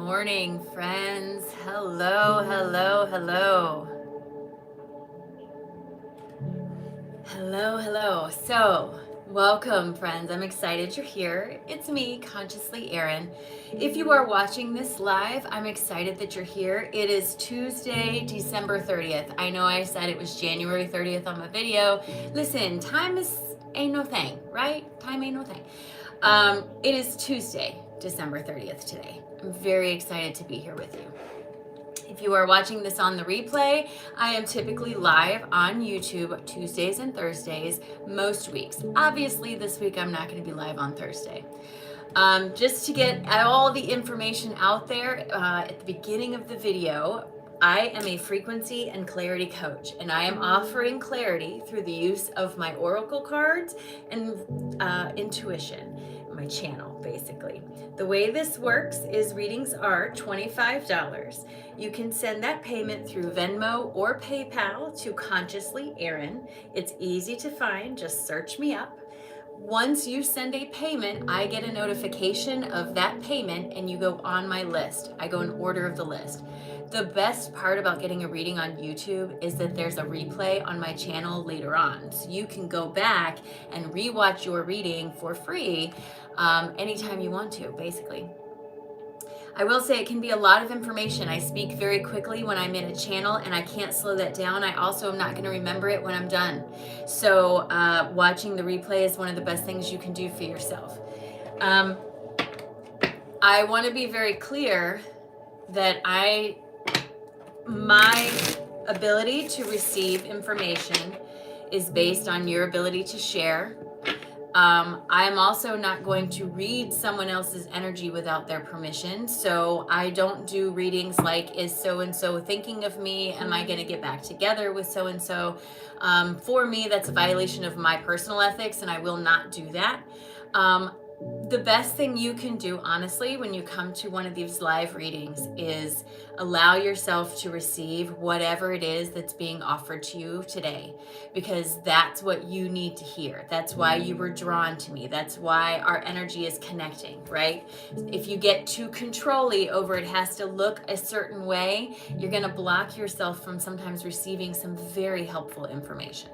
morning, friends. Hello, hello, hello. Hello, hello. So, welcome, friends. I'm excited you're here. It's me, Consciously Erin. If you are watching this live, I'm excited that you're here. It is Tuesday, December 30th. I know I said it was January 30th on my video. Listen, time ain't no thing, right? Time ain't no thing. It is Tuesday, December 30th today. I'm very excited to be here with you. If you are watching this on the replay, I am typically live on YouTube Tuesdays and Thursdays most weeks. Obviously, this week I'm not going to be live on Thursday. Just to get all the information out there at the beginning of the video, I am a frequency and clarity coach, and I am offering clarity through the use of my oracle cards and intuition, my channel, basically. The way this works is readings are $25. You can send that payment through Venmo or PayPal to Consciously Erin. It's easy to find, just search me up. Once you send a payment, I get a notification of that payment and you go on my list. I go in order of the list. The best part about getting a reading on YouTube is that there's a replay on my channel later on. So you can go back and rewatch your reading for free anytime you want to, basically. I will say it can be a lot of information. I speak very quickly when I'm in a channel and I can't slow that down. I also am not going to remember it when I'm done. So watching the replay is one of the best things you can do for yourself. I want to be very clear that my ability to receive information is based on your ability to share. I am also not going to read someone else's energy without their permission. So I don't do readings like, is so-and-so thinking of me? Am I going to get back together with so-and-so? For me, that's a violation of my personal ethics, and I will not do that. The best thing you can do, honestly, when you come to one of these live readings is allow yourself to receive whatever it is that's being offered to you today, because that's what you need to hear. That's why you were drawn to me. That's why our energy is connecting, right? If you get too controlly over it has to look a certain way, you're going to block yourself from sometimes receiving some very helpful information.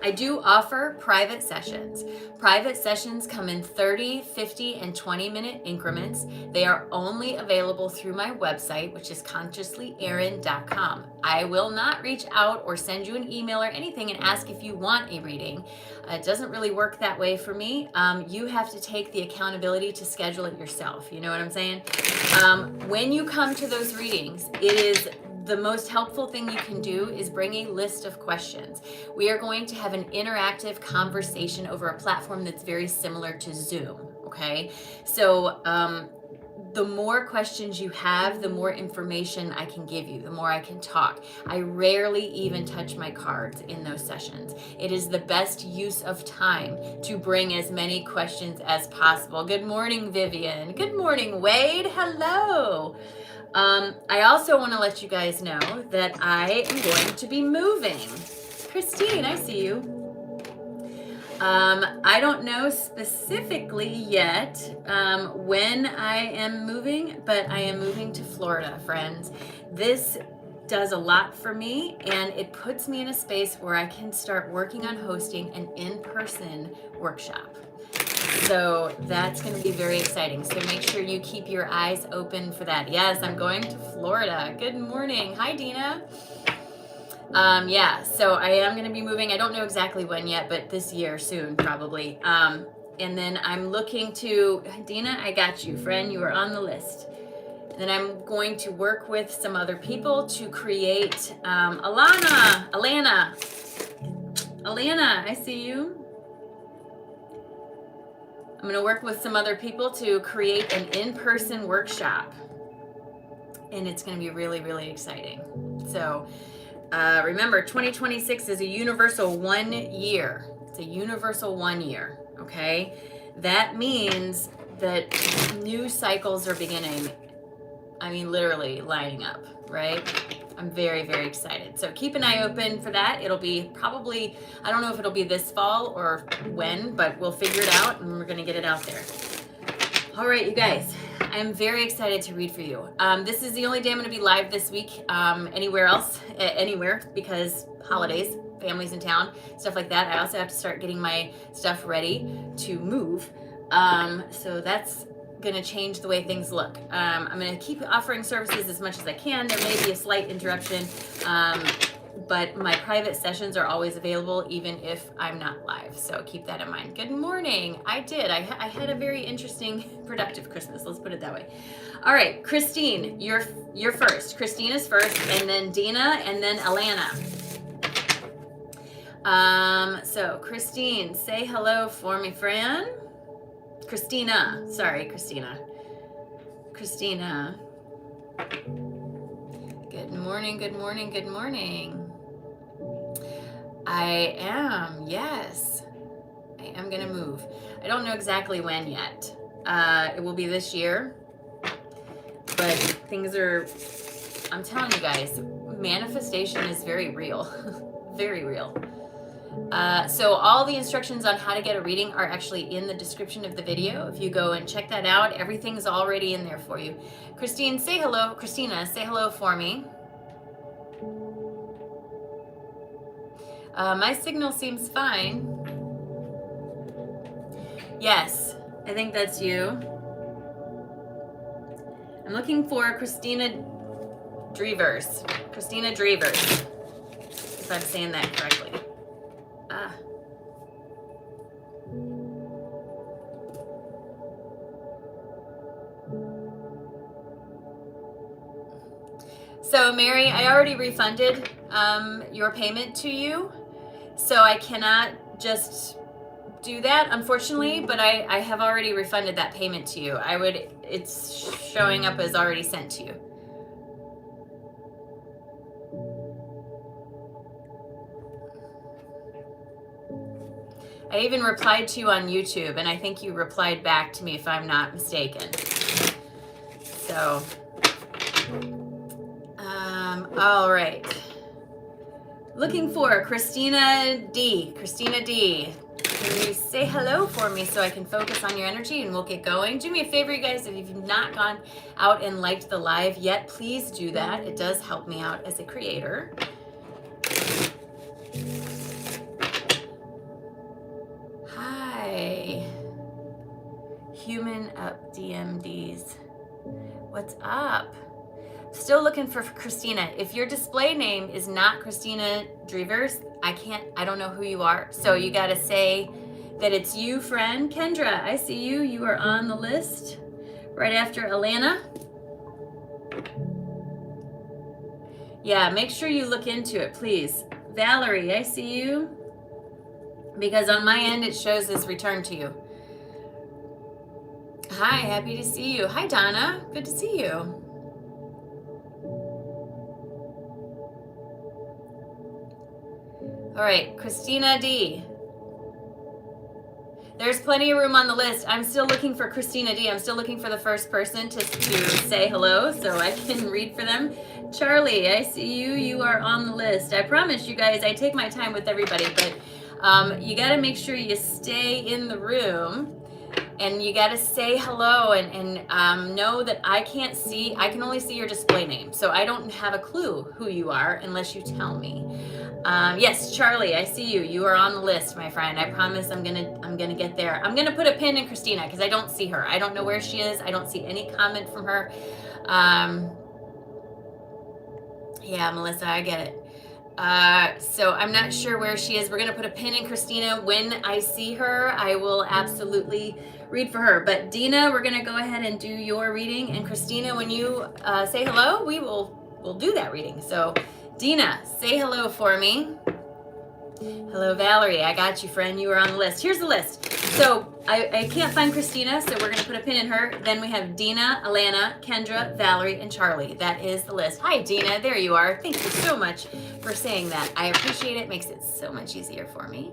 I do offer private sessions. Private sessions come in 30, 50, and 20-minute increments. They are only available through my website, which is consciouslyerin.com. I will not reach out or send you an email or anything and ask if you want a reading. It doesn't really work that way for me. You have to take the accountability to schedule it yourself. You know what I'm saying? When you come to those readings, it is the most helpful thing you can do is bring a list of questions. We are going to have an interactive conversation over a platform that's very similar to Zoom, okay? So the more questions you have, the more information I can give you, the more I can talk. I rarely even touch my cards in those sessions. It is the best use of time to bring as many questions as possible. Good morning, Vivian. Good morning, Wade. Hello. I also want to let you guys know that I am going to be moving. Christine, I see you. I don't know specifically yet when I am moving, but I am moving to Florida, friends. This does a lot for me, and it puts me in a space where I can start working on hosting an in-person workshop. So that's going to be very exciting. So make sure you keep your eyes open for that. Yes, I'm going to Florida. Good morning. Hi, Dina. Yeah, so I am going to be moving. I don't know exactly when yet, but this year soon, probably. And then I'm looking to, Dina, I got you, friend. You are on the list. And then I'm going to work with some other people to create, Alana, I see you. I'm going to work with some other people to create an in-person workshop. And it's going to be really, really exciting. So remember, 2026 is a universal 1 year. It's a universal 1 year, okay? That means that new cycles are beginning. I mean, literally lining up, right? I'm very, very excited. So keep an eye open for that. It'll be probably, I don't know if it'll be this fall or when, but we'll figure it out and we're going to get it out there. All right, you guys, I'm very excited to read for you. This is the only day I'm going to be live this week, anywhere, because holidays, families in town, stuff like that. I also have to start getting my stuff ready to move. So that's going to change the way things look. I'm going to keep offering services as much as I can. There may be a slight interruption, but my private sessions are always available even if I'm not live. So keep that in mind. Good morning. I had a very interesting, productive Christmas. Let's put it that way. All right, Christine, you're first. Christine is first, and then Dina, and then Alana. So Christine, say hello for me, friend. Christina. Good morning, good morning, good morning. Yes. I am gonna move. I don't know exactly when yet. It will be this year. But things are, I'm telling you guys, manifestation is very real. Very real. So all the instructions on how to get a reading are actually in the description of the video. If you go and check that out, everything's already in there for you. Christina, say hello for me. My signal seems fine. Yes, I think that's you. I'm looking for Christina Drevers, if I'm saying that correctly. So Mary, I already refunded your payment to you, so I cannot just do that, unfortunately, but I have already refunded that payment to you. It's showing up as already sent to you. I even replied to you on YouTube, and I think you replied back to me if I'm not mistaken. So, all right. Looking for Christina D. Can you say hello for me so I can focus on your energy and we'll get going? Do me a favor, you guys, if you've not gone out and liked the live yet, please do that. It does help me out as a creator. Hi. Human up DMDs. What's up? Still looking for Christina. If your display name is not Christina Drevers, I don't know who you are. So you got to say that it's you, friend. Kendra, I see you. You are on the list right after Alana. Yeah, make sure you look into it, please. Valerie, I see you. Because on my end, it shows as returned to you. Hi, happy to see you. Hi, Donna. Good to see you. All right, Christina D. There's plenty of room on the list. I'm still looking for Christina D. I'm still looking for the first person to say hello so I can read for them. Charlie, I see you. You are on the list. I promise you guys, I take my time with everybody, but you got to make sure you stay in the room and you got to say hello and know that I can only see your display name. So I don't have a clue who you are unless you tell me. Yes, Charlie, I see you. You are on the list, my friend. I promise I'm gonna get there. I'm gonna put a pin in Christina because I don't see her. I don't know where she is. I don't see any comment from her. Yeah, Melissa, I get it. So I'm not sure where she is. We're gonna put a pin in Christina. When I see her, I will absolutely read for her. But Dina, we're gonna go ahead and do your reading, and Christina, when you say hello, we'll do that reading. So Dina, say hello for me. Hello, Valerie. I got you, friend. You are on the list. Here's the list. So I can't find Christina, so we're going to put a pin in her. Then we have Dina, Alana, Kendra, Valerie, and Charlie. That is the list. Hi, Dina. There you are. Thank you so much for saying that. I appreciate it. It makes it so much easier for me.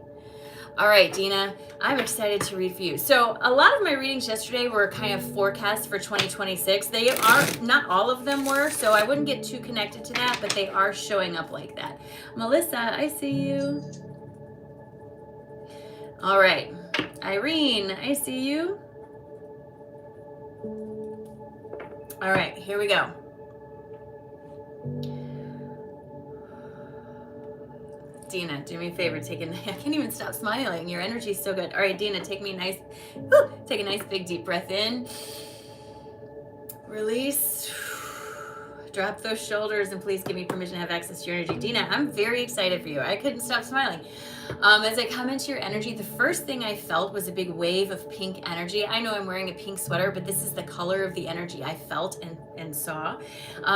All right, Dina, I'm excited to read for you. So a lot of my readings yesterday were kind of forecasts for 2026. They are, not all of them were, so I wouldn't get too connected to that, but they are showing up like that. Melissa, I see you. All right, Irene, I see you. All right, here we go. Dina, do me a favor, I can't even stop smiling. Your energy's so good. All right, Dina, take a nice big deep breath in. Release. Drop those shoulders and please give me permission to have access to your energy. Dina, I'm very excited for you. I couldn't stop smiling. As I come into your energy, the first thing I felt was a big wave of pink energy. I know I'm wearing a pink sweater, but this is the color of the energy I felt and saw.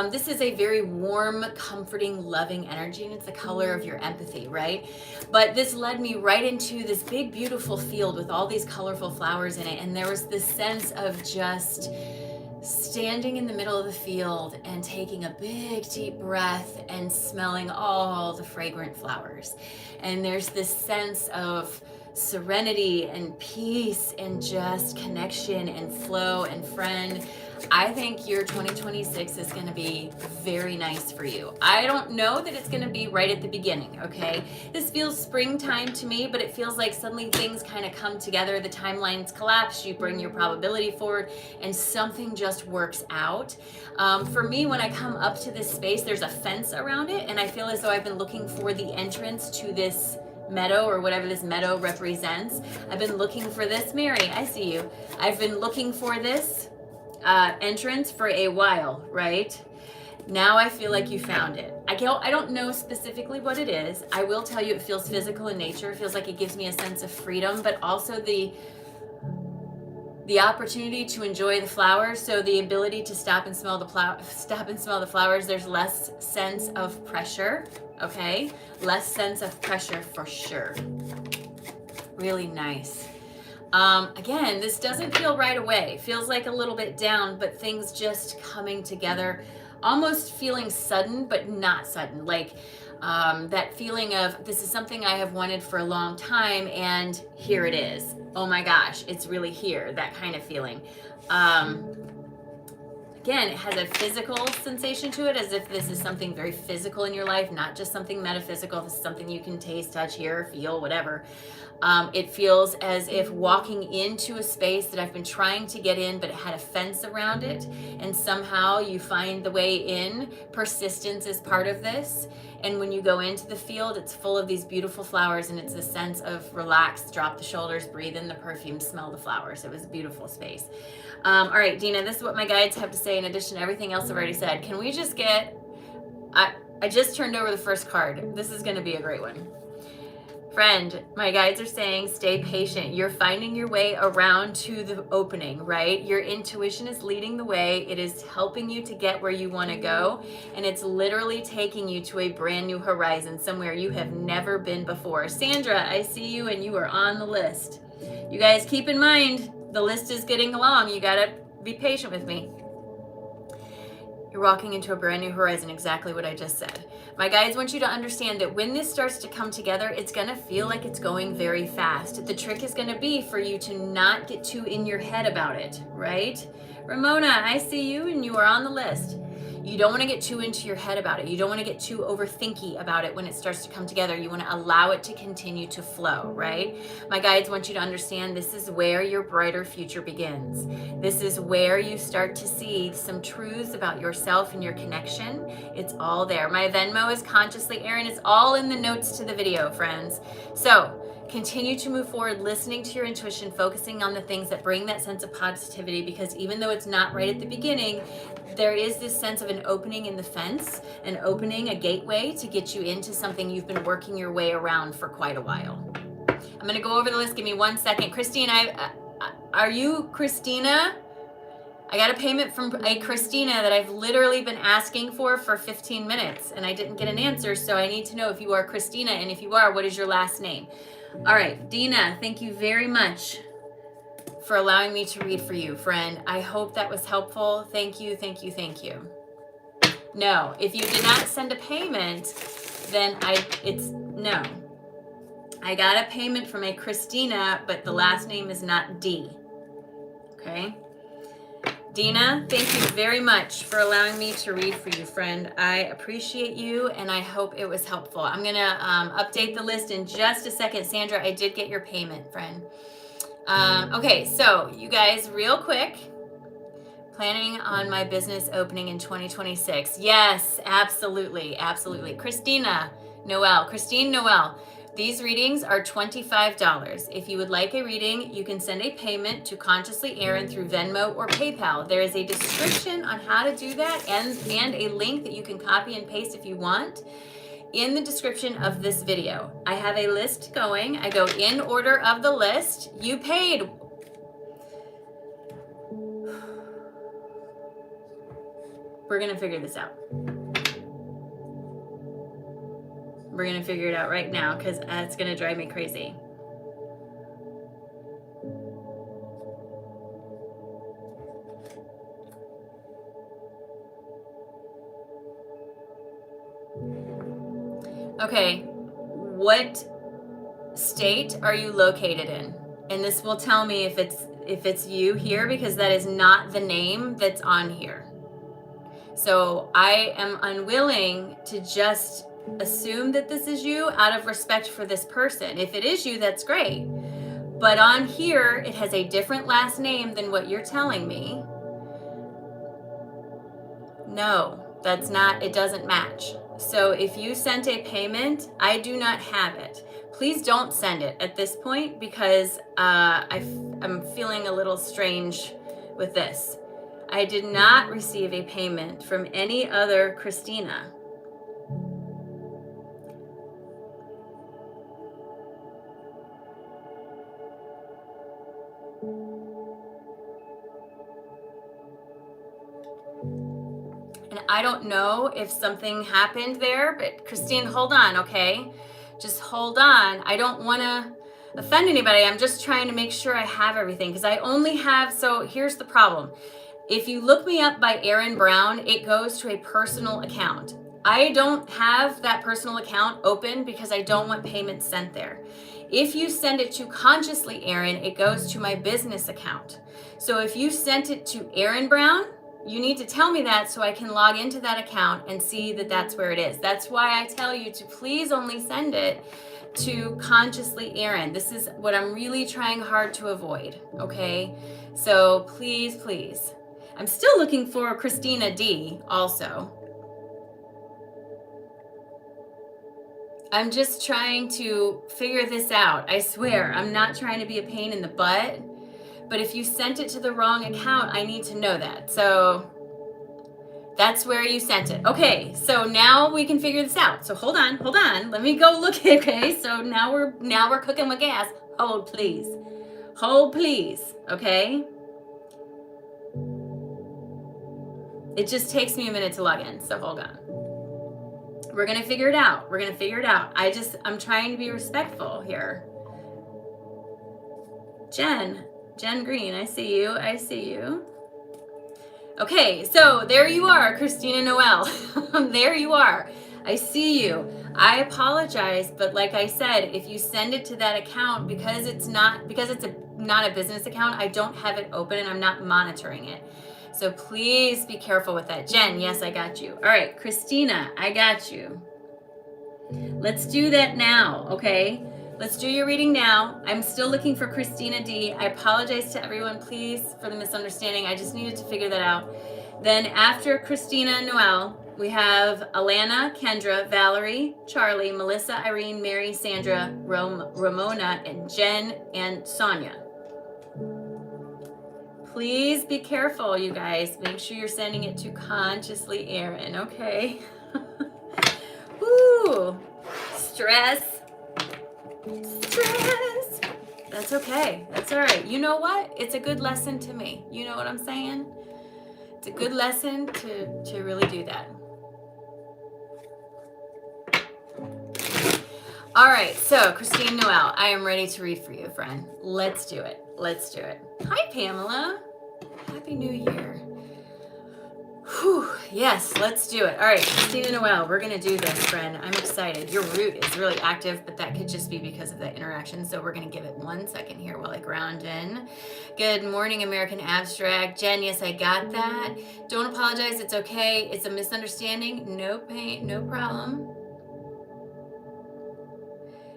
This is a very warm, comforting, loving energy, and it's the color of your empathy, right? But this led me right into this big, beautiful field with all these colorful flowers in it, and there was this sense of just standing in the middle of the field and taking a big deep breath and smelling all the fragrant flowers. And there's this sense of serenity and peace and just connection and flow. And friend, I think your 2026 is going to be very nice for you. I don't know that it's going to be right at the beginning, okay? This feels springtime to me, but it feels like suddenly things kind of come together, the timelines collapse, you bring your probability forward, and something just works out. For me, when I come up to this space, there's a fence around it, and I feel as though I've been looking for the entrance to this meadow or whatever this meadow represents. I've been looking for this. Mary, I see you. I've been looking for this entrance for a while, right? Now I feel like you found it. I don't know specifically what it is. I will tell you it feels physical in nature. It feels like it gives me a sense of freedom, but also the opportunity to enjoy the flowers. So the ability to stop and smell the flowers. There's less sense of pressure, okay? Less sense of pressure for sure. Really nice. Again, this doesn't feel right away. It feels like a little bit down, but things just coming together, almost feeling sudden, but not sudden. Like that feeling of this is something I have wanted for a long time, and here it is. Oh my gosh, it's really here. That kind of feeling. Again, it has a physical sensation to it, as if this is something very physical in your life, not just something metaphysical. This is something you can taste, touch, hear, feel, whatever. It feels as if walking into a space that I've been trying to get in, but it had a fence around it, and somehow you find the way in. Persistence is part of this. And when you go into the field, it's full of these beautiful flowers, and it's a sense of relax, drop the shoulders, breathe in the perfume, smell the flowers. It was a beautiful space. All right, Dina, this is what my guides have to say in addition to everything else I've already said. Can we just get, I just turned over the first card. This is going to be a great one. Friend, my guides are saying stay patient. You're finding your way around to the opening, right? Your intuition is leading the way. It is helping you to get where you want to go. And it's literally taking you to a brand new horizon, somewhere you have never been before. Sandra, I see you and you are on the list. You guys keep in mind, the list is getting along. You got to be patient with me. You're walking into a brand new horizon, exactly what I just said. My guides want you to understand that when this starts to come together, it's going to feel like it's going very fast. The trick is going to be for you to not get too in your head about it, right? Ramona, I see you and you are on the list. You don't want to get too into your head about it. You don't want to get too overthinky about it when it starts to come together. You want to allow it to continue to flow, right? My guides want you to understand this is where your brighter future begins. This is where you start to see some truths about yourself and your connection. It's all there. My Venmo is consciously Erin. It's all in the notes to the video, friends. So continue to move forward, listening to your intuition, focusing on the things that bring that sense of positivity, because even though it's not right at the beginning, there is this sense of an opening in the fence, an opening, a gateway to get you into something you've been working your way around for quite a while. I'm going to go over the list. Give me 1 second. Christine, are you Christina? I got a payment from a Christina that I've literally been asking for 15 minutes, and I didn't get an answer, so I need to know if you are Christina, and if you are, what is your last name? All right, Dina, thank you very much for allowing me to read for you, friend. I hope that was helpful. Thank you, thank you, thank you. No, if you did not send a payment, then no. I got a payment from a Christina, but the last name is not D. Okay? Dina, thank you very much for allowing me to read for you, friend. I appreciate you, and I hope it was helpful. I'm going to update the list in just a second. Sandra, I did get your payment, friend. Okay, so you guys, real quick, planning on my business opening in 2026. Yes, absolutely, absolutely. Christine Noel. These readings are $25. If you would like a reading, you can send a payment to Consciously Erin through Venmo or PayPal. There is a description on how to do that and a link that you can copy and paste if you want in the description of this video. I have a list going. I go in order of the list. You paid. We're going to figure this out. We're going to figure it out right now because it's going to drive me crazy. Okay, what state are you located in? And this will tell me if it's you here, because that is not the name that's on here. So I am unwilling to just assume that this is you out of respect for this person. If it is you, that's great. But on here, it has a different last name than what you're telling me. No, that's not, it doesn't match. So if you sent a payment, I do not have it. Please don't send it at this point, because I'm feeling a little strange with this. I did not receive a payment from any other Christina. And I don't know if something happened there, but Christine, hold on, okay? Just hold on. I don't want to offend anybody. I'm just trying to make sure I have everything, because I only have, so here's the problem. If you look me up by Erin Brown, it goes to a personal account. I don't have that personal account open because I don't want payments sent there. If you send it to Consciously Erin, it goes to my business account. So if you sent it to Erin Brown, you need to tell me that so I can log into that account and see that that's where it is. That's why I tell you to please only send it to Consciously Erin. This is what I'm really trying hard to avoid, okay? So please, please. I'm still looking for Christina D also. I'm just trying to figure this out. I swear, I'm not trying to be a pain in the butt. But if you sent it to the wrong account, I need to know that. So that's where you sent it. Okay, so now we can figure this out. So hold on. Let me go look. Okay, so now we're cooking with gas. Hold please. Okay. It just takes me a minute to log in, so hold on. We're gonna figure it out. I'm trying to be respectful here. Jen Green, I see you. Okay, so there you are, Christina Noel. There you are. I see you. I apologize, but like I said, if you send it to that account, because it's not a business account, I don't have it open and I'm not monitoring it. So please be careful with that. Jen, yes, I got you. All right, Christina, I got you. Let's do that now, okay? Let's do your reading now. I'm still looking for Christina D. I apologize to everyone, please, for the misunderstanding. I just needed to figure that out. Then after Christina Noel, we have Alana, Kendra, Valerie, Charlie, Melissa, Irene, Mary, Sandra, Ramona, and Jen, and Sonia. Please be careful, you guys. Make sure you're sending it to Consciously Erin, okay? Woo! Stress. That's okay. That's all right. You know what? It's a good lesson to me. You know what I'm saying? It's a good lesson to really do that. All right. So, Christine Noel, I am ready to read for you, friend. Let's do it. Hi, Pamela. Happy New Year. Whew, yes, let's do it. All right, Christina Noel, we're going to do this, friend. I'm excited. Your root is really active, but that could just be because of that interaction. So we're going to give it 1 second here while I ground in. Good morning, American Abstract. Jen, yes, I got that. Don't apologize. It's okay. It's a misunderstanding. No pain, no problem.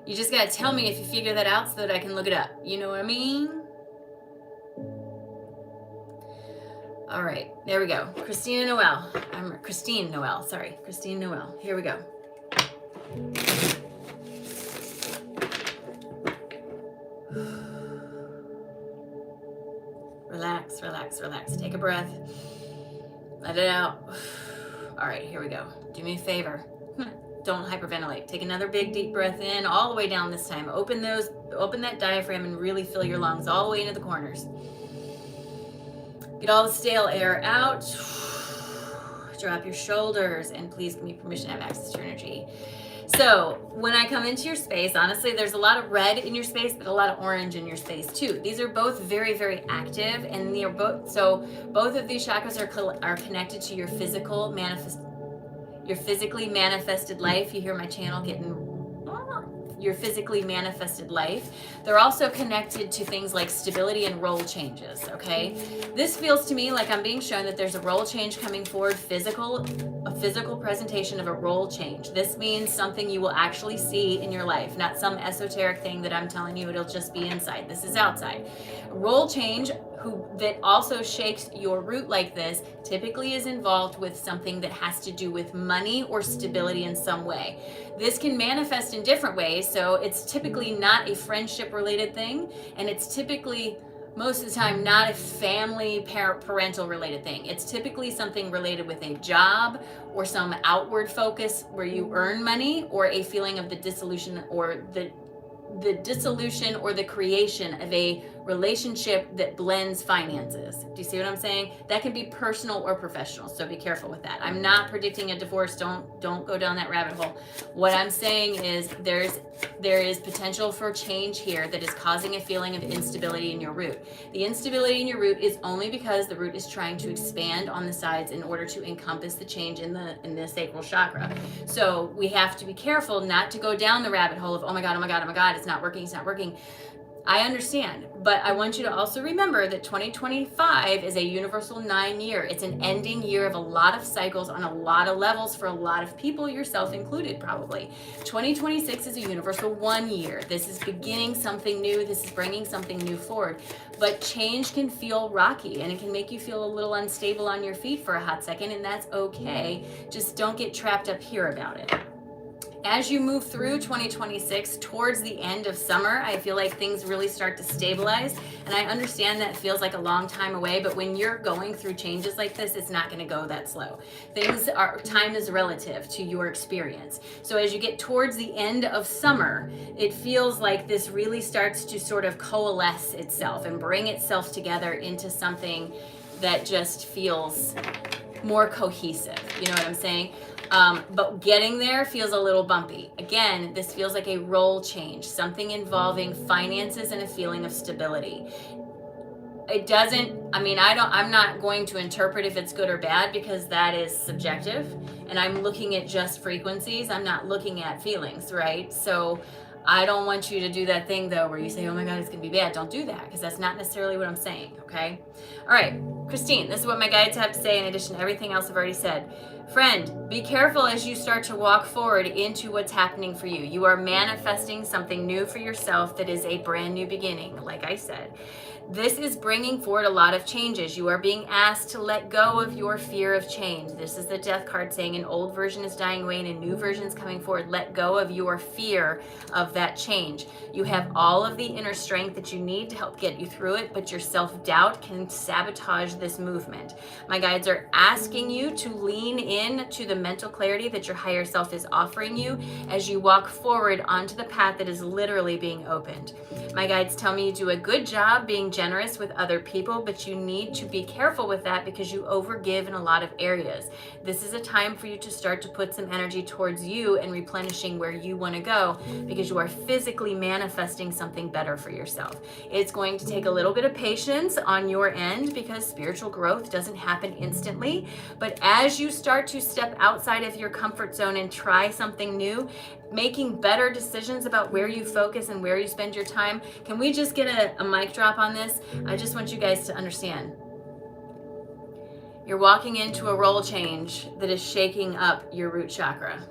You just got to tell me if you figure that out so that I can look it up. You know what I mean? All right, there we go. Christine Noel. Sorry, Christine Noel. Here we go. Relax, relax, relax. Take a breath. Let it out. All right, here we go. Do me a favor. Don't hyperventilate. Take another big deep breath in, all the way down this time. Open that diaphragm and really fill your lungs all the way into the corners. Get all the stale air out. Drop your shoulders, and please give me permission to have access to your energy. So when I come into your space, honestly, there's a lot of red in your space, but a lot of orange in your space too. These are both very, very active, and they're both, so both of these chakras are connected to your physically manifested life. You hear my channel getting your physically manifested life. They're also connected to things like stability and role changes, okay? This feels to me like I'm being shown that there's a role change coming forward, a physical presentation of a role change. This means something you will actually see in your life, not some esoteric thing that I'm telling you it'll just be inside. This is outside. A role change that also shakes your root like this typically is involved with something that has to do with money or stability in some way. This can manifest in different ways, so it's typically not a friendship related thing, and it's typically most of the time not a family parental related thing. It's typically something related with a job or some outward focus where you earn money, or a feeling of the dissolution or the creation of a relationship that blends finances. Do you see what I'm saying? That can be personal or professional, so be careful with that. I'm not predicting a divorce. Don't go down that rabbit hole. What I'm saying is there is potential for change here that is causing a feeling of instability in your root. The instability in your root is only because the root is trying to expand on the sides in order to encompass the change in the sacral chakra. So we have to be careful not to go down the rabbit hole of, oh my God, it's not working. I understand, but I want you to also remember that 2025 is a universal 9 year. It's an ending year of a lot of cycles on a lot of levels for a lot of people, yourself included probably. 2026 is a universal 1 year. This is beginning something new. This is bringing something new forward. But change can feel rocky, and it can make you feel a little unstable on your feet for a hot second, and that's okay. Just don't get trapped up here about it. As you move through 2026 towards the end of summer, I feel like things really start to stabilize. And I understand that feels like a long time away, but when you're going through changes like this, it's not going to go that slow. Time is relative to your experience. So as you get towards the end of summer, it feels like this really starts to sort of coalesce itself and bring itself together into something that just feels more cohesive. You know what I'm saying? But getting there feels a little bumpy. Again, this feels like a role change, something involving finances and a feeling of stability. It doesn't, I'm not going to interpret if it's good or bad, because that is subjective, and I'm looking at just frequencies. I'm not looking at feelings, right? So I don't want you to do that thing though where you say, oh my God, it's gonna be bad. Don't do that, because that's not necessarily what I'm saying, okay? All right, Christine, this is what my guides have to say in addition to everything else I've already said. Friend, be careful as you start to walk forward into what's happening for you. You are manifesting something new for yourself that is a brand new beginning, like I said. This is bringing forward a lot of changes. You are being asked to let go of your fear of change. This is the death card saying an old version is dying away and a new version is coming forward. Let go of your fear of that change. You have all of the inner strength that you need to help get you through it, but your self-doubt can sabotage this movement. My guides are asking you to lean in to the mental clarity that your higher self is offering you as you walk forward onto the path that is literally being opened. My guides tell me you do a good job being generous with other people, but you need to be careful with that because you overgive in a lot of areas. This is a time for you to start to put some energy towards you and replenishing where you want to go, because you are physically manifesting something better for yourself. It's going to take a little bit of patience on your end because spiritual growth doesn't happen instantly. But as you start to step outside of your comfort zone and try something new, making better decisions about where you focus and where you spend your time. Can we just get a mic drop on this? I just want you guys to understand. You're walking into a role change that is shaking up your root chakra.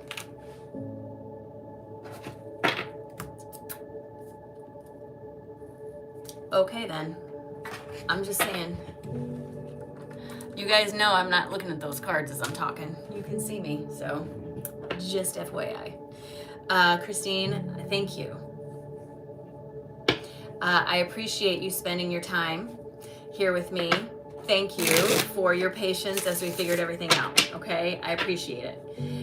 Okay then. I'm just saying. You guys know I'm not looking at those cards as I'm talking. You can see me, so just FYI. Christine, thank you. I appreciate you spending your time here with me. Thank you for your patience as we figured everything out, okay? I appreciate it.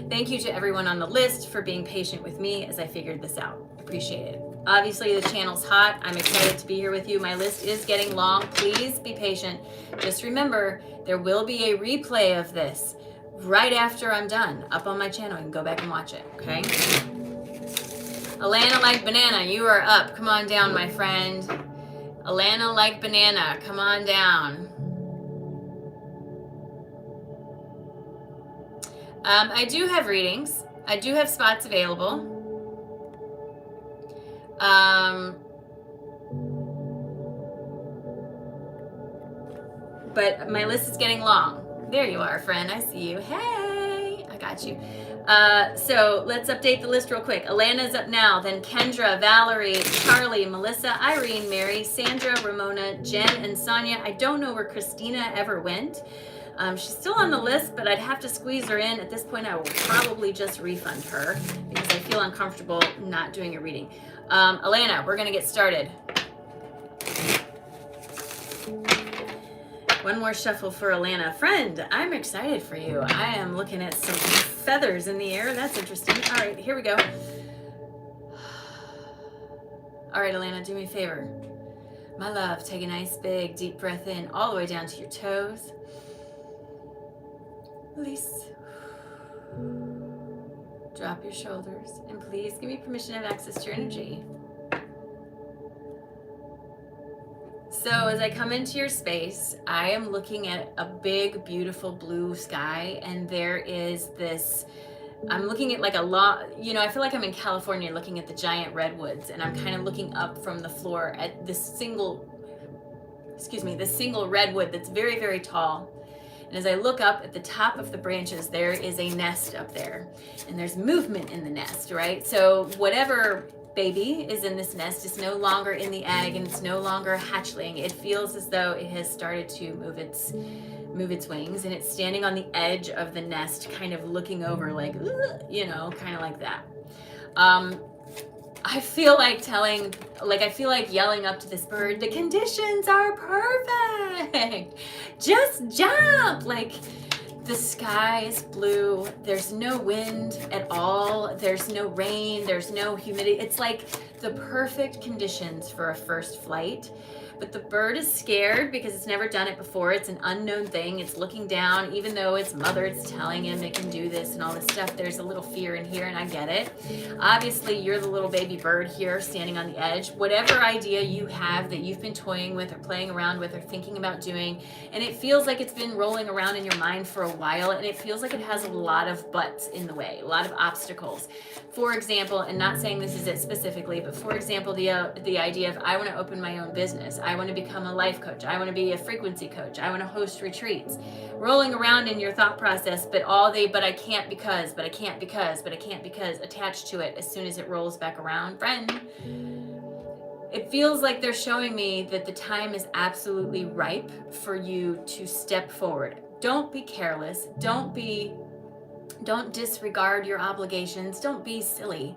Thank you to everyone on the list for being patient with me as I figured this out. Appreciate it. Obviously, the channel's hot. I'm excited to be here with you. My list is getting long. Please be patient. Just remember, there will be a replay of this right after I'm done up on my channel. You can go back and watch it, okay? Alana like banana, you are up. Come on down, my friend. Alana like banana, come on down. I do have readings. I do have spots available. But my list is getting long. There you are, friend. I see you. Hey, I got you. So let's update the list real quick. Alana's up now, then Kendra, Valerie, Charlie, Melissa, Irene, Mary, Sandra, Ramona, Jen, and Sonia. I don't know where Christina ever went. She's still on the list, but I'd have to squeeze her in. At this point, I will probably just refund her because I feel uncomfortable not doing a reading. Alana, we're going to get started. One more shuffle for Alana. Friend, I'm excited for you. I am looking at some feathers in the air. That's interesting. All right, here we go. All right, Alana, do me a favor. My love, take a nice big deep breath in all the way down to your toes. Release. Drop your shoulders. And please give me permission to have access to your energy. So as I come into your space, I am looking at a big, beautiful blue sky, and there is this, I'm looking at like a lot, you know, I feel like I'm in California looking at the giant redwoods, and I'm kind of looking up from the floor at this single redwood that's very, very tall. And as I look up at the top of the branches, there is a nest up there, and there's movement in the nest, right? So whatever baby is in this nest is no longer in the egg, and it's no longer a hatchling. It feels as though it has started to move its wings, and it's standing on the edge of the nest, kind of looking over, like, you know, kind of like that. I feel like yelling up to this bird, the conditions are perfect. Just jump. Like, the sky is blue. There's no wind at all. There's no rain. There's no humidity. It's like the perfect conditions for a first flight. But the bird is scared because it's never done it before. It's an unknown thing. It's looking down, even though its mother is telling him it can do this and all this stuff. There's a little fear in here, and I get it. Obviously, you're the little baby bird here standing on the edge. Whatever idea you have that you've been toying with or playing around with or thinking about doing, and it feels like it's been rolling around in your mind for a while, and it feels like it has a lot of buts in the way, a lot of obstacles. For example, and not saying this is it specifically, but for example, the idea of, I want to open my own business. I want to become a life coach. I want to be a frequency coach. I want to host retreats. Rolling around in your thought process, but I can't because attached to it as soon as it rolls back around. Friend, it feels like they're showing me that the time is absolutely ripe for you to step forward. Don't be careless. Don't disregard your obligations. Don't be silly.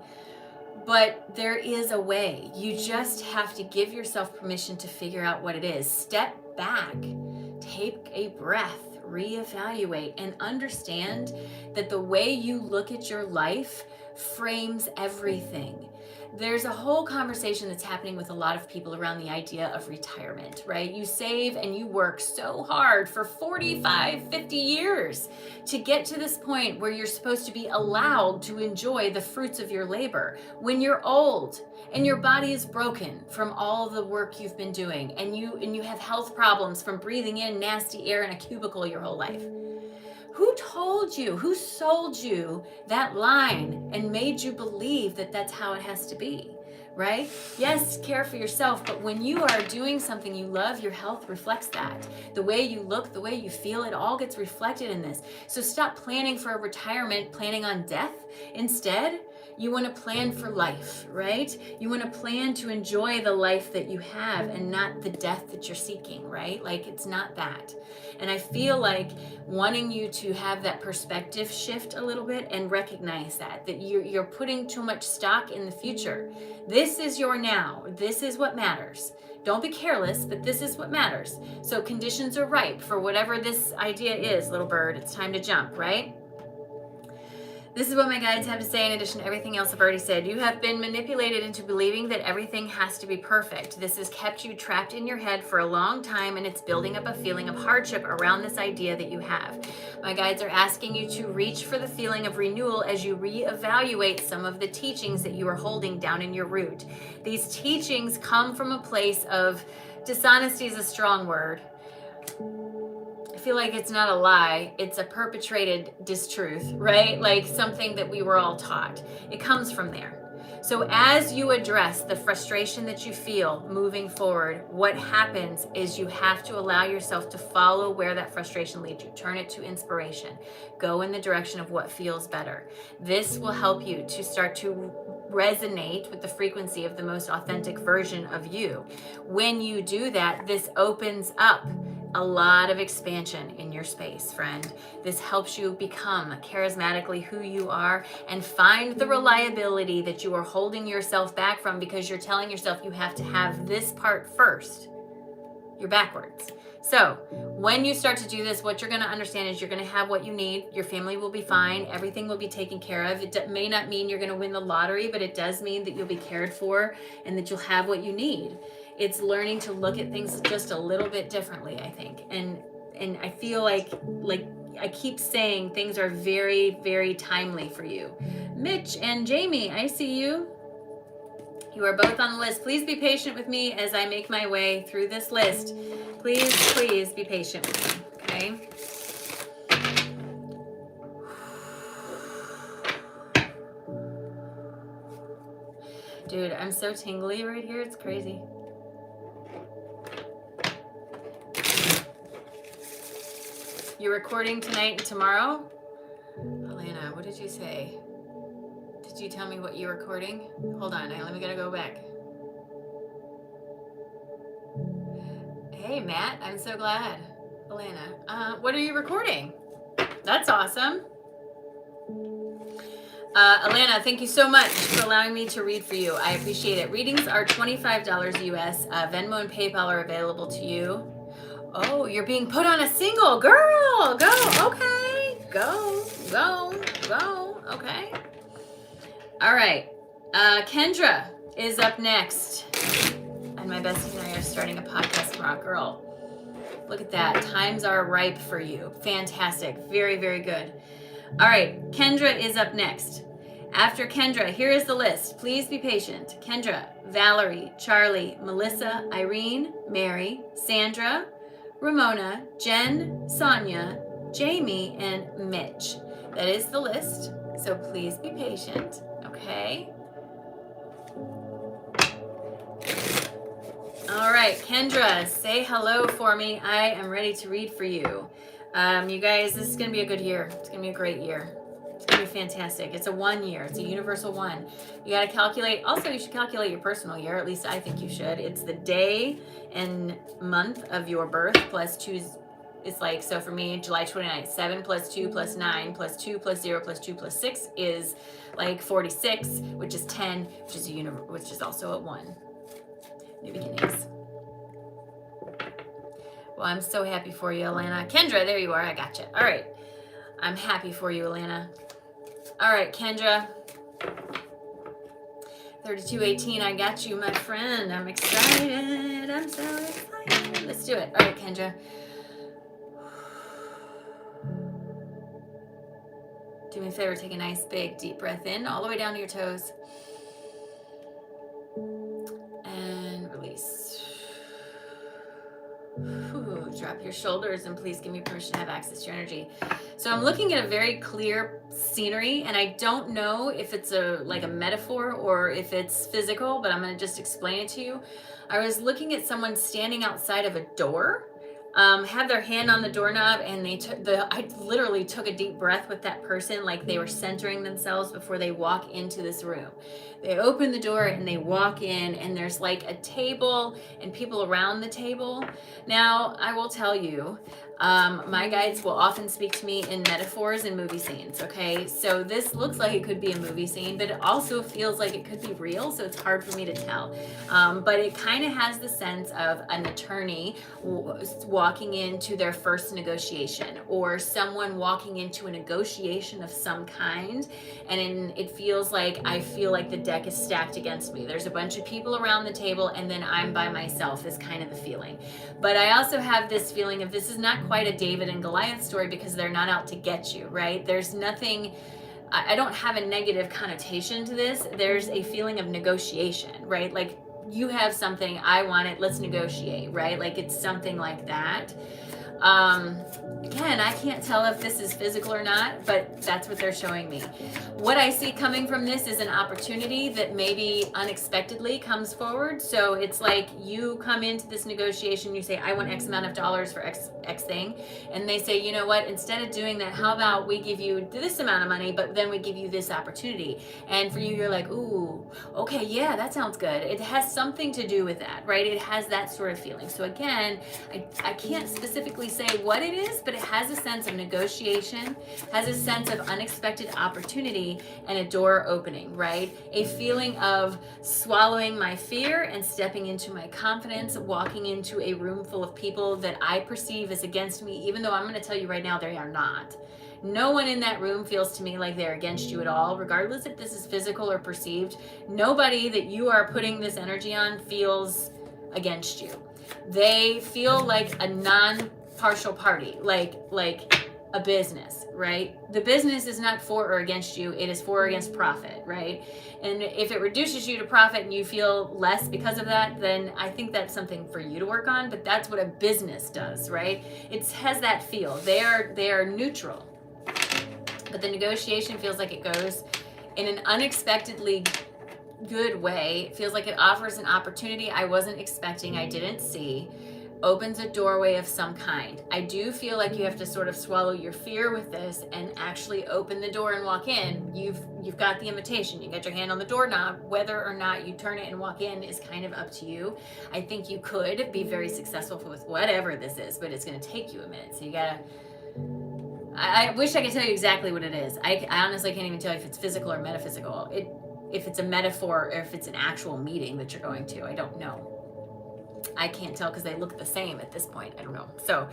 But there is a way. You just have to give yourself permission to figure out what it is. Step back, take a breath, reevaluate, and understand that the way you look at your life frames everything. There's a whole conversation that's happening with a lot of people around the idea of retirement, right? You save and you work so hard for 45, 50 years to get to this point where you're supposed to be allowed to enjoy the fruits of your labor. When you're old and your body is broken from all the work you've been doing, and you have health problems from breathing in nasty air in a cubicle your whole life. Who told you, who sold you that line and made you believe that that's how it has to be, right? Yes, care for yourself, but when you are doing something you love, your health reflects that. The way you look, the way you feel, it all gets reflected in this. So stop planning for a retirement, planning on death. Instead, You want to plan for life, right? You want to plan to enjoy the life that you have and not the death that you're seeking, right? Like, it's not that. And I feel like wanting you to have that perspective shift a little bit and recognize that you're putting too much stock in the future. This is your now. This is what matters. Don't be careless, but this is what matters. So conditions are ripe for whatever this idea is, little bird. It's time to jump, right? This is what my guides have to say in addition to everything else I've already said. You have been manipulated into believing that everything has to be perfect. This has kept you trapped in your head for a long time, and it's building up a feeling of hardship around this idea that you have. My guides are asking you to reach for the feeling of renewal as you reevaluate some of the teachings that you are holding down in your root. These teachings come from a place of, dishonesty is a strong word. I feel like it's not a lie, it's a perpetrated distruth, right? Like something that we were all taught. It comes from there. So as you address the frustration that you feel moving forward, what happens is you have to allow yourself to follow where that frustration leads you. Turn it to inspiration. Go in the direction of what feels better. This will help you to start to resonate with the frequency of the most authentic version of you. When you do that, this opens up a lot of expansion in your space, friend. This helps you become charismatically who you are and find the reliability that you are holding yourself back from because you're telling yourself you have to have this part first. You're backwards. So when you start to do this, what you're going to understand is you're going to have what you need. Your family will be fine. Everything will be taken care of. It may not mean you're going to win the lottery, but it does mean that you'll be cared for and that you'll have what you need. It's learning to look at things just a little bit differently, I think. And I feel like I keep saying things are very, very timely for you. Mitch and Jamie, I see you. You are both on the list. Please be patient with me as I make my way through this list. Please, please be patient with me, okay? Dude, I'm so tingly right here. It's crazy. You're recording tonight and tomorrow? Alana, what did you say? Did you tell me what you're recording? Hold on, let me gotta go back. Hey, Matt, I'm so glad. Alana, what are you recording? That's awesome. Alana, thank you so much for allowing me to read for you. I appreciate it. Readings are $25 US. Venmo and PayPal are available to you. Oh, you're being put on a single. Girl, go. Okay. Go. Okay. All right. Kendra is up next. And my bestie and I are starting a podcast tomorrow. Girl, look at that. Times are ripe for you. Fantastic. Very, very good. All right. Kendra is up next. After Kendra, here is the list. Please be patient. Kendra, Valerie, Charlie, Melissa, Irene, Mary, Sandra, Ramona, Jen, Sonia, Jamie, and Mitch. That is the list, so please be patient, okay? All right, Kendra, say hello for me. I am ready to read for you. You guys, this is going to be a good year. It's going to be a great year. It's going to be fantastic. It's a 1 year. It's a universal 1. You got to calculate. Also, you should calculate your personal year. At least I think you should. It's the day and month of your birth plus 2. It's like, so for me, July 29th, 7 plus 2 plus 9 plus 2 plus 0 plus 2 plus 6 is like 46, which is 10, which is also a 1. New beginnings. Well, I'm so happy for you, Alana. Kendra, there you are. I got you. All right. I'm happy for you, Alana. All right, Kendra. 3218, I got you, my friend. I'm excited. I'm so excited. Let's do it. All right, Kendra. Do me a favor, take a nice big deep breath in all the way down to your toes. And release. Ooh, drop your shoulders and please give me permission to have access to your energy. So I'm looking at a very clear scenery and I don't know if it's like a metaphor or if it's physical, but I'm going to just explain it to you. I was looking at someone standing outside of a door have their hand on the doorknob, and I literally took a deep breath with that person, like they were centering themselves before they walk into this room. They open the door and they walk in, and there's like a table and people around the table. Now, I will tell you, my guides will often speak to me in metaphors and movie scenes, okay? So this looks like it could be a movie scene, but it also feels like it could be real, so it's hard for me to tell. But it kind of has the sense of an attorney walking into their first negotiation, or someone walking into a negotiation of some kind, and it feels like, I feel like the deck is stacked against me. There's a bunch of people around the table, and then I'm by myself is kind of the feeling. But I also have this feeling of, this is not quite a David and Goliath story, because they're not out to get you, right? There's nothing, I don't have a negative connotation to this. There's a feeling of negotiation, right? Like, you have something, I want it, let's negotiate, right? Like, it's something like that. Again, I can't tell if this is physical or not, but that's what they're showing me. What I see coming from this is an opportunity that maybe unexpectedly comes forward. So it's like, you come into this negotiation, you say, I want X amount of dollars for X thing. And they say, you know what, instead of doing that, how about we give you this amount of money, but then we give you this opportunity. And for you, you're like, ooh, okay, yeah, that sounds good. It has something to do with that, right? It has that sort of feeling. So again, I can't specifically say what it is, but it has a sense of negotiation, has a sense of unexpected opportunity, and a door opening, right? A feeling of swallowing my fear and stepping into my confidence, walking into a room full of people that I perceive as against me, even though I'm going to tell you right now, they are not. No one in that room feels to me like they're against you at all, regardless if this is physical or perceived. Nobody that you are putting this energy on feels against you. They feel like a non-partial party, like a business, right? The business is not for or against you, it is for or against profit, right? And if it reduces you to profit and you feel less because of that, then I think that's something for you to work on, but that's what a business does, right? It has that feel. They are neutral. But the negotiation feels like it goes in an unexpectedly good way. It feels like it offers an opportunity I wasn't expecting, I didn't see, opens a doorway of some kind. I do feel like you have to sort of swallow your fear with this and actually open the door and walk in. You've got the invitation, you got your hand on the doorknob. Whether or not you turn it and walk in is kind of up to you. I think you could be very successful with whatever this is, but it's going to take you a minute. So you gotta, I wish I could tell you exactly what it is. I honestly can't even tell you if it's physical or metaphysical. If it's a metaphor or if it's an actual meeting that you're going to, I don't know. I can't tell because they look the same at this point. I don't know. So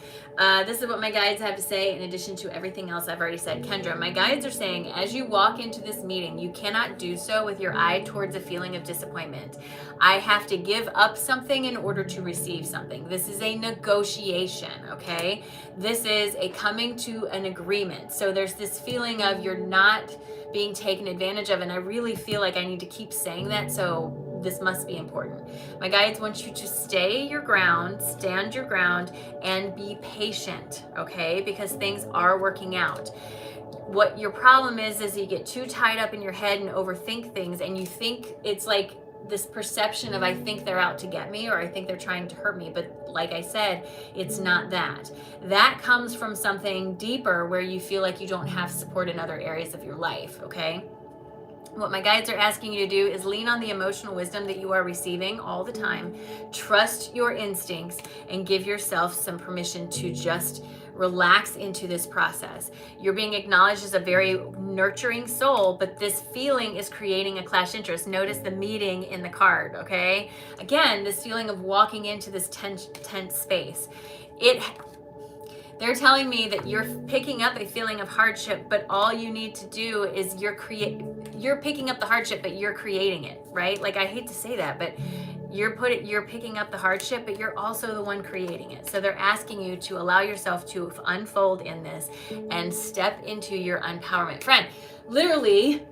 this is what my guides have to say in addition to everything else I've already said. Kendra, my guides are saying, as you walk into this meeting, you cannot do so with your eye towards a feeling of disappointment. I have to give up something in order to receive something. This is a negotiation, okay? This is a coming to an agreement. So there's this feeling of you're not being taken advantage of, and I really feel like I need to keep saying that, so this must be important. My guides want you to stand your ground, and be patient, okay? Because things are working out. What your problem is you get too tied up in your head and overthink things, and you think it's like this perception of, I think they're out to get me, or I think they're trying to hurt me. But like I said, it's not that. That comes from something deeper where you feel like you don't have support in other areas of your life, okay? What my guides are asking you to do is lean on the emotional wisdom that you are receiving all the time. Trust your instincts and give yourself some permission to just relax into this process. You're being acknowledged as a very nurturing soul, but this feeling is creating a clash interest. Notice the meeting in the card, okay? Again, this feeling of walking into this tense space. They're telling me that you're picking up a feeling of hardship, but all you need to do is you're picking up the hardship, but you're creating it, right? Like, I hate to say that, but you're picking up the hardship, but you're also the one creating it. So they're asking you to allow yourself to unfold in this and step into your empowerment. Friend, literally,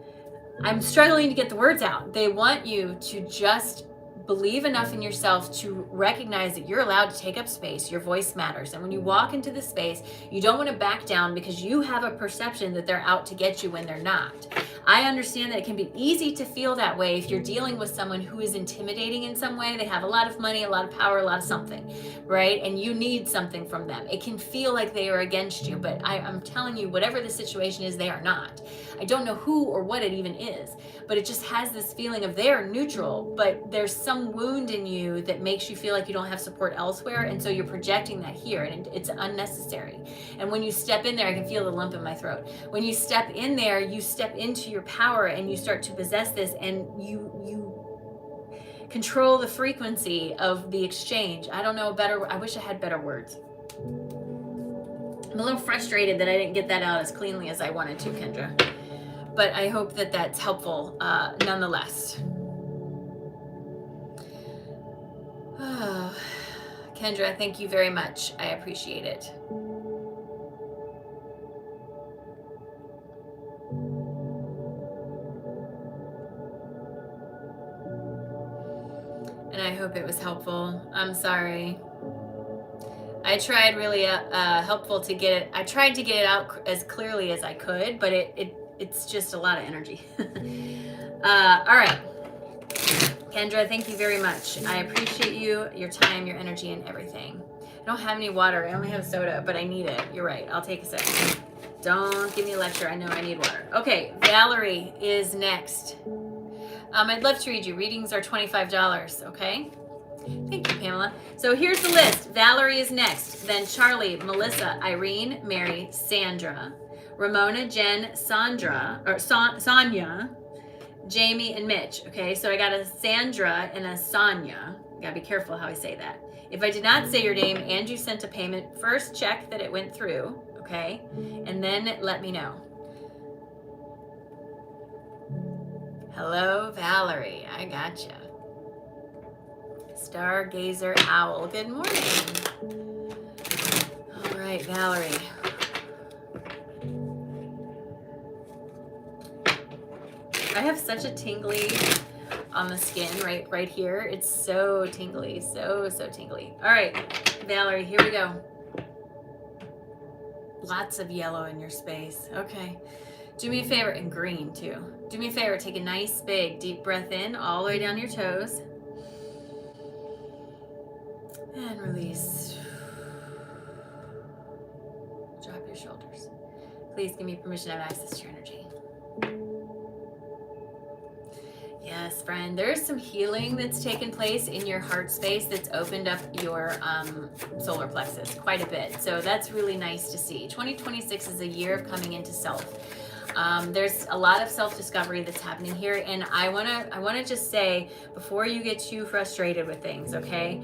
I'm struggling to get the words out. They want you to just believe enough in yourself to recognize that you're allowed to take up space. Your voice matters. And when you walk into the space, you don't want to back down because you have a perception that they're out to get you when they're not. I understand that it can be easy to feel that way if you're dealing with someone who is intimidating in some way. They have a lot of money, a lot of power, a lot of something, right? And you need something from them. It can feel like they are against you, but I'm telling you, whatever the situation is, they are not. I don't know who or what it even is, but it just has this feeling of they're neutral, but there's some wound in you that makes you feel like you don't have support elsewhere, and so you're projecting that here, and it's unnecessary. And when you step in there, I can feel the lump in my throat. When you step in there, you step into your power and you start to possess this, and you control the frequency of the exchange. I don't know better, I wish I had better words. I'm a little frustrated that I didn't get that out as cleanly as I wanted to, Kendra. But I hope that that's helpful nonetheless. Oh, Kendra, thank you very much. I appreciate it. And I hope it was helpful. I'm sorry. I tried really helpful to get it. I tried to get it out as clearly as I could, but it's just a lot of energy. All right. Kendra, thank you very much. I appreciate you, your time, your energy, and everything. I don't have any water. I only have soda, but I need it. You're right. I'll take a sip. Don't give me a lecture. I know I need water. Okay, Valerie is next. I'd love to read you. Readings are $25, okay? Thank you, Pamela. So here's the list. Valerie is next. Then Charlie, Melissa, Irene, Mary, Sandra, Ramona, Jen, Sonia, Jamie, and Mitch. Okay, so I got a Sandra and a Sonia. Gotta be careful how I say that. If I did not say your name and you sent a payment, first check that it went through, okay? And then let me know. Hello, Valerie. I gotcha. Stargazer Owl. Good morning. All right, Valerie. I have such a tingly on the skin right here. It's so tingly, so tingly. All right, Valerie, here we go. Lots of yellow in your space. Okay. Do me a favor, and green too. Do me a favor, take a nice big deep breath in all the way down your toes. And release. Drop your shoulders. Please give me permission to have access to your energy. Yes, friend, there's some healing that's taken place in your heart space that's opened up your solar plexus quite a bit. So that's really nice to see. 2026 is a year of coming into self. There's a lot of self-discovery that's happening here, and I wanna just say, before you get too frustrated with things, okay?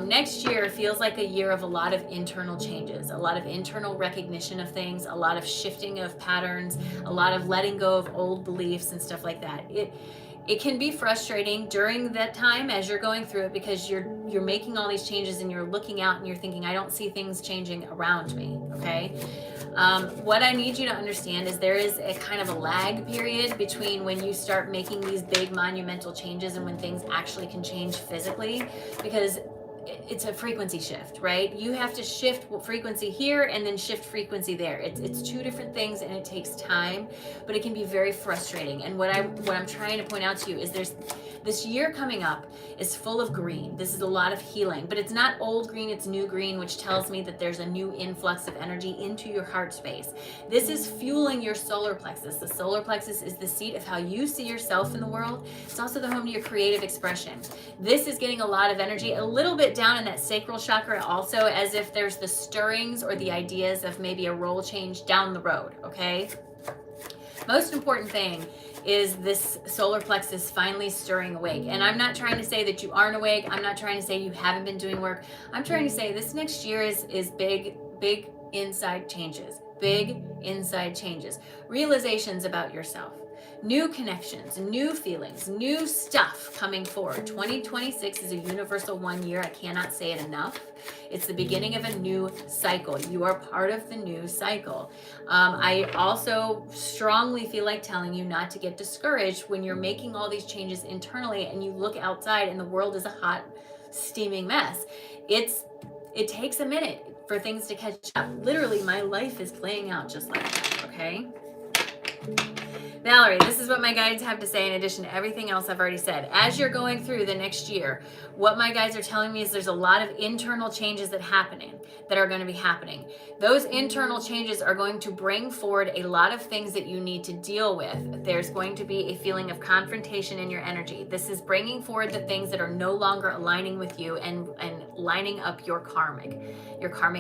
Next year feels like a year of a lot of internal changes, a lot of internal recognition of things, a lot of shifting of patterns, a lot of letting go of old beliefs and stuff like that. It can be frustrating during that time as you're going through it, because you're making all these changes and you're looking out and you're thinking, I don't see things changing around me, okay? What I need you to understand is there is a kind of a lag period between when you start making these big monumental changes and when things actually can change physically, because it's a frequency shift, right? You have to shift frequency here and then shift frequency there. It's two different things, and it takes time, but it can be very frustrating. And what I'm trying to point out to you is there's this year coming up is full of green. This is a lot of healing, but it's not old green, it's new green, which tells me that there's a new influx of energy into your heart space. This is fueling your solar plexus. The solar plexus is the seat of how you see yourself in the world. It's also the home to your creative expression. This is getting a lot of energy, a little bit down in that sacral chakra also, as if there's the stirrings or the ideas of maybe a role change down the road, okay? Most important thing is this solar plexus finally stirring awake. And I'm not trying to say that you aren't awake. I'm not trying to say you haven't been doing work. I'm trying to say this next year is big inside changes. Big inside changes. Realizations about yourself. new connections, new feelings, new stuff coming forward. 2026 is a universal 1 year. I cannot say it enough. It's the beginning of a new cycle. You are part of the new cycle. I also strongly feel like telling you not to get discouraged when you're making all these changes internally and you look outside and the world is a hot, steaming mess. It takes a minute for things to catch up. Literally, my life is playing out just like that, okay? Valerie, this is what my guides have to say in addition to everything else I've already said. As you're going through the next year, what my guides are telling me is there's a lot of internal changes that are going to be happening. Those internal changes are going to bring forward a lot of things that you need to deal with. There's going to be a feeling of confrontation in your energy. This is bringing forward the things that are no longer aligning with you and lining up your karmic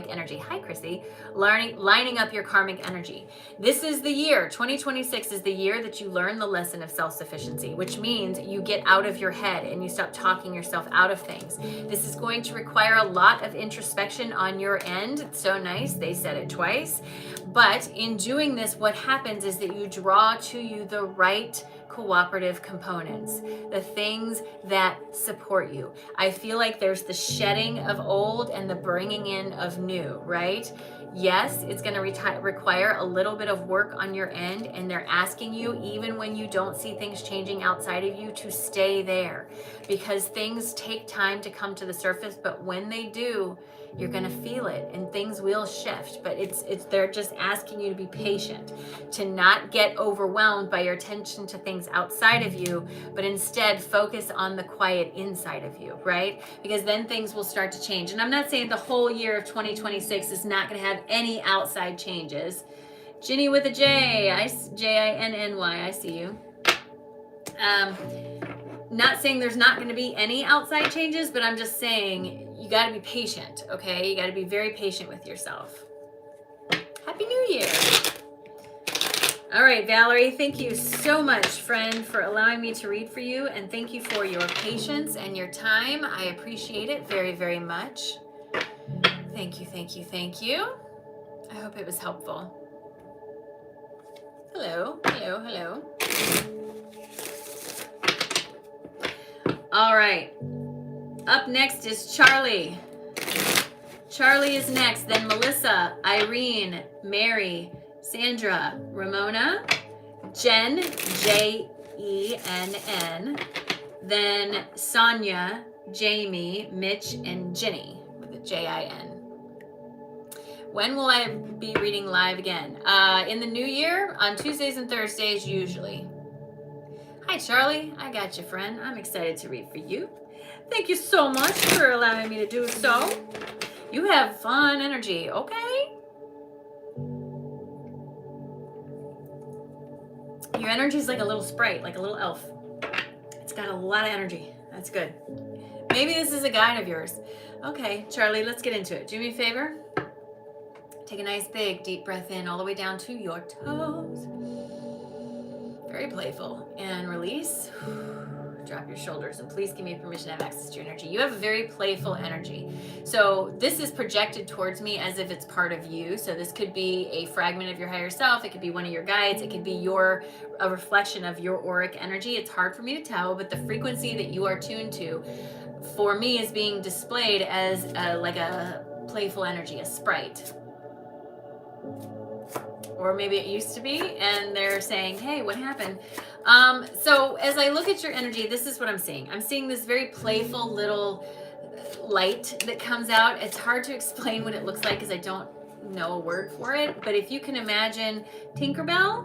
energy. Hi, Chrissy. Lining up your karmic energy. This is the year, 2026 is the year that you learn the lesson of self-sufficiency, which means you get out of your head and you stop talking yourself out of things. This is going to require a lot of introspection on your end. It's so nice. They said it twice. But in doing this, what happens is that you draw to you the right cooperative components, the things that support you. I feel like there's the shedding of old and the bringing in of new, right? Yes, it's going to require a little bit of work on your end, and they're asking you, even when you don't see things changing outside of you, to stay there, because things take time to come to the surface, but when they do, you're going to feel it and things will shift. But they're just asking you to be patient, to not get overwhelmed by your attention to things outside of you, but instead focus on the quiet inside of you, right? Because then things will start to change. And I'm not saying the whole year of 2026 is not going to have any outside changes. Ginny with a J, J-I-N-N-Y, I see you. Not saying there's not going to be any outside changes, but I'm just saying you got to be patient, okay? You got to be very patient with yourself. Happy New Year. All right, Valerie, thank you so much, friend, for allowing me to read for you, and thank you for your patience and your time. I appreciate it very, very much. Thank you, thank you, thank you. I hope it was helpful. Hello, hello, hello. All right. Up next is Charlie. Charlie is next, then Melissa, Irene, Mary, Sandra, Ramona, Jen, J-E-N-N, then Sonia, Jamie, Mitch, and Ginny with a J-I-N. When will I be reading live again? In the new year, on Tuesdays and Thursdays, usually. Hi, Charlie. I got you, friend. I'm excited to read for you. Thank you so much for allowing me to do so. You have fun energy, okay? Your energy is like a little sprite, like a little elf. It's got a lot of energy. That's good. Maybe this is a guide of yours. Okay, Charlie, let's get into it. Do me a favor. Take a nice big deep breath in all the way down to your toes. Very playful. And release. Drop your shoulders, and please give me permission to have access to your energy. You have a very playful energy. So this is projected towards me as if it's part of you. So this could be a fragment of your higher self. It could be one of your guides. It could be a reflection of your auric energy. It's hard for me to tell, but the frequency that you are tuned to, for me, is being displayed as like a playful energy, a sprite. Or maybe it used to be, and they're saying, hey, what happened? So as I look at your energy, this is what I'm seeing. I'm seeing this very playful little light that comes out. It's hard to explain what it looks like because I don't know a word for it. But if you can imagine Tinkerbell,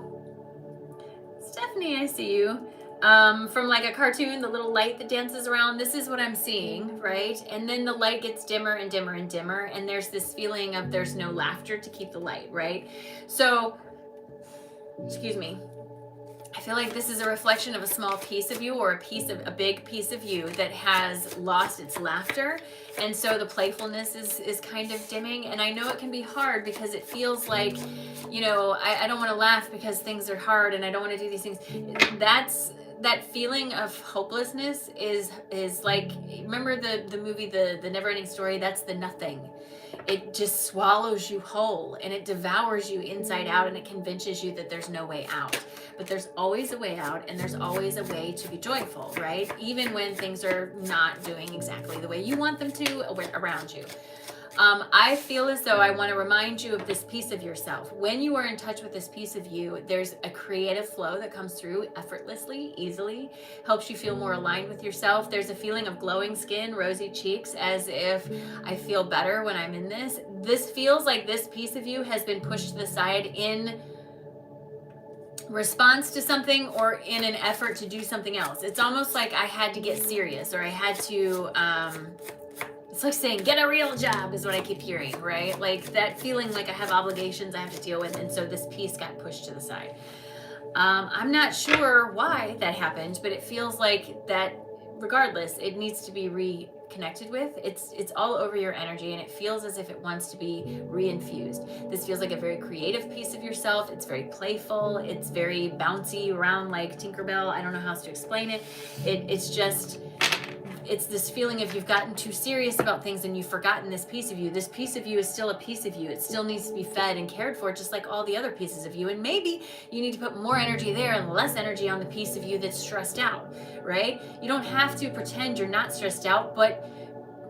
Stephanie, I see you. From like a cartoon, the little light that dances around, this is what I'm seeing, right? And then the light gets dimmer and dimmer and dimmer, and there's this feeling of there's no laughter to keep the light, right? So, excuse me, I feel like this is a reflection of a small piece of you, or a big piece of you that has lost its laughter, and so the playfulness is kind of dimming. And I know it can be hard because it feels like, you know, I don't want to laugh because things are hard and I don't want to do these things. That feeling of hopelessness is like, remember the movie, the Never Ending Story? That's the nothing. it just swallows you whole and it devours you inside out, and it convinces you that there's no way out. But there's always a way out, and there's always a way to be joyful, right? Even when things are not doing exactly the way you want them to around you. I feel as though I want to remind you of this piece of yourself. When you are in touch with this piece of you, there's a creative flow that comes through effortlessly, easily, helps you feel more aligned with yourself. There's a feeling of glowing skin, rosy cheeks, as if I feel better when I'm in this. This feels like this piece of you has been pushed to the side in response to something or in an effort to do something else. It's almost like I had to get serious, or I had to, it's like saying, get a real job is what I keep hearing, right? Like that feeling like I have obligations I have to deal with. And so this piece got pushed to the side. I'm not sure why that happened, but it feels like that regardless, it needs to be reconnected with. It's all over your energy, and it feels as if it wants to be reinfused. This feels like a very creative piece of yourself. It's very playful. It's very bouncy around like Tinkerbell. I don't know how else to explain it. It's this feeling of you've gotten too serious about things and you've forgotten this piece of you. This piece of you is still a piece of you. It still needs to be fed and cared for, just like all the other pieces of you. And maybe you need to put more energy there and less energy on the piece of you that's stressed out, right? You don't have to pretend you're not stressed out, but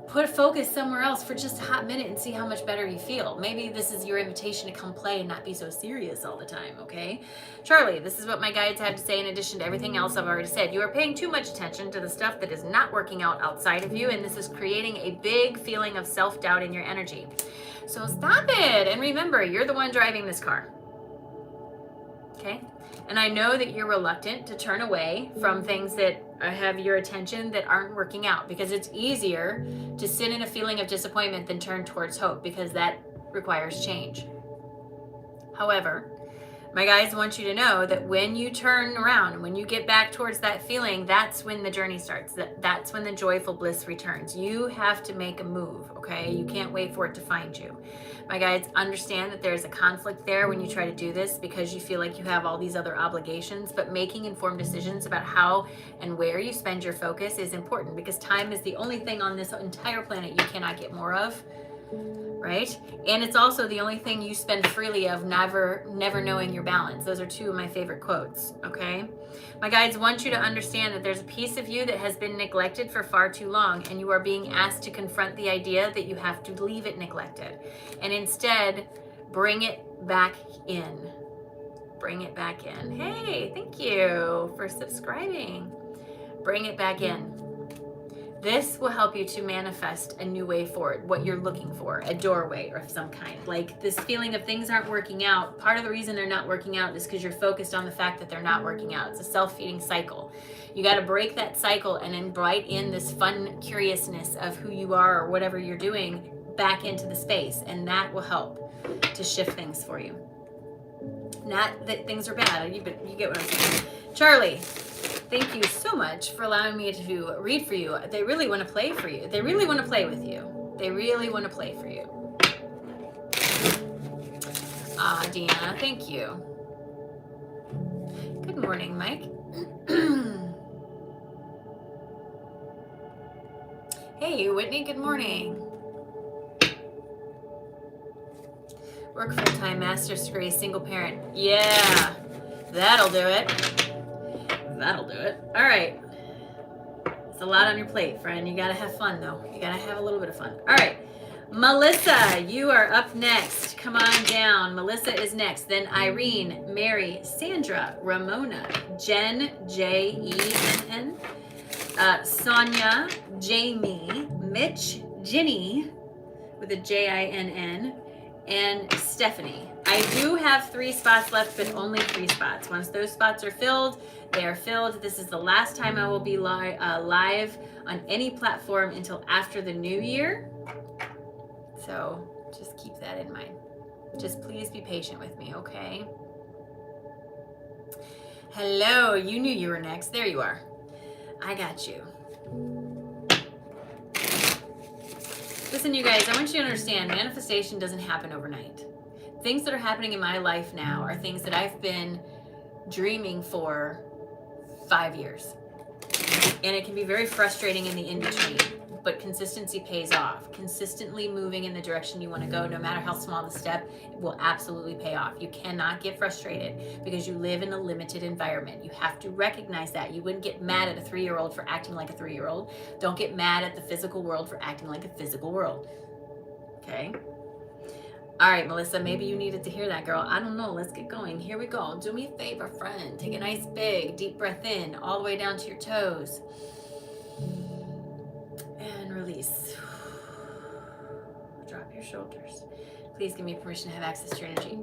put focus somewhere else for just a hot minute and see how much better you feel. Maybe this is your invitation to come play and not be so serious all the time, okay? Charlie, this is what my guides had to say in addition to everything else I've already said. You are paying too much attention to the stuff that is not working out outside of you, and this is creating a big feeling of self-doubt in your energy. So stop it, and remember, you're the one driving this car, okay? And I know that you're reluctant to turn away from things that have your attention that aren't working out, because it's easier to sit in a feeling of disappointment than turn towards hope, because that requires change. However, my guides want you to know that when you turn around, when you get back towards that feeling, that's when the journey starts. That's when the joyful bliss returns. You have to make a move, okay? You can't wait for it to find you. My guides understand that there's a conflict there when you try to do this because you feel like you have all these other obligations, but making informed decisions about how and where you spend your focus is important, because time is the only thing on this entire planet you cannot get more of, right? And it's also the only thing you spend freely of, never knowing your balance. Those are two of my favorite quotes, okay? My guides want you to understand that there's a piece of you that has been neglected for far too long, and you are being asked to confront the idea that you have to leave it neglected and instead bring it back in. Bring it back in. Hey, thank you for subscribing. Bring it back in. This will help you to manifest a new way forward, what you're looking for, a doorway of some kind. Like this feeling of things aren't working out. Part of the reason they're not working out is because you're focused on the fact that they're not working out. It's a self-feeding cycle. You got to break that cycle and invite in this fun curiousness of who you are or whatever you're doing back into the space. And that will help to shift things for you. Not that things are bad. You get what I'm saying. Charlie, thank you so much for allowing me to read for you. They really want to play for you. They really want to play with you. They really want to play for you. Ah, Deanna, thank you. Good morning, Mike. Hey, Whitney, good morning. Work full-time, master's degree, single parent. Yeah, that'll do it. That'll do it. All right. It's a lot on your plate, friend. You got to have fun, though. You got to have a little bit of fun. All right. Melissa, you are up next. Come on down. Melissa is next. Then Irene, Mary, Sandra, Ramona, Jen, J-E-N-N, Sonia, Jamie, Mitch, Ginny, with a J-I-N-N, and Stephanie. I do have 3 spots left, but only 3 spots. Once those spots are filled, they are filled. This is the last time I will be live on any platform until after the new year. So just keep that in mind. Just please be patient with me, okay? Hello, you knew you were next. There you are. I got you. Listen, you guys, I want you to understand, manifestation doesn't happen overnight. Things that are happening in my life now are things that I've been dreaming for 5 years. And it can be very frustrating in the in-between, but consistency pays off. Consistently moving in the direction you want to go, no matter how small the step, will absolutely pay off. You cannot get frustrated because you live in a limited environment. You have to recognize that. You wouldn't get mad at a 3-year-old for acting like a 3-year-old. Don't get mad at the physical world for acting like a physical world. Okay? All right, Melissa, maybe you needed to hear that, girl. I don't know. Let's get going. Here we go. Do me a favor, friend. Take a nice big deep breath in all the way down to your toes. And release. Drop your shoulders. Please give me permission to have access to your energy.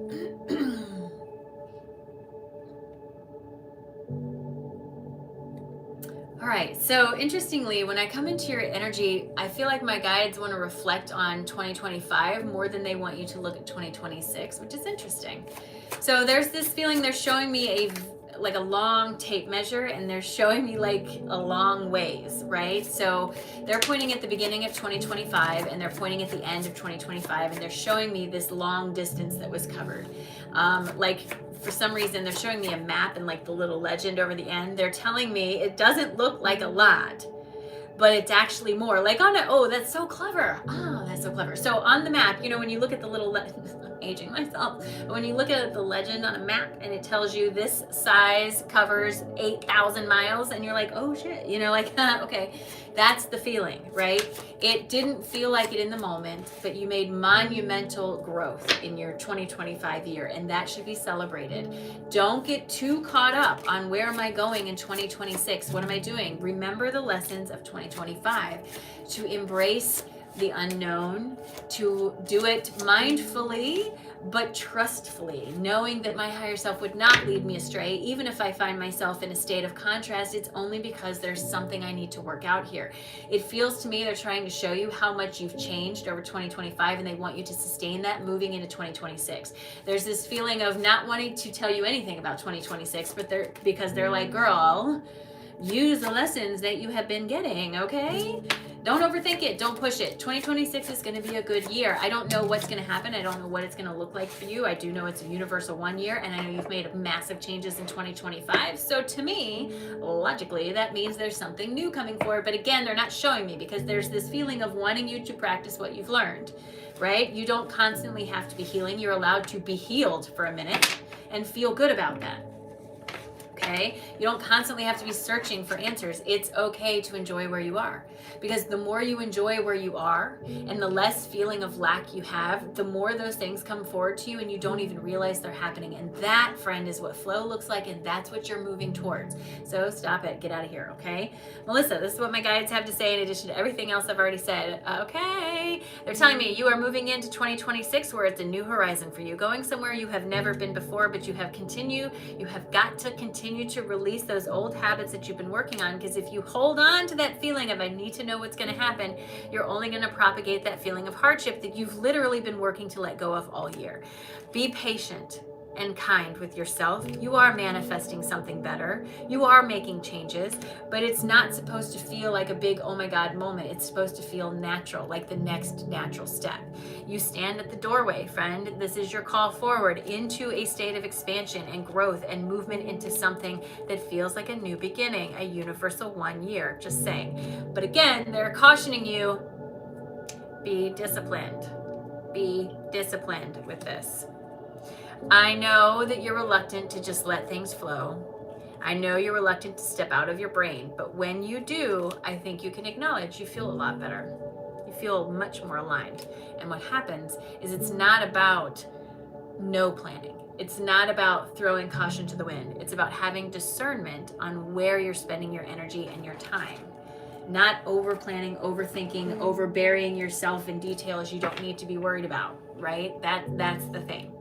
All right, so interestingly, when I come into your energy, I feel like my guides want to reflect on 2025 more than they want you to look at 2026, which is interesting. So there's this feeling, they're showing me a long tape measure, and they're showing me like a long ways, right? So they're pointing at the beginning of 2025 and they're pointing at the end of 2025, and they're showing me this long distance that was covered. For some reason, they're showing me a map and like the little legend over the end. They're telling me it doesn't look like a lot, but it's actually more. Like on it, oh, that's so clever. Oh, that's so clever. So on the map, when you look at the little, I'm aging myself, but when you look at the legend on a map and it tells you this size covers 8,000 miles, and you're like, oh shit, okay, that's the feeling, right? It didn't feel like it in the moment, but you made monumental growth in your 2025 year, and that should be celebrated. Don't get too caught up on where am I going in 2026? What am I doing? Remember the lessons of 2025, to embrace the unknown, to do it mindfully but trustfully, knowing that my higher self would not lead me astray. Even if I find myself in a state of contrast, it's only because there's something I need to work out here. It feels to me they're trying to show you how much you've changed over 2025, and they want you to sustain that moving into 2026. There's this feeling of not wanting to tell you anything about 2026, but because they're like, girl, use the lessons that you have been getting, okay? Don't overthink it. Don't push it. 2026 is going to be a good year. I don't know what's going to happen. I don't know what it's going to look like for you. I do know it's a universal 1 year, and I know you've made massive changes in 2025. So to me, logically, that means there's something new coming forward. But again, they're not showing me because there's this feeling of wanting you to practice what you've learned, right? You don't constantly have to be healing. You're allowed to be healed for a minute and feel good about that. Okay? You don't constantly have to be searching for answers. It's okay to enjoy where you are, because the more you enjoy where you are and the less feeling of lack you have, the more those things come forward to you and you don't even realize they're happening. And that, friend, is what flow looks like, and that's what you're moving towards. So stop it. Get out of here, okay? Melissa, this is what my guides have to say in addition to everything else I've already said. Okay. They're telling me you are moving into 2026 where it's a new horizon for you, going somewhere you have never been before, but you have got to continue to release those old habits that you've been working on, because if you hold on to that feeling of I need to know what's going to happen, you're only going to propagate that feeling of hardship that you've literally been working to let go of all year. Be patient and kind with yourself. You are manifesting something better. You are making changes, but it's not supposed to feel like a big, oh my God moment. It's supposed to feel natural, like the next natural step. You stand at the doorway, friend. This is your call forward into a state of expansion and growth and movement into something that feels like a new beginning, a universal 1 year, just saying. But again, they're cautioning you, be disciplined. Be disciplined with this. I know that you're reluctant to just let things flow. I know you're reluctant to step out of your brain, but when you do, I think you can acknowledge you feel a lot better. You feel much more aligned. And what happens is it's not about no planning. It's not about throwing caution to the wind. It's about having discernment on where you're spending your energy and your time. Not over planning, overthinking, over burying yourself in details you don't need to be worried about, right? That's the thing.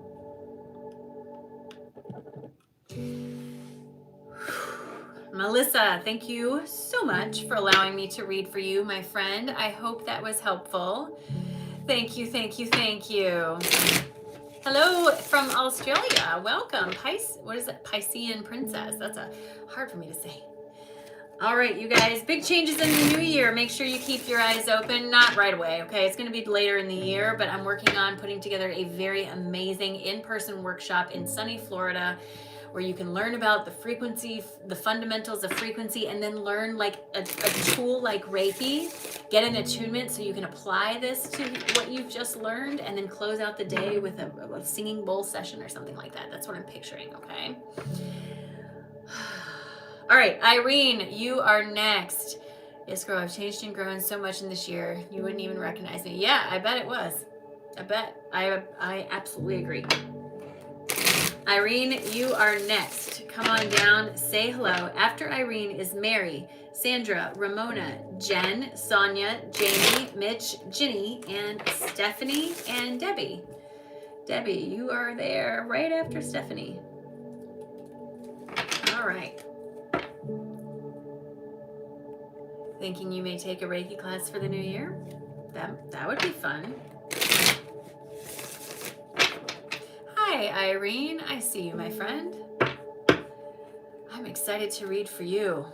Melissa, thank you so much for allowing me to read for you, my friend. I hope that was helpful. Thank you, thank you, thank you. Hello from Australia. Welcome. What is it? Piscean Princess. That's hard for me to say. All right, you guys, big changes in the new year. Make sure you keep your eyes open. Not right away, okay? It's going to be later in the year, but I'm working on putting together a very amazing in-person workshop in sunny Florida where you can learn about the frequency, the fundamentals of frequency, and then learn like a tool like Reiki, get an attunement so you can apply this to what you've just learned, and then close out the day with a singing bowl session or something like that. That's what I'm picturing, okay? All right, Irene, you are next. Yes, girl, I've changed and grown so much in this year. You wouldn't even recognize me. Yeah, I bet it was. I bet. I absolutely agree. Irene, you are next. Come on down, say hello. After Irene is Mary, Sandra, Ramona, Jen, Sonia, Jamie, Mitch, Ginny, and Stephanie and Debbie. Debbie, you are there right after Stephanie. All right. Thinking you may take a Reiki class for the new year? That would be fun. Hi, Irene. I see you, my friend. I'm excited to read for you.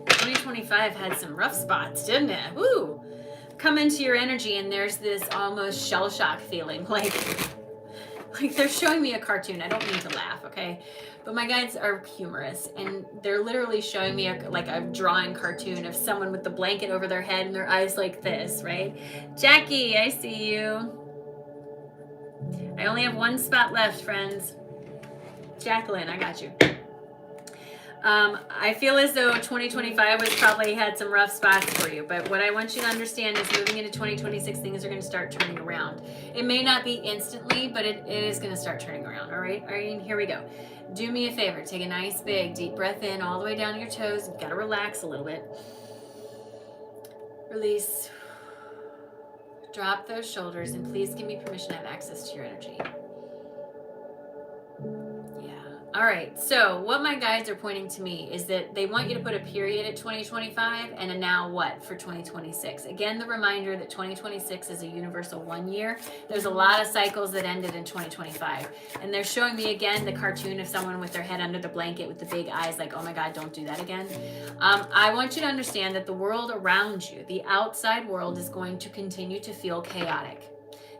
2025 had some rough spots, didn't it? Woo! Come into your energy and there's this almost shell shock feeling, like they're showing me a cartoon. I don't mean to laugh, okay? But my guides are humorous, and they're literally showing me a drawing cartoon of someone with the blanket over their head and their eyes like this, right? Jackie, I see you. I only have one spot left, friends. Jacqueline, I got you. I feel as though 2025 was probably had some rough spots for you, but what I want you to understand is moving into 2026, things are going to start turning around. It may not be instantly, but it is going to start turning around. All right, Irene, here we go. Do me a favor. Take a nice big deep breath in all the way down to your toes. You've got to relax a little bit. Release. Drop those shoulders, and please give me permission to have access to your energy. All right, so what my guides are pointing to me is that they want you to put a period at 2025 and a now what for 2026. Again, the reminder that 2026 is a universal 1 year. There's a lot of cycles that ended in 2025. And they're showing me again the cartoon of someone with their head under the blanket with the big eyes like, oh my God, don't do that again. I want you to understand that the world around you, the outside world, is going to continue to feel chaotic.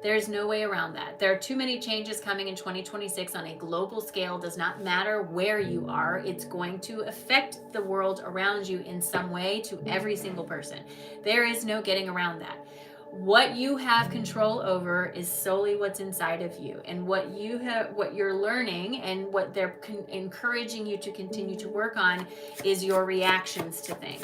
There's no way around that. There are too many changes coming in 2026 on a global scale. Does not matter where you are. It's going to affect the world around you in some way, to every single person. There is no getting around that. What you have control over is solely what's inside of you, and what you're learning and what they're encouraging you to continue to work on is your reactions to things.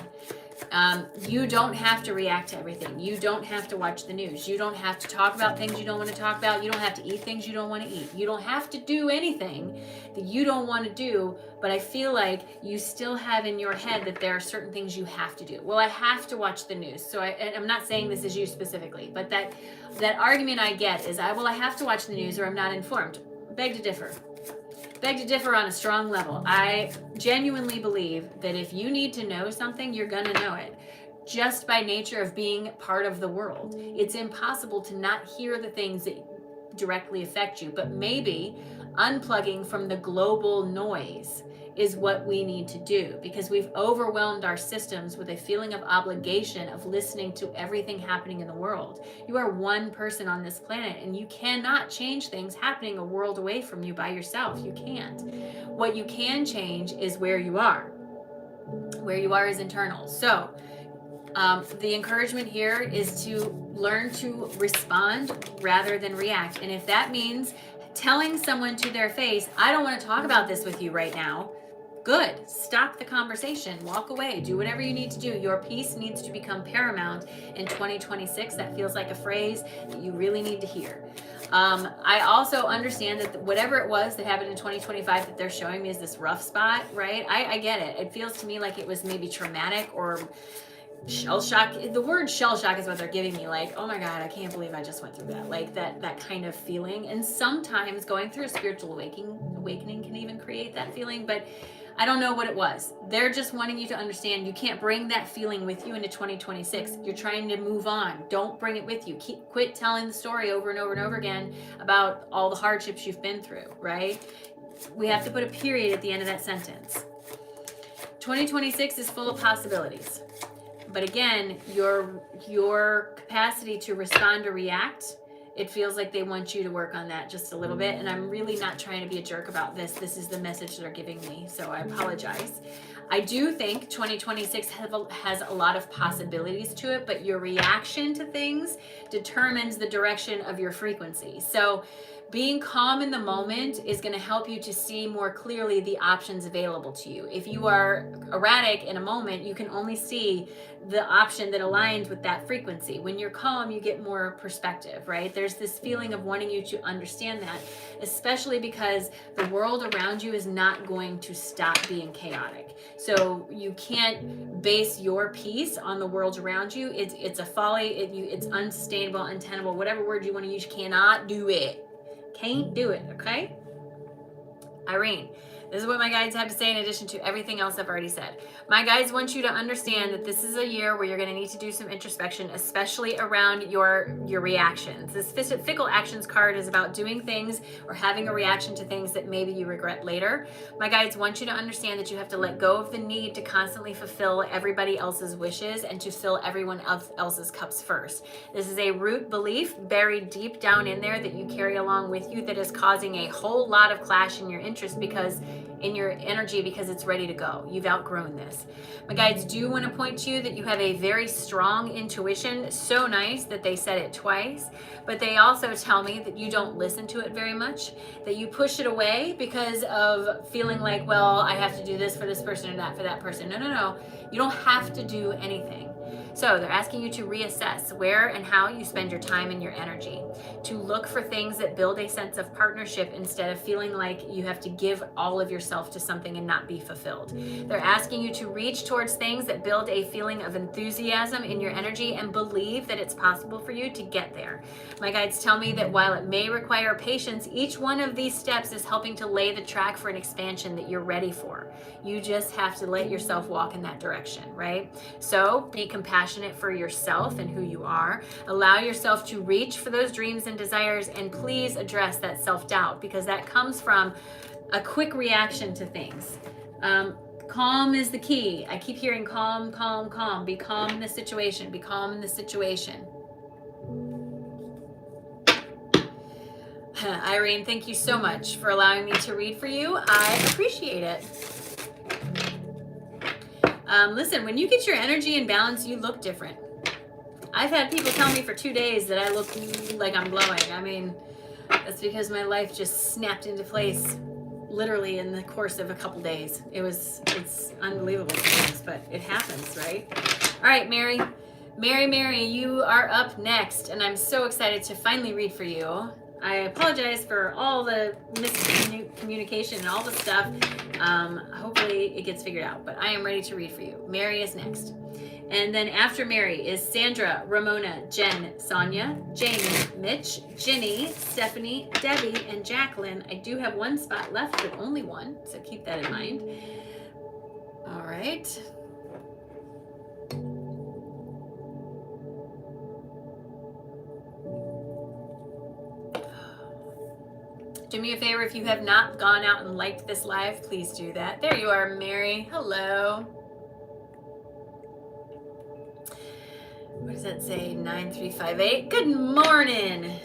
You don't have to react to everything. You don't have to watch the news. You don't have to talk about things you don't want to talk about. You don't have to eat things you don't want to eat. You don't have to do anything that you don't want to do, but I feel like you still have in your head that there are certain things you have to do. Well, I have to watch the news. So I'm not saying this is you specifically, but that argument I get is I have to watch the news or I'm not informed. Beg to differ. Beg to differ on a strong level. I genuinely believe that if you need to know something, you're going to know it. Just by nature of being part of the world. It's impossible to not hear the things that directly affect you, but maybe unplugging from the global noise is what we need to do, because we've overwhelmed our systems with a feeling of obligation of listening to everything happening in the world. You are one person on this planet, and you cannot change things happening a world away from you by yourself. You can't. What you can change is where you are. Where you are is internal. So the encouragement here is to learn to respond rather than react. And if that means telling someone to their face, I don't want to talk about this with you right now, good. Stop the conversation. Walk away. Do whatever you need to do. Your peace needs to become paramount in 2026. That feels like a phrase that you really need to hear. I also understand that whatever it was that happened in 2025 that they're showing me is this rough spot, right? I get it. It feels to me like it was maybe traumatic or shell shock. The word shell shock is what they're giving me, like, oh my God, I can't believe I just went through that, like that kind of feeling. And sometimes going through a spiritual awakening can even create that feeling, but I don't know what it was. They're just wanting you to understand you can't bring that feeling with you into 2026. You're trying to move on. Don't bring it with you. Quit telling the story over and over and over again about all the hardships you've been through, right? We have to put a period at the end of that sentence. 2026 is full of possibilities. But again, your capacity to respond or react It feels like they want you to work on that just a little bit. And I'm really not trying to be a jerk about this. This is the message they're giving me. So I apologize. I do think 2026 has a lot of possibilities to it, but your reaction to things determines the direction of your frequency. So being calm in the moment is going to help you to see more clearly the options available to you. If you are erratic in a moment, you can only see the option that aligns with that frequency. When you're calm, you get more perspective, right? There's this feeling of wanting you to understand that, especially because the world around you is not going to stop being chaotic. So you can't base your peace on the world around you. It's a folly. It's unsustainable, untenable, whatever word you want to use. You cannot do it. Can't do it, okay? Irene, this is what my guides have to say in addition to everything else I've already said. My guides want you to understand that this is a year where you're going to need to do some introspection, especially around your reactions. This fickle actions card is about doing things or having a reaction to things that maybe you regret later. My guides want you to understand that you have to let go of the need to constantly fulfill everybody else's wishes and to fill everyone else's cups first. This is a root belief buried deep down in there that you carry along with you that is causing a whole lot of clash in your interest because it's ready to go. You've outgrown this. My guides do want to point to you that you have a very strong intuition, so nice that they said it twice, but they also tell me that you don't listen to it very much, that you push it away because of feeling like, well, I have to do this for this person or that for that person. No. You don't have to do anything. So they're asking you to reassess where and how you spend your time and your energy, to look for things that build a sense of partnership instead of feeling like you have to give all of yourself to something and not be fulfilled. They're asking you to reach towards things that build a feeling of enthusiasm in your energy and believe that it's possible for you to get there. My guides tell me that while it may require patience, each one of these steps is helping to lay the track for an expansion that you're ready for. You just have to let yourself walk in that direction, right? So be compassionate for yourself and who you are. Allow yourself to reach for those dreams and desires, and please address that self-doubt because that comes from a quick reaction to things. Calm is the key. I keep hearing calm, calm, calm. Be calm in the situation. Be calm in the situation. Irene, thank you so much for allowing me to read for you. I appreciate it. Listen, when you get your energy in balance, you look different. I've had people tell me for 2 days that I look like I'm glowing. I mean, that's because my life just snapped into place literally in the course of a couple days. It's unbelievable sometimes, but it happens, right? All right, Mary, you are up next, and I'm so excited to finally read for you. I apologize for all the miscommunication and all the stuff. Hopefully it gets figured out, but I am ready to read for you. Mary is next. And then after Mary is Sandra, Ramona, Jen, Sonia, Jamie, Mitch, Ginny, Stephanie, Debbie, and Jacqueline. I do have one spot left, but only one, so keep that in mind. All right. Do me a favor, if you have not gone out and liked this live, please do that. There you are, Mary. Hello. What does that say? 9358. Good morning.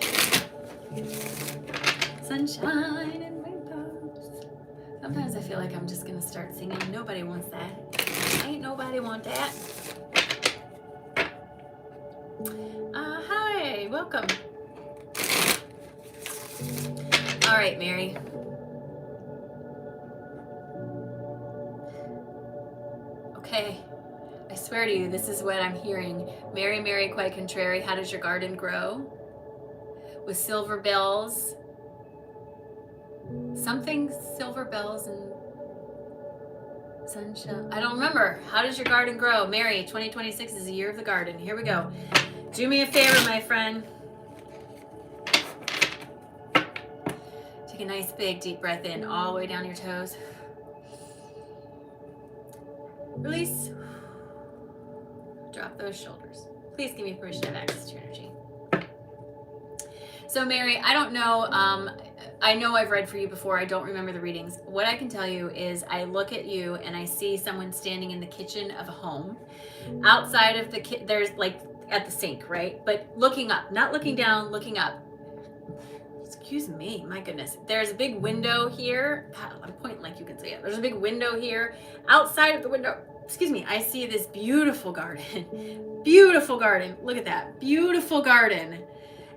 Sunshine and rainbows. Sometimes I feel like I'm just going to start singing. Nobody wants that. Ain't nobody want that. Hi, welcome. All right, Mary. Okay. I swear to you, this is what I'm hearing. Mary, Mary, quite contrary, how does your garden grow? With silver bells. Something silver bells and sunshine. I don't remember. How does your garden grow? Mary, 2026 is the year of the garden. Here we go. Do me a favor, my friend. Take a nice big deep breath in all the way down your toes. Release. Drop those shoulders. Please give me permission to have access to your energy. So Mary, I don't know, I know I've read for you before. I don't remember the readings. What I can tell you is I look at you and I see someone standing in the kitchen of a home. Outside of the there's like at the sink, right? But looking up, not looking down, looking up. Excuse me, my goodness. There's a big window here. God, I'm pointing like you can see it. There's a big window here. Outside of the window, excuse me, I see this beautiful garden. Beautiful garden. Look at that. Beautiful garden.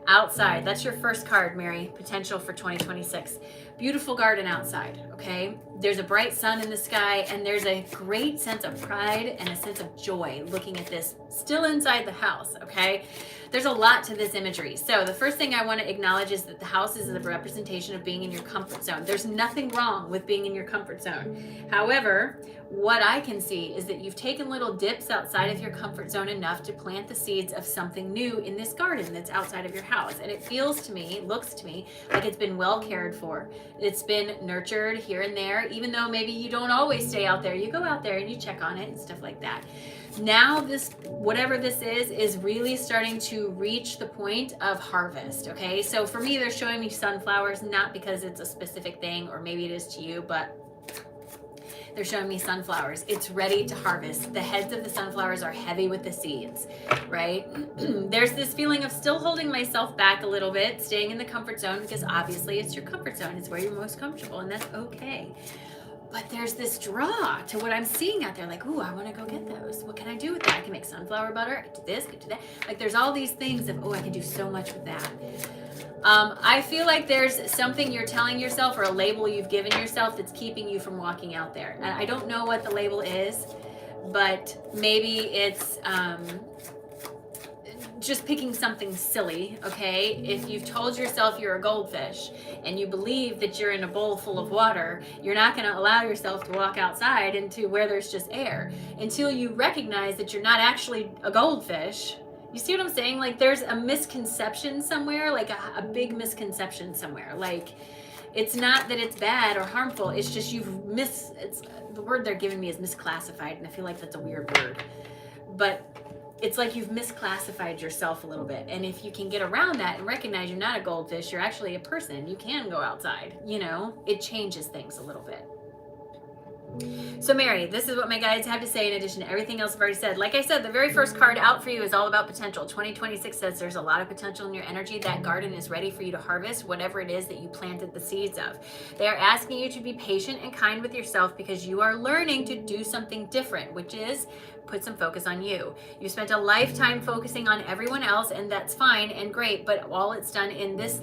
Outside. That's your first card, Mary. Potential for 2026. Beautiful garden outside, okay? There's a bright sun in the sky, and there's a great sense of pride and a sense of joy looking at this still inside the house, okay? There's a lot to this imagery. So the first thing I want to acknowledge is that the house is a representation of being in your comfort zone. There's nothing wrong with being in your comfort zone. However, what I can see is that you've taken little dips outside of your comfort zone enough to plant the seeds of something new in this garden that's outside of your house. And it feels to me, looks to me, like it's been well cared for. It's been nurtured here and there, even though maybe you don't always stay out there. You go out there and you check on it and stuff like that. Now this, whatever this is really starting to reach the point of harvest, okay? So for me, they're showing me sunflowers, not because it's a specific thing, or maybe it is to you, but they're showing me sunflowers. It's ready to harvest. The heads of the sunflowers are heavy with the seeds, right? There's this feeling of still holding myself back a little bit, staying in the comfort zone, because obviously it's your comfort zone. It's where you're most comfortable, and that's okay. But there's this draw to what I'm seeing out there. Like, ooh, I want to go get those. What can I do with that? I can make sunflower butter. I can do this, I can do that. Like, there's all these things of, oh, I can do so much with that. I feel like there's something you're telling yourself, or a label you've given yourself, that's keeping you from walking out there. And I don't know what the label is, but maybe it's just picking something silly, okay? If you've told yourself you're a goldfish and you believe that you're in a bowl full of water, you're not going to allow yourself to walk outside into where there's just air until you recognize that you're not actually a goldfish. You see what I'm saying? Like, there's a misconception somewhere, like a big misconception somewhere. Like, it's not that it's bad or harmful. It's just it's the word they're giving me is misclassified, and I feel like that's a weird word. But it's like you've misclassified yourself a little bit. And if you can get around that and recognize you're not a goldfish, you're actually a person. You can go outside, you know, it changes things a little bit. So Mary, this is what my guides have to say in addition to everything else I've already said. Like I said, the very first card out for you is all about potential. 2026 says there's a lot of potential in your energy. That garden is ready for you to harvest whatever it is that you planted the seeds of. They are asking you to be patient and kind with yourself because you are learning to do something different, which is put some focus on you. You spent a lifetime focusing on everyone else, and that's fine and great, but all it's done in this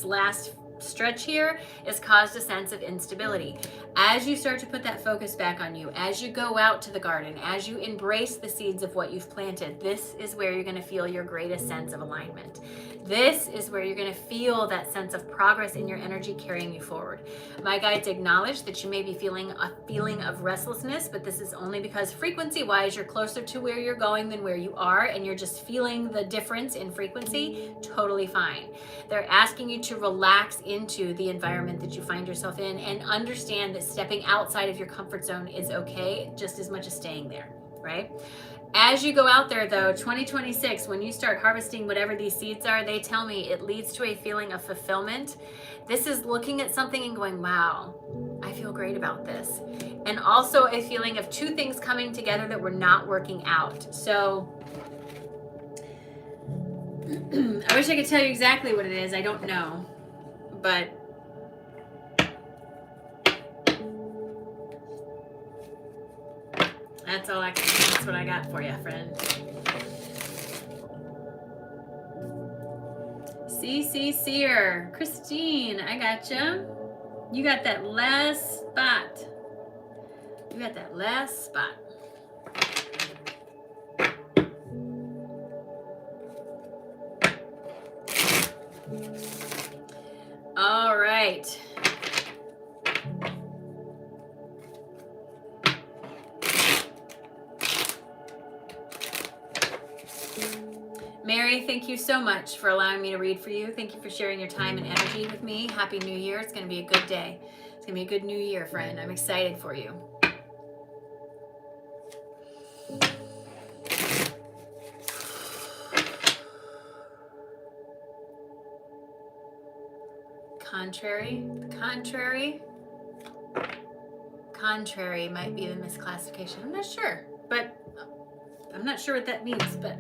last stretch here is caused a sense of instability. As you start to put that focus back on you, as you go out to the garden, as you embrace the seeds of what you've planted, this is where you're going to feel your greatest sense of alignment. This is where you're going to feel that sense of progress in your energy carrying you forward. My guides acknowledge that you may be feeling a feeling of restlessness, but this is only because frequency-wise, you're closer to where you're going than where you are, and you're just feeling the difference in frequency. Totally fine. They're asking you to relax into the environment that you find yourself in and understand that stepping outside of your comfort zone is okay, just as much as staying there, right? As you go out there though, 2026, when you start harvesting whatever these seeds are, they tell me it leads to a feeling of fulfillment. This is looking at something and going, wow, I feel great about this. And also a feeling of two things coming together that were not working out. So I wish I could tell you exactly what it is. I don't know, but that's all that's what I got for you, friend. Seer. Christine, I gotcha. You got that last spot. You got that last spot. All right. Mary, thank you so much for allowing me to read for you. Thank you for sharing your time and energy with me. Happy New Year. It's going to be a good day. It's going to be a good new year, friend. I'm excited for you. Contrary might be the misclassification. I'm not sure, but I'm not sure what that means, but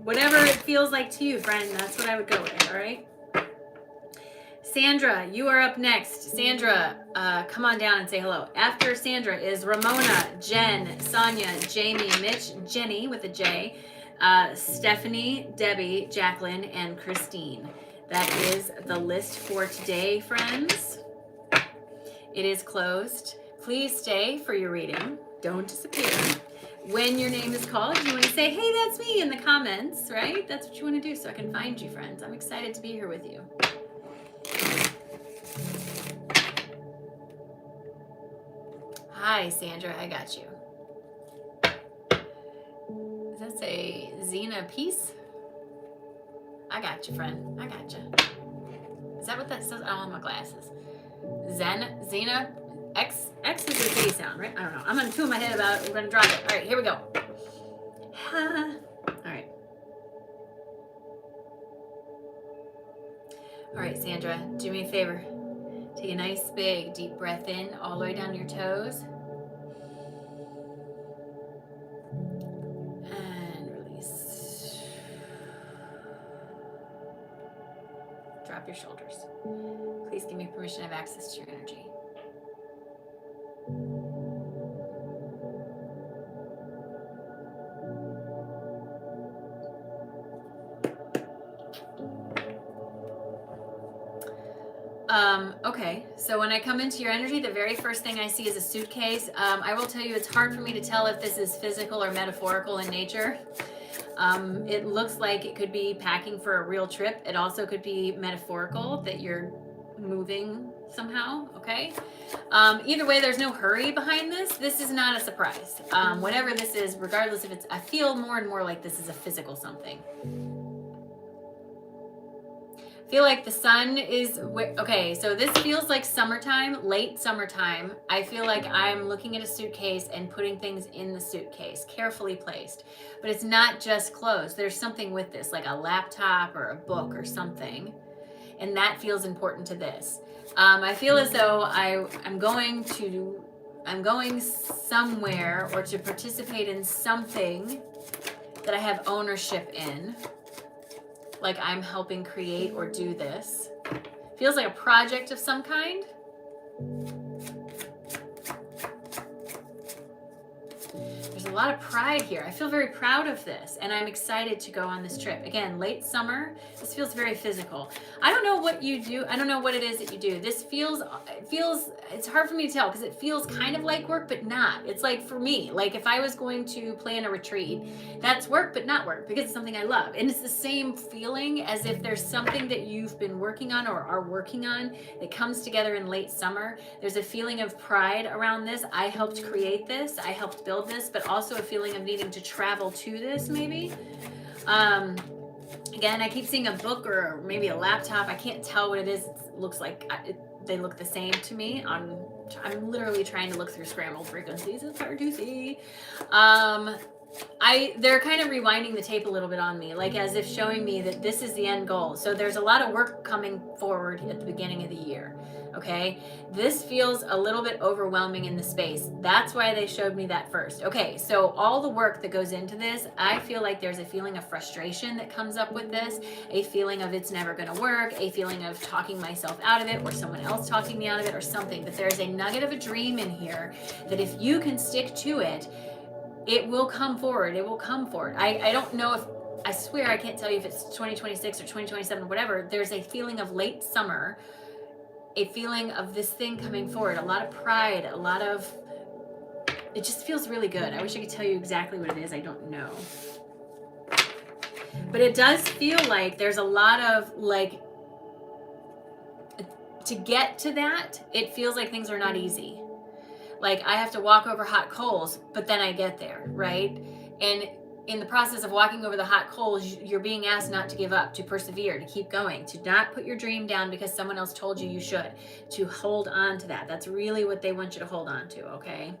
whatever it feels like to you, friend, that's what I would go with, all right? Sandra, you are up next. Sandra, come on down and say hello. After Sandra is Ramona, Jen, Sonia, Jamie, Mitch, Jenny with a J, Stephanie, Debbie, Jacqueline, and Christine. That is the list for today, friends. It is closed. Please stay for your reading. Don't disappear. When your name is called, you want to say, hey, that's me in the comments, right? That's what you want to do so I can find you, friends. I'm excited to be here with you. Hi, Sandra, I got you. Does that say Zena Peace? I got you, friend. I got you. Is that what that says? I don't have my glasses. Zena, X is a Z sound, right? I don't know. I'm going to tune my head about it. I'm going to drop it. All right, here we go. All right. All right, Sandra, do me a favor. Take a nice big deep breath in all the way down your toes. And release. Drop your shoulders. Please give me permission to have access to your energy. Okay, so when I come into your energy, the very first thing I see is a suitcase. I will tell you, it's hard for me to tell if this is physical or metaphorical in nature. It looks like it could be packing for a real trip. It also could be metaphorical, that you're moving somehow, okay? Either way, there's no hurry behind this. This is not a surprise. Whatever this is, regardless if it's, I feel more and more like this is a physical something. Feel like the sun is, okay, so this feels like summertime, late summertime. I feel like I'm looking at a suitcase and putting things in the suitcase, carefully placed. But it's not just clothes. There's something with this, like a laptop or a book or something. And that feels important to this. I feel as though I'm going somewhere or to participate in something that I have ownership in. Like I'm helping create or do this. Feels like a project of some kind. There's a lot of pride here. I feel very proud of this, and I'm excited to go on this trip. Again, late summer, this feels very physical. I don't know what you do. I don't know what it is that you do. This feels, it's hard for me to tell because it feels kind of like work, but not. It's like for me, like if I was going to plan a retreat, that's work, but not work because it's something I love. And it's the same feeling as if there's something that you've been working on or are working on that comes together in late summer. There's a feeling of pride around this. I helped create this. I helped build this, but also a feeling of needing to travel to this maybe. Again, I keep seeing a book or maybe a laptop. I can't tell what it is. It looks like they look the same to me. I'm literally trying to look through scrambled frequencies. It's hard to see. They're kind of rewinding the tape a little bit on me, like as if showing me that this is the end goal. So there's a lot of work coming forward at the beginning of the year. Okay, this feels a little bit overwhelming in the space. That's why they showed me that first. Okay, so all the work that goes into this, I feel like there's a feeling of frustration that comes up with this, a feeling of it's never going to work, a feeling of talking myself out of it or someone else talking me out of it or something. But there's a nugget of a dream in here that if you can stick to it, it will come forward. It will come forward. I don't know if, I swear I can't tell you if it's 2026 or 2027 or whatever. There's a feeling of late summer, a feeling of this thing coming forward, a lot of pride, a lot of, it just feels really good. I wish I could tell you exactly what it is. I don't know. But it does feel like there's a lot of like, to get to that, it feels like things are not easy. Like I have to walk over hot coals, but then I get there, right? And in the process of walking over the hot coals, you're being asked not to give up, to persevere, to keep going, to not put your dream down because someone else told you should, to hold on to that. That's really what they want you to hold on to, okay?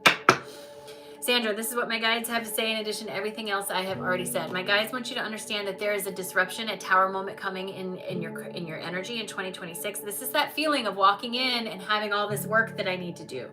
Sandra, this is what my guides have to say in addition to everything else I have already said. My guides want you to understand that there is a disruption, a tower moment coming in your energy in 2026. This is that feeling of walking in and having all this work that I need to do.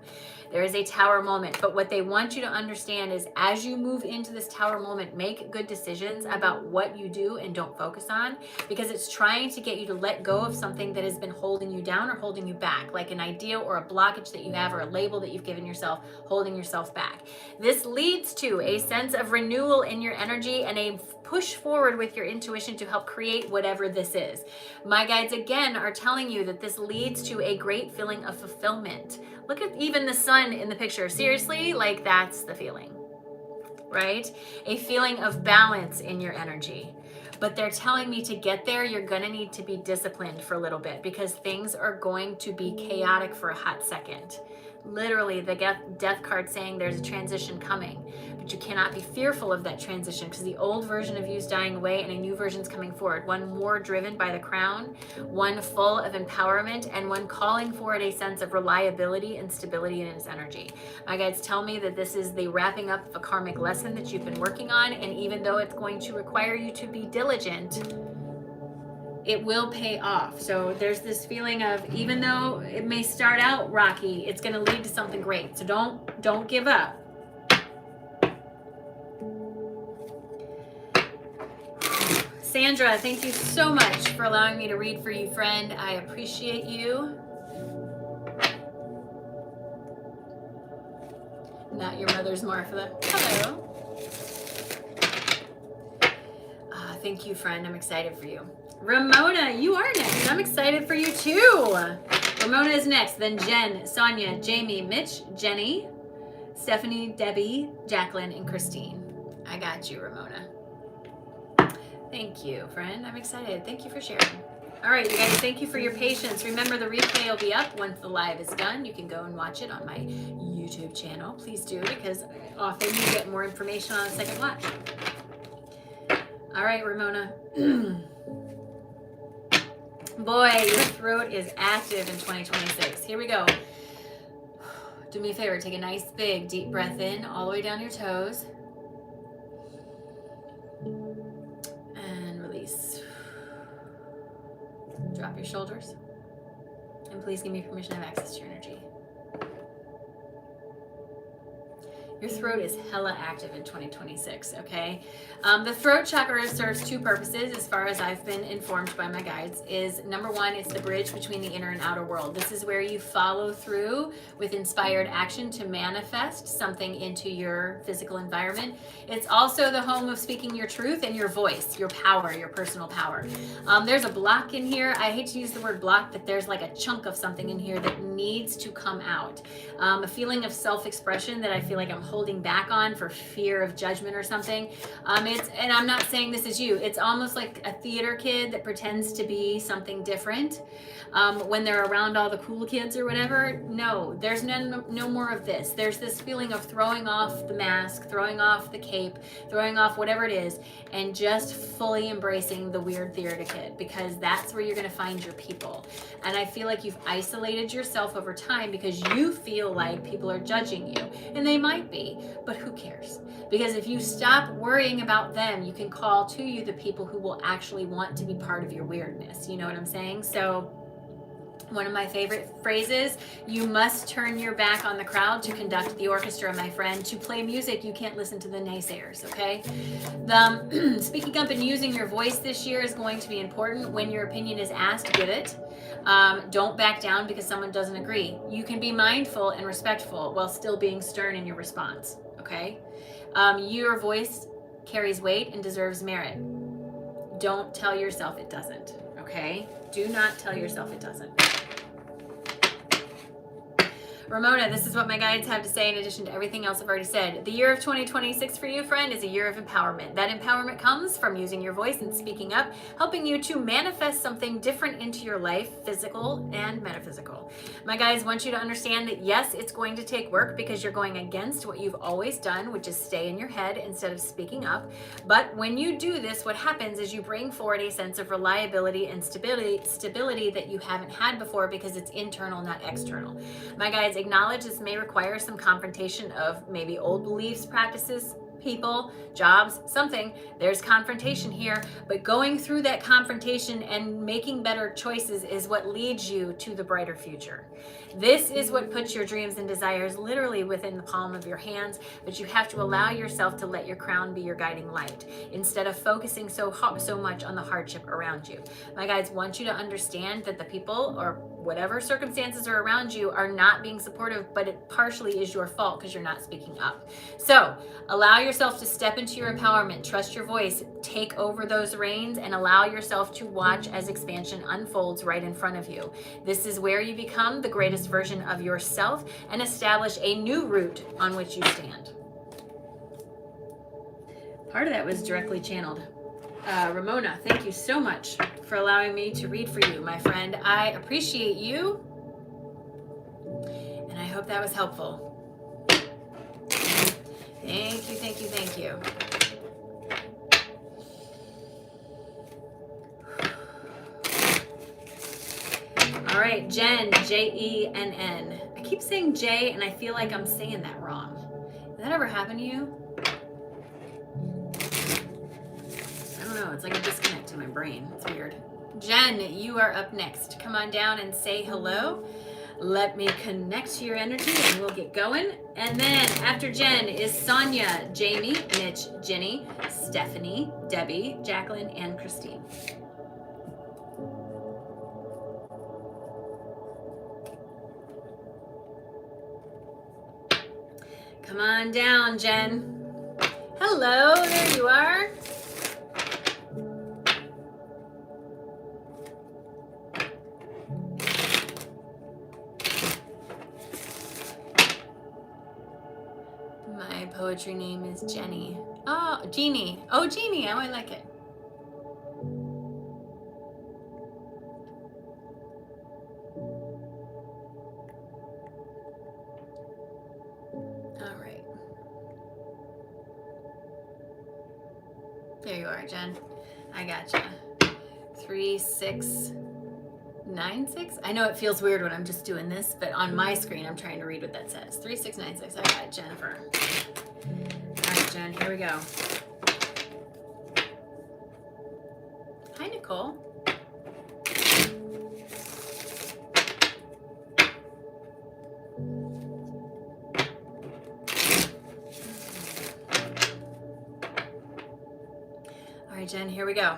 There is a tower moment, but what they want you to understand is as you move into this tower moment, make good decisions about what you do and don't focus on, because it's trying to get you to let go of something that has been holding you down or holding you back, like an idea or a blockage that you have or a label that you've given yourself, holding yourself back. This leads to a sense of renewal in your energy and a push forward with your intuition to help create whatever this is. My guides again are telling you that this leads to a great feeling of fulfillment. Look at even the sun in the picture. Seriously, like that's the feeling, right? A feeling of balance in your energy. But they're telling me to get there, you're going to need to be disciplined for a little bit because things are going to be chaotic for a hot second. Literally, the death card saying there's a transition coming, but you cannot be fearful of that transition because the old version of you is dying away and a new version is coming forward. One more driven by the crown, one full of empowerment, and one calling forward a sense of reliability and stability in its energy. My guides tell me that this is the wrapping up of a karmic lesson that you've been working on, and even though it's going to require you to be diligent, it will pay off. So there's this feeling of, even though it may start out rocky, it's going to lead to something great. So don't give up. Sandra, thank you so much for allowing me to read for you, friend. I appreciate you. Not your mother's Martha. Hello. Thank you, friend. I'm excited for you. Ramona, you are next. I'm excited for you too. Ramona is next. Then Jen, Sonia, Jamie, Mitch, Jenny, Stephanie, Debbie, Jacqueline, and Christine. I got you, Ramona. Thank you, friend. I'm excited. Thank you for sharing. All right, you guys, thank you for your patience. Remember, the replay will be up once the live is done. You can go and watch it on my YouTube channel. Please do, because often you get more information on a second watch. All right, Ramona. Boy, your throat is active in 2026. Here we go. Do me a favor. Take a nice, big, deep breath in all the way down your toes. And release. Drop your shoulders. And please give me permission to have access to your energy. Your throat is hella active in 2026, okay? The throat chakra serves two purposes, as far as I've been informed by my guides, is number one, it's the bridge between the inner and outer world. This is where you follow through with inspired action to manifest something into your physical environment. It's also the home of speaking your truth and your voice, your power, your personal power. There's a block in here. I hate to use the word block, but there's like a chunk of something in here that needs to come out. A feeling of self-expression that I feel like I'm holding back on for fear of judgment or something. And I'm not saying this is you. It's almost like a theater kid that pretends to be something different when they're around all the cool kids or whatever. No, there's no more of this. There's this feeling of throwing off the mask, throwing off the cape, throwing off whatever it is, and just fully embracing the weird theater kid, because that's where you're going to find your people. And I feel like you've isolated yourself over time because you feel like people are judging you, and they might be, but who cares? Because if you stop worrying about them, you can call to you the people who will actually want to be part of your weirdness. You know what I'm saying? So one of my favorite phrases, you must turn your back on the crowd to conduct the orchestra, my friend. To play music, you can't listen to the naysayers, okay? Speaking up and using your voice this year is going to be important. When your opinion is asked, give it. Don't back down because someone doesn't agree. You can be mindful and respectful while still being stern in your response, okay? Your voice carries weight and deserves merit. Don't tell yourself it doesn't, okay? Do not tell yourself it doesn't. Ramona, this is what my guides have to say in addition to everything else I've already said. The year of 2026 for you, friend, is a year of empowerment. That empowerment comes from using your voice and speaking up, helping you to manifest something different into your life, physical and metaphysical. My guides want you to understand that yes, it's going to take work because you're going against what you've always done, which is stay in your head instead of speaking up. But when you do this, what happens is you bring forward a sense of reliability and stability that you haven't had before because it's internal, not external. My guides acknowledge this may require some confrontation of maybe old beliefs, practices, people, jobs, something. There's confrontation here, but going through that confrontation and making better choices is what leads you to the brighter future. This is what puts your dreams and desires literally within the palm of your hands, but you have to allow yourself to let your crown be your guiding light instead of focusing so much on the hardship around you. My guides want you to understand that the people or whatever circumstances are around you are not being supportive, but it partially is your fault because you're not speaking up. So allow yourself to step into your empowerment, trust your voice, take over those reins, and allow yourself to watch as expansion unfolds right in front of you. This is where you become the greatest version of yourself and establish a new route on which you stand. Part of that was directly channeled. Ramona, thank you so much for allowing me to read for you, my friend. I appreciate you, and I hope that was helpful. Thank you, thank you, thank you. All right, Jen, Jenn. I keep saying J, and I feel like I'm saying that wrong. Did that ever happen to you? I don't know. It's like a disconnect in my brain. It's weird. Jen, you are up next. Come on down and say hello. Let me connect to your energy and we'll get going. And then after Jen is Sonia, Jamie, Mitch, Jenny, Stephanie, Debbie, Jacqueline, and Christine. Come on down, Jen. Hello, there you are. My poetry name is Jenny. Oh, Jeannie. Oh, Jeannie. Oh, I like it. All right. There you are, Jen. I gotcha. 3696. I know it feels weird when I'm just doing this, but on my screen, I'm trying to read what that says. 3696. I got it, Jennifer. All right, Jen, here we go. Hi, Nicole. All right, Jen, here we go.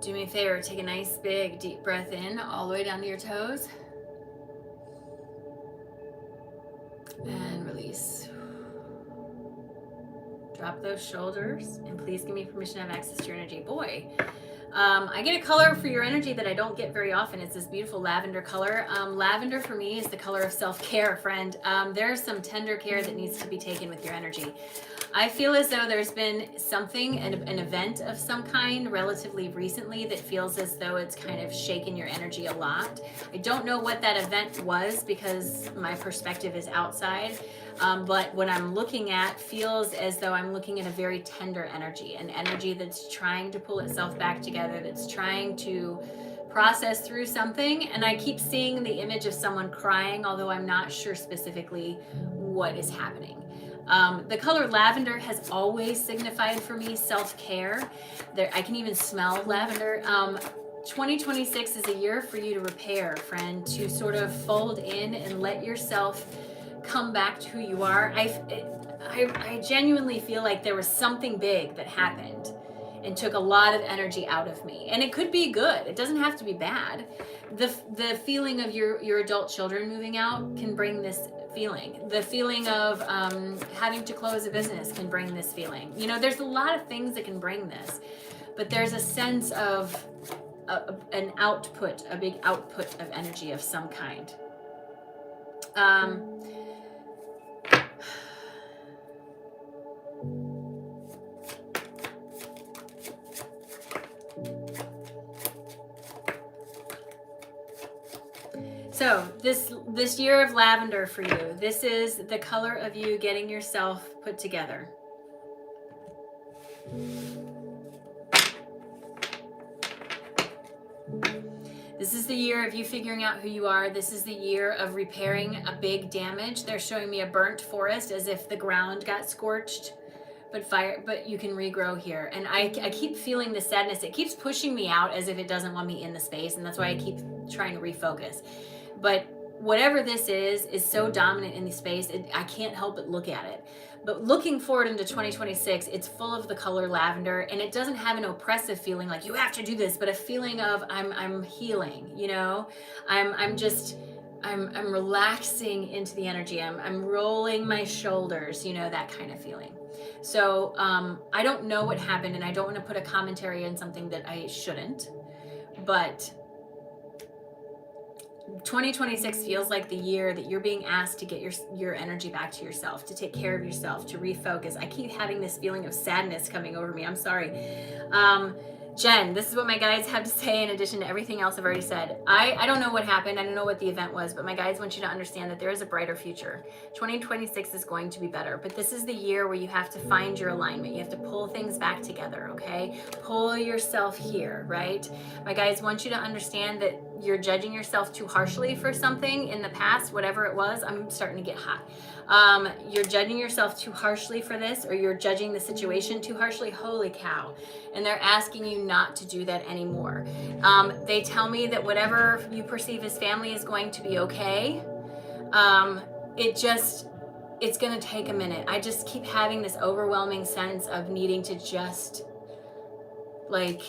Do me a favor, take a nice big deep breath in all the way down to your toes. And release. Drop those shoulders and please give me permission to have access to your energy. Boy, I get a color for your energy that I don't get very often. It's this beautiful lavender color. Lavender for me is the color of self-care, friend. There's some tender care that needs to be taken with your energy. I feel as though there's been something, an event of some kind relatively recently that feels as though it's kind of shaken your energy a lot. I don't know what that event was because my perspective is outside, but what I'm looking at feels as though I'm looking at a very tender energy, an energy that's trying to pull itself back together, that's trying to process through something. And I keep seeing the image of someone crying, although I'm not sure specifically what is happening. The color lavender has always signified for me self-care. I can even smell lavender. 2026 is a year for you to repair, friend, to sort of fold in and let yourself come back to who you are. I genuinely feel like there was something big that happened and took a lot of energy out of me. And it could be good. It doesn't have to be bad. The feeling of your adult children moving out can bring this feeling. The feeling of having to close a business can bring this feeling. You know, there's a lot of things that can bring this, but there's a sense of an output, a big output of energy of some kind. So this year of lavender for you, this is the color of you getting yourself put together. This is the year of you figuring out who you are. This is the year of repairing a big damage. They're showing me a burnt forest as if the ground got scorched, but you can regrow here. And I keep feeling the sadness. It keeps pushing me out as if it doesn't want me in the space. And that's why I keep trying to refocus. But whatever this is so dominant in the space, I can't help but look at it. But looking forward into 2026, it's full of the color lavender, and it doesn't have an oppressive feeling like you have to do this, but a feeling of I'm healing, you know? I'm relaxing into the energy. I'm rolling my shoulders, you know, that kind of feeling. So I don't know what happened, and I don't want to put a commentary on something that I shouldn't, but 2026 feels like the year that you're being asked to get your energy back to yourself, to take care of yourself, to refocus. I keep having this feeling of sadness coming over me. I'm sorry. Jen, this is what my guides have to say in addition to everything else I've already said. I don't know what happened. I don't know what the event was, but my guides want you to understand that there is a brighter future. 2026 is going to be better, but this is the year where you have to find your alignment. You have to pull things back together, okay? Pull yourself here, right? My guides want you to understand that you're judging yourself too harshly for something in the past, whatever it was. I'm starting to get hot. You're judging yourself too harshly for this, or you're judging the situation too harshly. Holy cow. And they're asking you not to do that anymore. They tell me that whatever you perceive as family is going to be okay. It's going to take a minute. I just keep having this overwhelming sense of needing to just like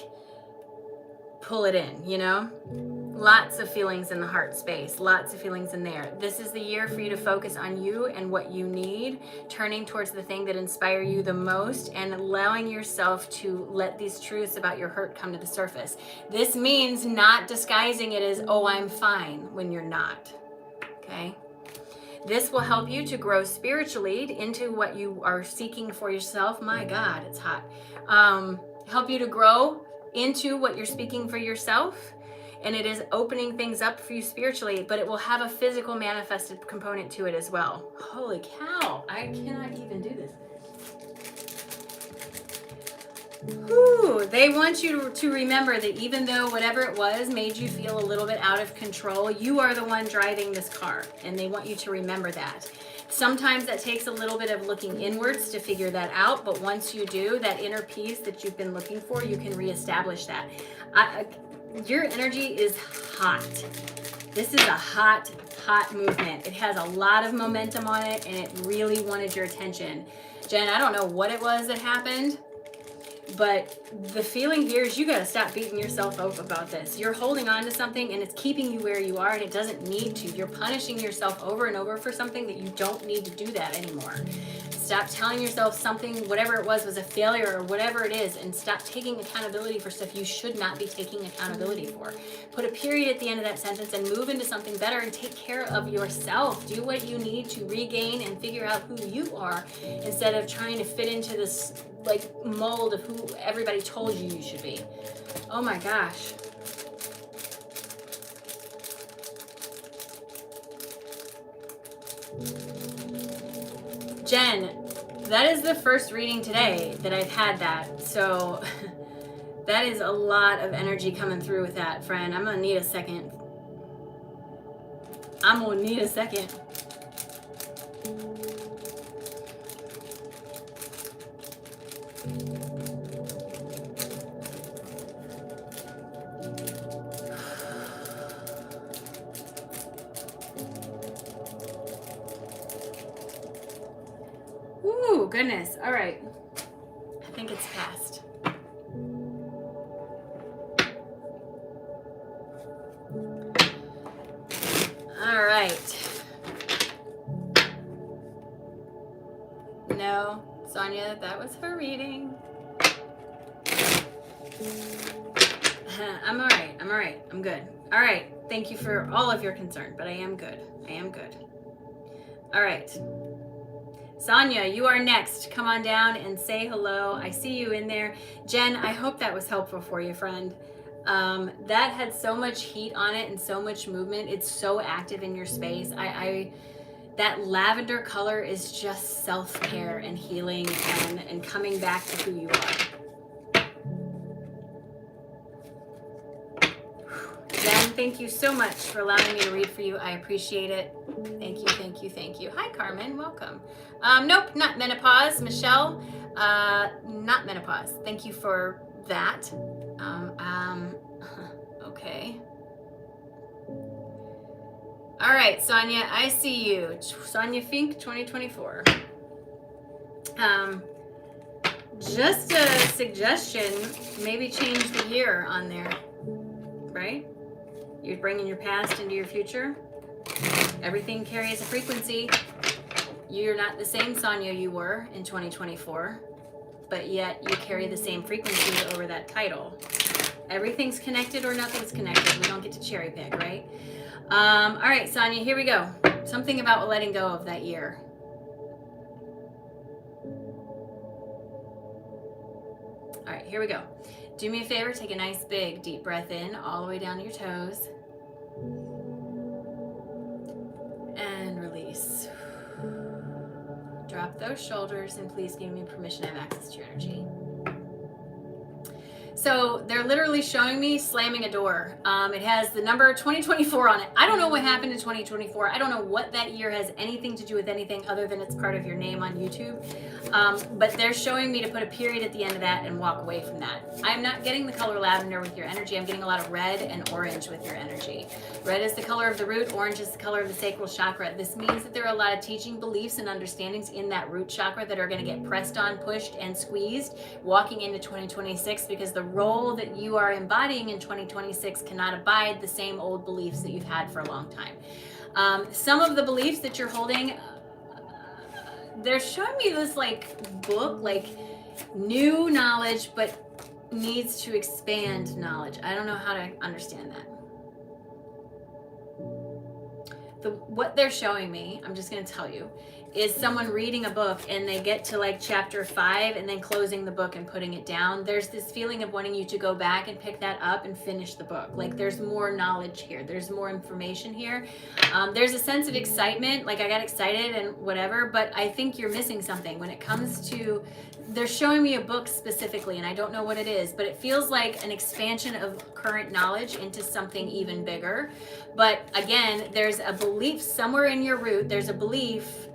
pull it in, you know? Lots of feelings in the heart space, lots of feelings in there. This is the year for you to focus on you and what you need, turning towards the thing that inspire you the most, and allowing yourself to let these truths about your hurt come to the surface. This means not disguising it as, oh, I'm fine, when you're not, okay? This will help you to grow spiritually into what you are seeking for yourself. My God, it's hot. Help you to grow into what you're speaking for yourself. And it is opening things up for you spiritually, but it will have a physical manifested component to it as well. Holy cow, I cannot even do this. Whew. They want you to remember that even though whatever it was made you feel a little bit out of control, you are the one driving this car, and they want you to remember that. Sometimes that takes a little bit of looking inwards to figure that out, but once you do, that inner peace that you've been looking for, you can reestablish that. Your energy is hot. This is a hot movement. It has a lot of momentum on it, and it really wanted your attention. Jen, I don't know what it was that happened, but the feeling here is you got to stop beating yourself up about this. You're holding on to something, and it's keeping you where you are, and it doesn't need to. You're punishing yourself over and over for something that you don't need to do that anymore. Stop telling yourself something, whatever it was a failure or whatever it is, and stop taking accountability for stuff you should not be taking accountability for. Put a period at the end of that sentence and move into something better and take care of yourself. Do what you need to regain and figure out who you are instead of trying to fit into this like mold of who everybody told you should be. Oh my gosh. Jen, that is the first reading today that I've had that. So that is a lot of energy coming through with that, friend. I'm going to need a second. Ooh, goodness. All right. I think it's past. All right. No, Sonia, that was her reading. I'm all right. I'm good. All right. Thank you for all of your concern, but I am good. All right. Sonia, you are next. Come on down and say hello. I see you in there. Jen, I hope that was helpful for you, friend. That had so much heat on it and so much movement. It's so active in your space. That lavender color is just self-care and healing and coming back to who you are. Jen, thank thank you so much for allowing me to read for you. I appreciate it. Thank you, thank you, thank you. Hi, Carmen. Welcome. Nope, not menopause. Michelle, not menopause. Thank you for that. Okay. All right, Sonia, I see you. Sonia Fink, 2024. Just a suggestion, maybe change the year on there, right? You're bringing your past into your future. Everything carries a frequency. You're not the same Sonia you were in 2024, but yet you carry the same frequency over that title. Everything's connected or nothing's connected. We don't get to cherry pick, right? All right, Sonia, here we go. Something about letting go of that year. All right, here we go. Do me a favor, take a nice big deep breath in all the way down to your toes. And release. Drop those shoulders and please give me permission to have access to your energy. So they're literally showing me slamming a door. It has the number 2024 on it. I don't know what happened in 2024. I don't know what that year has anything to do with anything other than it's part of your name on YouTube. But they're showing me to put a period at the end of that and walk away from that. I'm not getting the color lavender with your energy. I'm getting a lot of red and orange with your energy. Red is the color of the root. Orange is the color of the sacral chakra. This means that there are a lot of teaching, beliefs, and understandings in that root chakra that are going to get pressed on, pushed, and squeezed walking into 2026 because the role that you are embodying in 2026 cannot abide the same old beliefs that you've had for a long time. Some of the beliefs that you're holding, they're showing me this like book, like new knowledge, but needs to expand knowledge. I don't know how to understand that. What they're showing me, I'm just going to tell you, is someone reading a book and they get to like chapter 5 and then closing the book and putting it down. There's this feeling of wanting you to go back and pick that up and finish the book. Like there's more knowledge here. There's more information here. There's a sense of excitement. Like I got excited and whatever, but I think you're missing something when it comes to, they're showing me a book specifically and I don't know what it is, but it feels like an expansion of current knowledge into something even bigger. But again, there's a belief somewhere in your root. There's a belief,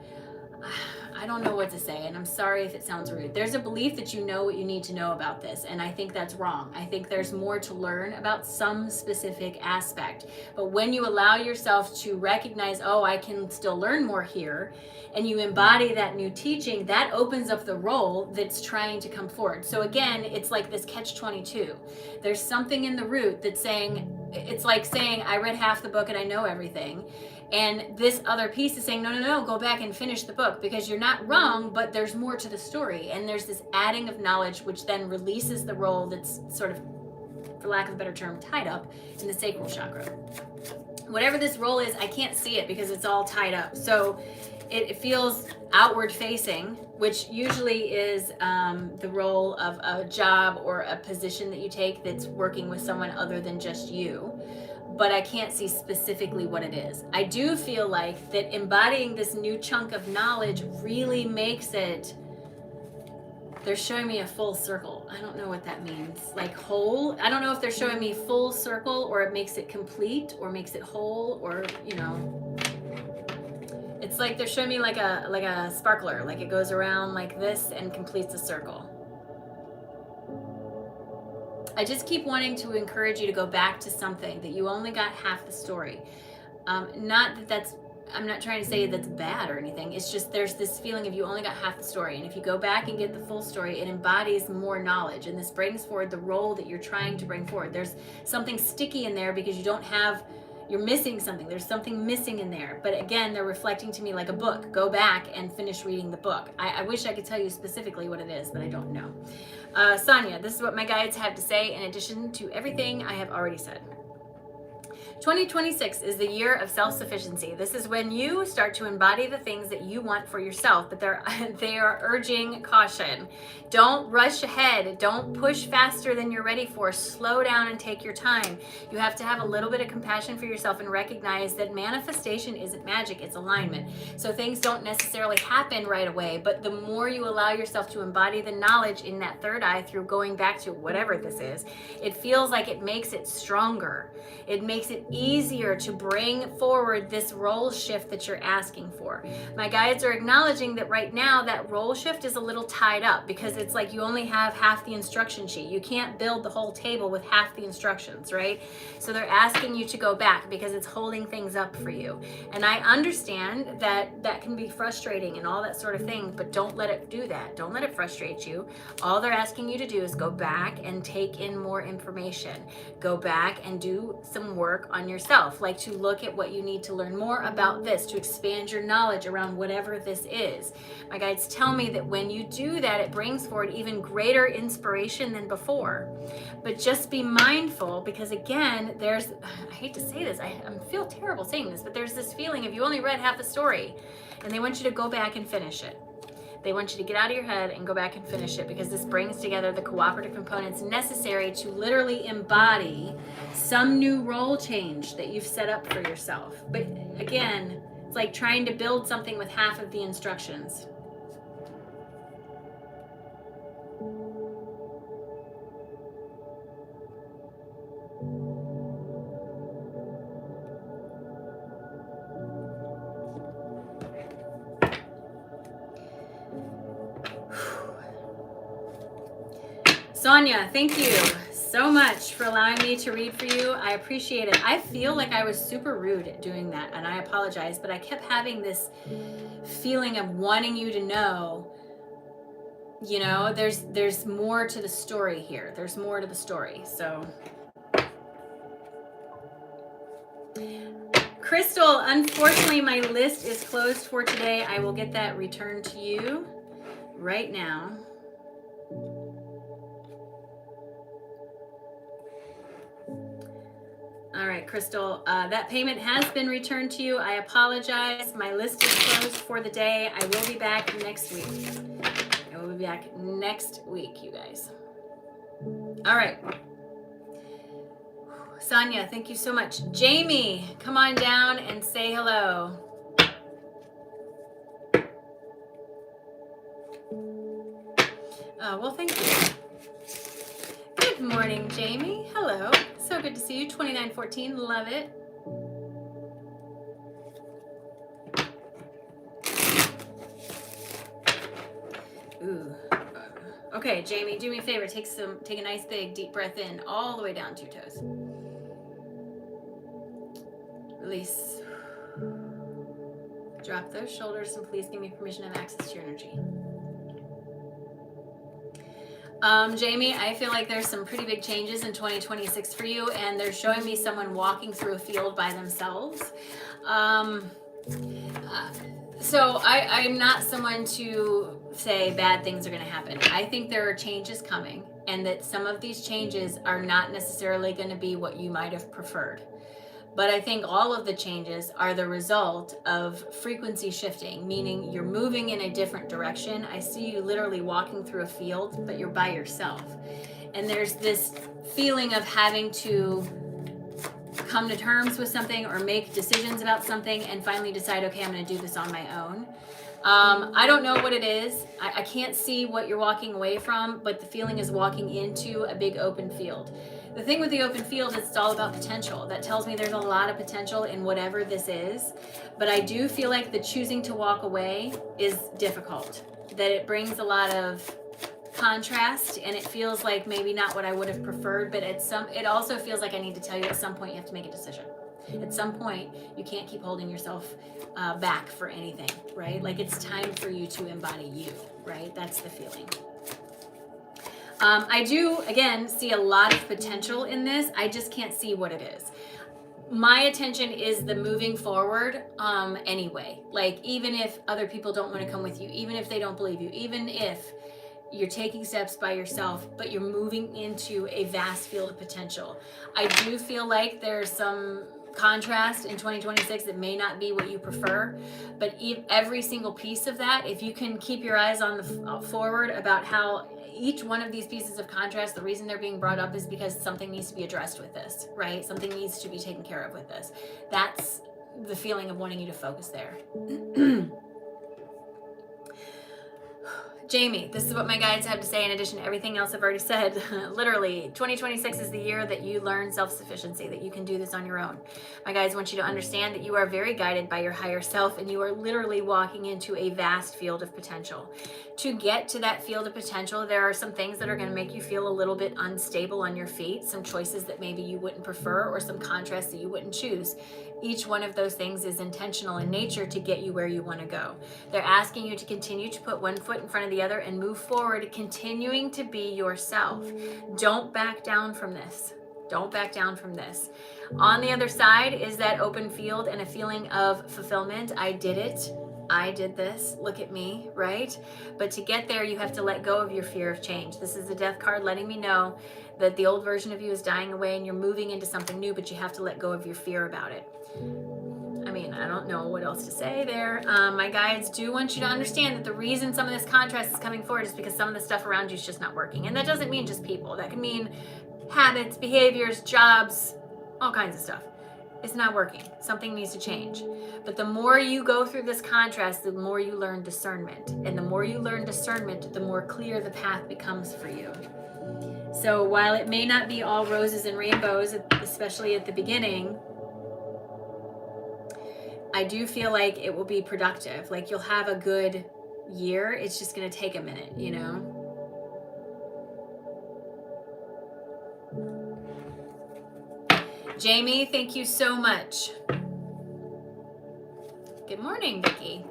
I don't know what to say, and I'm sorry if it sounds rude. There's a belief that you know what you need to know about this, and I think that's wrong. I think there's more to learn about some specific aspect. But when you allow yourself to recognize, oh, I can still learn more here, and you embody that new teaching, that opens up the role that's trying to come forward. So again, it's like this catch-22. There's something in the root that's saying, it's like saying, I read half the book and I know everything. And this other piece is saying, no, go back and finish the book because you're not wrong, but there's more to the story. And there's this adding of knowledge, which then releases the role that's sort of, for lack of a better term, tied up in the sacral chakra. Whatever this role is, I can't see it because it's all tied up. So it feels outward facing, which usually is the role of a job or a position that you take that's working with someone other than just you. But I can't see specifically what it is. I do feel like that embodying this new chunk of knowledge really makes it, they're showing me a full circle. I don't know what that means. Like whole. I don't know if they're showing me full circle or it makes it complete or makes it whole or, you know. It's like they're showing me like a sparkler. Like it goes around like this and completes a circle. I just keep wanting to encourage you to go back to something that you only got half the story. Not that that's, I'm not trying to say that's bad or anything. It's just there's this feeling of you only got half the story. And if you go back and get the full story, it embodies more knowledge. And this brings forward the role that you're trying to bring forward. There's something sticky in there because you don't have, you're missing something. There's something missing in there. But again, they're reflecting to me like a book. Go back and finish reading the book. I wish I could tell you specifically what it is, but I don't know. Sonia, this is what my guides have to say in addition to everything I have already said. 2026 is the year of self-sufficiency. This is when you start to embody the things that you want for yourself, but they are urging caution. Don't rush ahead. Don't push faster than you're ready for. Slow down and take your time. You have to have a little bit of compassion for yourself and recognize that manifestation isn't magic, it's alignment. So things don't necessarily happen right away, but the more you allow yourself to embody the knowledge in that third eye through going back to whatever this is, it feels like it makes it stronger. It makes it easier to bring forward this role shift that you're asking for. My guides are acknowledging that right now that role shift is a little tied up because it's like you only have half the instruction sheet. You can't build the whole table with half the instructions, right? So they're asking you to go back because it's holding things up for you. And I understand that that can be frustrating and all that sort of thing, but don't let it do that. Don't let it frustrate you. All they're asking you to do is go back and take in more information. Go back and do some work on yourself, like to look at what you need to learn more about this, to expand your knowledge around whatever this is. My guides tell me that when you do that, it brings forward even greater inspiration than before. But just be mindful, because again, I hate to say this, I feel terrible saying this, but there's this feeling of you only read half the story and they want you to go back and finish it. They want you to get out of your head and go back and finish it, because this brings together the cooperative components necessary to literally embody some new role change that you've set up for yourself. But again, it's like trying to build something with half of the instructions. Sonia, thank you so much for allowing me to read for you. I appreciate it. I feel like I was super rude at doing that, and I apologize, but I kept having this feeling of wanting you to know, you know, there's more to the story here. There's more to the story. So Crystal, unfortunately my list is closed for today. I will get that returned to you right now. All right, Crystal, that payment has been returned to you. I apologize. My list is closed for the day. I will be back next week. You guys. All right. Sonia, thank you so much. Jamie, come on down and say hello. Well, thank you. Good morning, Jamie. Hello. So good to see you. 2914, love it. Ooh. Okay, Jamie, do me a favor. Take a nice big deep breath in all the way down to your toes. Release. Drop those shoulders and please give me permission to have access to your energy. Jamie, I feel like there's some pretty big changes in 2026 for you, and they're showing me someone walking through a field by themselves. So I'm not someone to say bad things are going to happen. I think there are changes coming, and that some of these changes are not necessarily going to be what you might have preferred. But I think all of the changes are the result of frequency shifting, meaning you're moving in a different direction. I see you literally walking through a field, but you're by yourself. And there's this feeling of having to come to terms with something or make decisions about something and finally decide, okay, I'm going to do this on my own. I don't know what it is. I can't see what you're walking away from, but the feeling is walking into a big open field. The thing with the open field is it's all about potential. That tells me there's a lot of potential in whatever this is. But I do feel like the choosing to walk away is difficult. That it brings a lot of contrast, and it feels like maybe not what I would have preferred, but it also feels like I need to tell you at some point you have to make a decision. At some point, you can't keep holding yourself back for anything, right? Like it's time for you to embody you, right? That's the feeling. I do, again, see a lot of potential in this. I just can't see what it is. My attention is the moving forward anyway. Like even if other people don't want to come with you, even if they don't believe you, even if you're taking steps by yourself, but you're moving into a vast field of potential. I do feel like there's some contrast in 2026 that may not be what you prefer, but every single piece of that, if you can keep your eyes on the forward about how each one of these pieces of contrast, the reason they're being brought up is because something needs to be addressed with this, right? Something needs to be taken care of with this. That's the feeling of wanting you to focus there. Jamie, this is what my guides have to say in addition to everything else I've already said. Literally, 2026 is the year that you learn self-sufficiency, that you can do this on your own. My guides want you to understand that you are very guided by your higher self, and you are literally walking into a vast field of potential. To get to that field of potential, there are some things that are going to make you feel a little bit unstable on your feet, some choices that maybe you wouldn't prefer, or some contrasts that you wouldn't choose. Each one of those things is intentional in nature to get you where you want to go. They're asking you to continue to put one foot in front of the other and move forward, continuing to be yourself. Don't back down from this. Don't back down from this. On the other side is that open field and a feeling of fulfillment. I did it. I did this. Look at me, right? But to get there, you have to let go of your fear of change. This is the death card letting me know that the old version of you is dying away and you're moving into something new, but you have to let go of your fear about it. I mean, I don't know what else to say there. My guides do want you to understand that the reason some of this contrast is coming forward is because some of the stuff around you is just not working. And that doesn't mean just people. That can mean habits, behaviors, jobs, all kinds of stuff. It's not working. Something needs to change. But the more you go through this contrast, the more you learn discernment. And the more you learn discernment, the more clear the path becomes for you. So while it may not be all roses and rainbows, especially at the beginning, I do feel like it will be productive. Like you'll have a good year. It's just going to take a minute, you know? Jamie, thank you so much. Good morning, Vicki.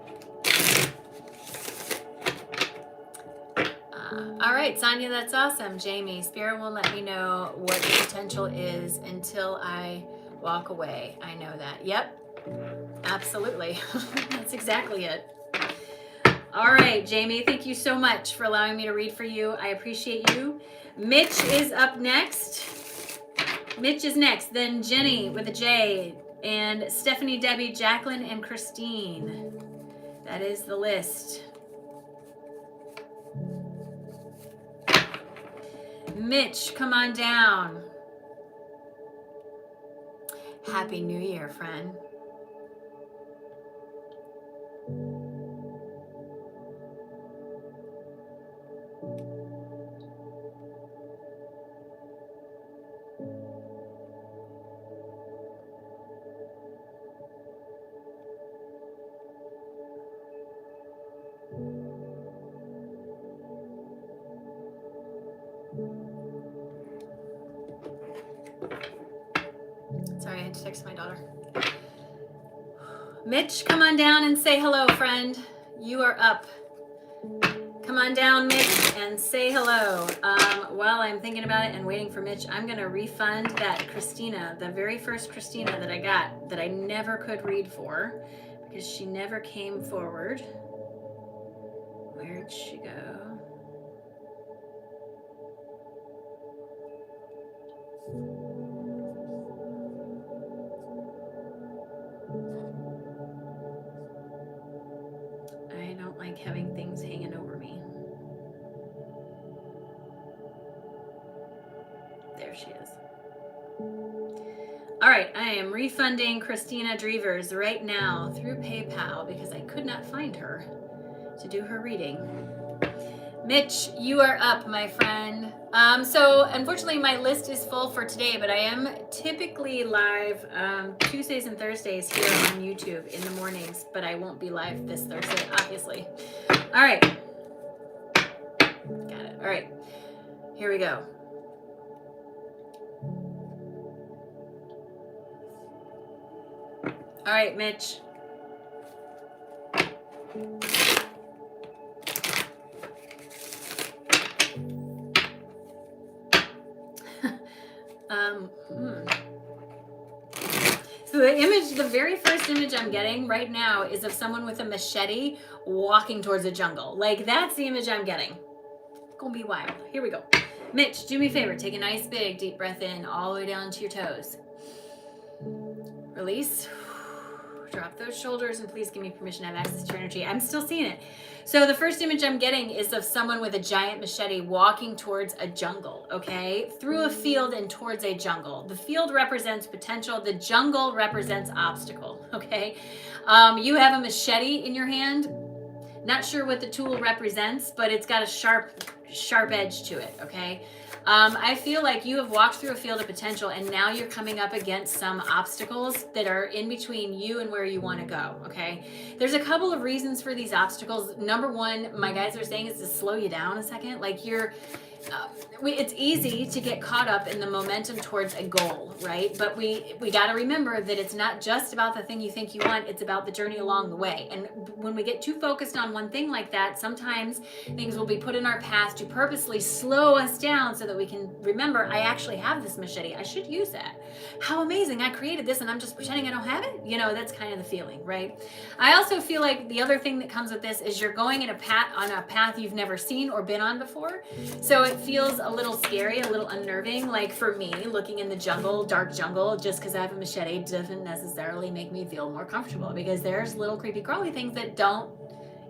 All right, Sonia, that's awesome. Jamie, Spirit won't let me know what the potential is until I walk away. I know that. Yep. Absolutely. That's exactly it. All right, Jamie, thank you so much for allowing me to read for you. I appreciate you. Mitch is up next. Mitch is next, then Jenny with a J, and Stephanie, Debbie, Jacqueline, and Christine. That is the list. Mitch, come on down. Happy New Year, friend. Sorry, I had to text my daughter. Mitch, come on down and say hello, friend. You are up. Come on down, Mitch, and say hello. While I'm thinking about it and waiting for Mitch, I'm going to refund that Christina, the very first Christina that I got, that I never could read for, because she never came forward. Where'd she go? I don't like having things hanging over me. There she is. All right, I am refunding Christina Drevers right now through PayPal because I could not find her to do her reading. Mitch, you are up, my friend. So unfortunately my list is full for today, but I am typically live Tuesdays and Thursdays here on YouTube in the mornings, but I won't be live this Thursday, obviously. All right. Got it. All right. Here we go. All right, Mitch. So the image, the very first image I'm getting right now is of someone with a machete walking towards a jungle. Like, that's the image I'm getting. Gonna be wild. Here we go. Mitch, do me a favor. Take a nice big deep breath in all the way down to your toes. Release. Drop those shoulders and please give me permission to have access to your energy. I'm still seeing it. So the first image I'm getting is of someone with a giant machete walking towards a jungle, okay? Through a field and towards a jungle. The field represents potential. The jungle represents obstacle, okay? You have a machete in your hand. Not sure what the tool represents, but it's got a sharp edge to it, okay? I feel like you have walked through a field of potential and now you're coming up against some obstacles that are in between you and where you want to go, okay? There's a couple of reasons for these obstacles. Number one, my guys are saying, is to slow you down a second. Like it's easy to get caught up in the momentum towards a goal, right? But we got to remember that it's not just about the thing you think you want, it's about the journey along the way. And when we get too focused on one thing like that, sometimes things will be put in our path to purposely slow us down so that we can remember, I actually have this machete, I should use that. How amazing, I created this and I'm just pretending I don't have it. You know, that's kind of the feeling, right? I also feel like the other thing that comes with this is you're going on a path you've never seen or been on before. So it feels a little scary, a little unnerving. Like for me, looking in the jungle, dark jungle, just because I have a machete doesn't necessarily make me feel more comfortable, because there's little creepy crawly things that don't,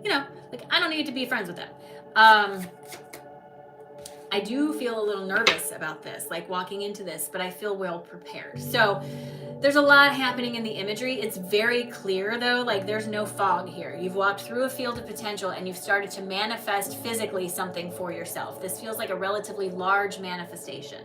you know, like I don't need to be friends with them. I do feel a little nervous about this, like walking into this, but I feel well prepared. So there's a lot happening in the imagery. It's very clear though, like there's no fog here. You've walked through a field of potential and you've started to manifest physically something for yourself. This feels like a relatively large manifestation.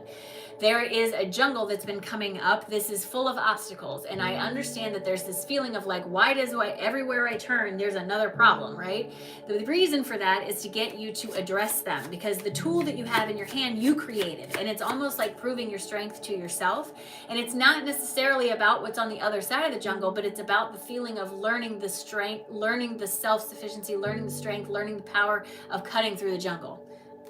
There is a jungle that's been coming up. This is full of obstacles. And I understand that there's this feeling of like, everywhere I turn, there's another problem, right? The reason for that is to get you to address them, because the tool that you have in your hand, you created. And it's almost like proving your strength to yourself. And it's not necessarily about what's on the other side of the jungle, but it's about the feeling of learning the strength, learning the self-sufficiency, learning the strength, learning the power of cutting through the jungle.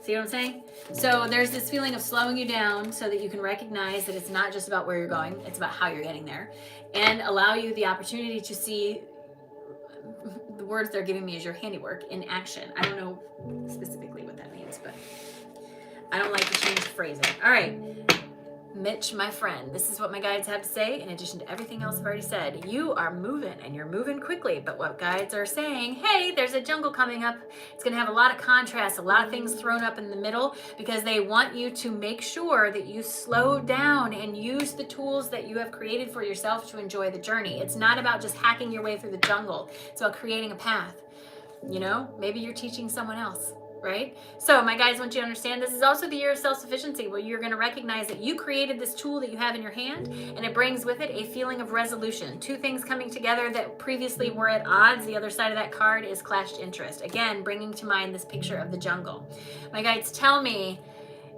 See what I'm saying? So there's this feeling of slowing you down so that you can recognize that it's not just about where you're going, it's about how you're getting there, and allow you the opportunity to see the words they're giving me as your handiwork in action. I don't know specifically what that means, but I don't like to change the phrasing. All right. Mitch, my friend, this is what my guides have to say in addition to everything else I've already said. You are moving and you're moving quickly, but what guides are saying, hey, there's a jungle coming up. It's going to have a lot of contrast, a lot of things thrown up in the middle, because they want you to make sure that you slow down and use the tools that you have created for yourself to enjoy the journey. It's not about just hacking your way through the jungle. It's about creating a path. You know, maybe you're teaching someone else. Right? So my guys want you to understand this is also the year of self-sufficiency, where you're going to recognize that you created this tool that you have in your hand, and it brings with it a feeling of resolution. Two things coming together that previously were at odds. The other side of that card is clashed interest. Again, bringing to mind this picture of the jungle. My guides tell me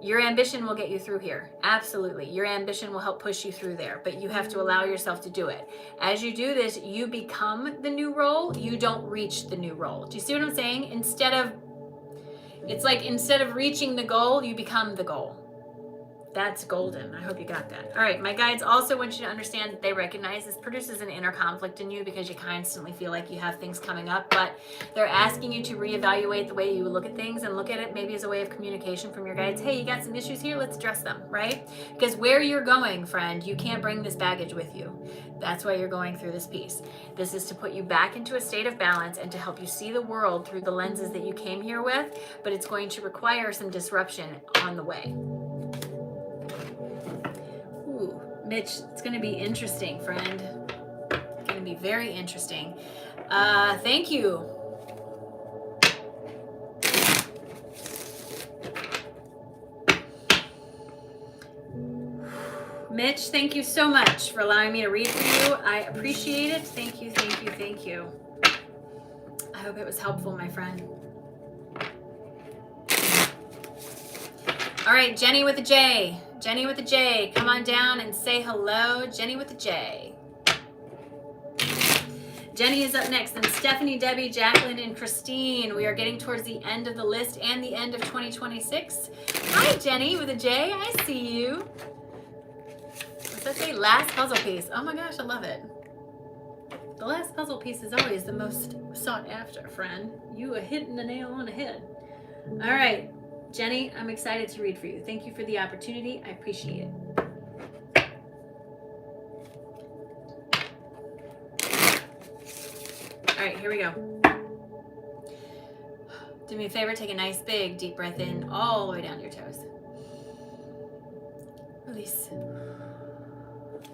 your ambition will get you through here. Absolutely. Your ambition will help push you through there, but you have to allow yourself to do it. As you do this, you become the new role. You don't reach the new role. Do you see what I'm saying? It's like instead of reaching the goal, you become the goal. That's golden. I hope you got that. All right. My guides also want you to understand that they recognize this produces an inner conflict in you because you constantly feel like you have things coming up, but they're asking you to reevaluate the way you look at things and look at it maybe as a way of communication from your guides. Hey, you got some issues here. Let's address them, right? Because where you're going, friend, you can't bring this baggage with you. That's why you're going through this piece. This is to put you back into a state of balance and to help you see the world through the lenses that you came here with, but it's going to require some disruption on the way. Ooh, Mitch, it's going to be interesting, friend. It's going to be very interesting. Thank you. Mitch, thank you so much for allowing me to read for you. I appreciate it. Thank you, thank you, thank you. I hope it was helpful, my friend. All right, Jenny with a J. Jenny with a J, come on down and say hello. Jenny with a J. Jenny is up next, and Stephanie, Debbie, Jacqueline, and Christine. We are getting towards the end of the list and the end of 2026. Hi, Jenny with a J. I see you. What's that say? Last puzzle piece. Oh my gosh, I love it. The last puzzle piece is always the most sought after, friend. You are hitting the nail on the head. All right, Jenny, I'm excited to read for you. Thank you for the opportunity. I appreciate it. All right, here we go. Do me a favor, take a nice big deep breath in all the way down to your toes. Release.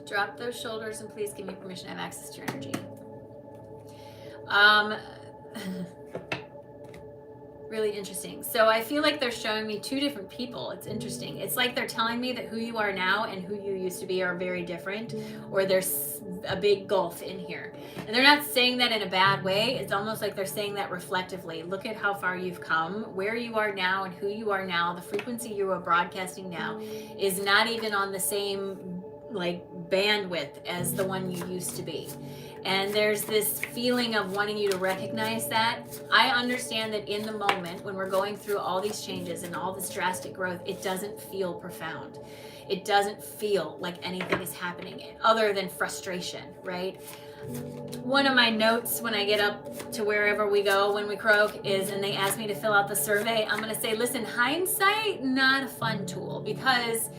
Drop those shoulders and please give me permission to have access to your energy. Really interesting. So I feel like they're showing me two different people. It's interesting. It's like they're telling me that who you are now and who you used to be are very different, or there's a big gulf in here. And they're not saying that in a bad way. It's almost like they're saying that reflectively. Look at how far you've come, where you are now and who you are now. The frequency you are broadcasting now is not even on the same like bandwidth as the one you used to be. And there's this feeling of wanting you to recognize that. I understand that in the moment when we're going through all these changes and all this drastic growth, it doesn't feel profound. It doesn't feel like anything is happening other than frustration, right? One of my notes when I get up to wherever we go when we croak is, and they ask me to fill out the survey, I'm going to say, listen, hindsight, not a fun tool, because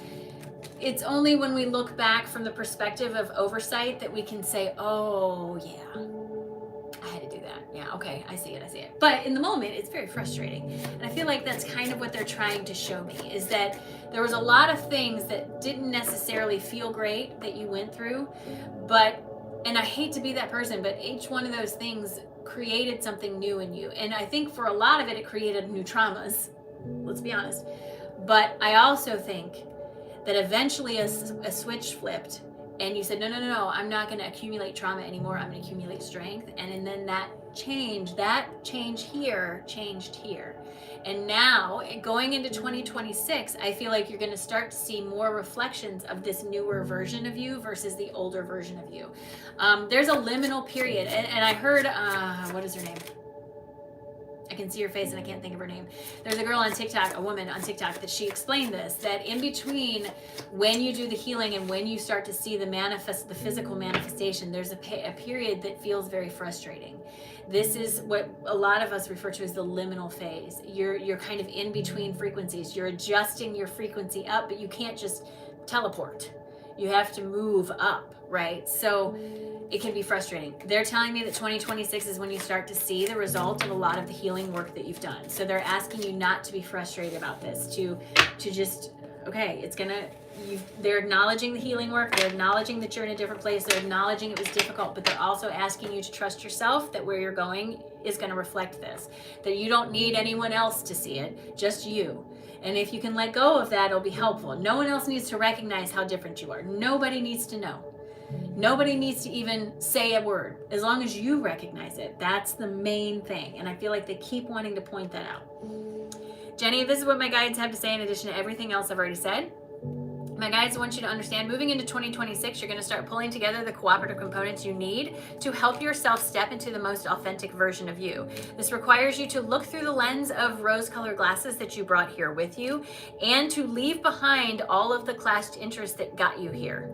it's only when we look back from the perspective of oversight that we can say, oh yeah, I had to do that. Yeah, okay, I see it. But in the moment, it's very frustrating. And I feel like that's kind of what they're trying to show me, is that there was a lot of things that didn't necessarily feel great that you went through, and I hate to be that person, but each one of those things created something new in you. And I think for a lot of it, it created new traumas, let's be honest. But I also think that eventually a switch flipped and you said, no, I'm not going to accumulate trauma anymore. I'm going to accumulate strength. And then that change here changed here. And now going into 2026, I feel like you're going to start to see more reflections of this newer version of you versus the older version of you. There's a liminal period. And I heard, what is her name? I can see her face and I can't think of her name. There's a girl on TikTok, a woman on TikTok, that she explained this, that in between when you do the healing and when you start to see the physical manifestation, there's a period that feels very frustrating. This is what a lot of us refer to as the liminal phase. You're kind of in between frequencies. You're adjusting your frequency up, but you can't just teleport. You have to move up, right? So it can be frustrating. They're telling me that 2026 is when you start to see the result of a lot of the healing work that you've done. So they're asking you not to be frustrated about this, to just, okay, they're acknowledging the healing work. They're acknowledging that you're in a different place. They're acknowledging it was difficult, but they're also asking you to trust yourself that where you're going is going to reflect this, that you don't need anyone else to see it, just you. And if you can let go of that, it'll be helpful. No one else needs to recognize how different you are. Nobody needs to know. Nobody needs to even say a word. As long as you recognize it, that's the main thing. And I feel like they keep wanting to point that out. Jenny, this is what my guides have to say in addition to everything else I've already said. My guides want you to understand, moving into 2026, you're going to start pulling together the cooperative components you need to help yourself step into the most authentic version of you. This requires you to look through the lens of rose-colored glasses that you brought here with you, and to leave behind all of the clashed interests that got you here,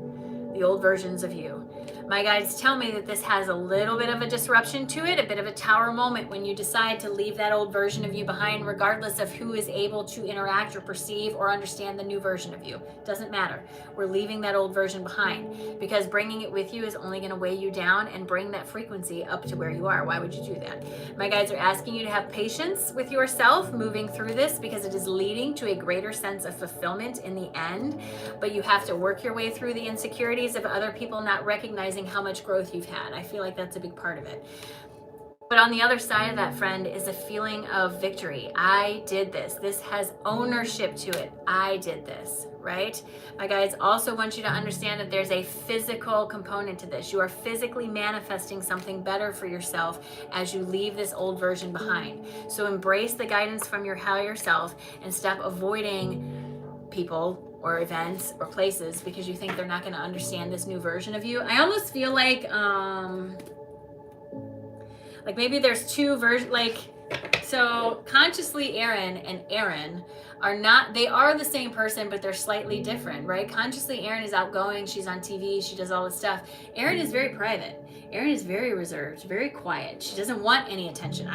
the old versions of you. My guides tell me that this has a little bit of a disruption to it, a bit of a tower moment when you decide to leave that old version of you behind, regardless of who is able to interact or perceive or understand the new version of you. Doesn't matter. We're leaving that old version behind, because bringing it with you is only going to weigh you down and bring that frequency up to where you are. Why would you do that? My guides are asking you to have patience with yourself moving through this, because it is leading to a greater sense of fulfillment in the end, but you have to work your way through the insecurities of other people not recognizing how much growth you've had. I feel like that's a big part of it. But on the other side of that, friend, is a feeling of victory. I did this. This has ownership to it. I did this, right? My guides also want you to understand that there's a physical component to this. You are physically manifesting something better for yourself as you leave this old version behind. So embrace the guidance from your higher self and stop avoiding people or events or places because you think they're not going to understand this new version of you. I almost feel like maybe there's two versions, so consciously Erin and Erin they are the same person, but they're slightly different, right? Consciously Erin is outgoing, she's on TV, she does all this stuff. Erin is very private. Erin is very reserved, very quiet. She doesn't want any attention.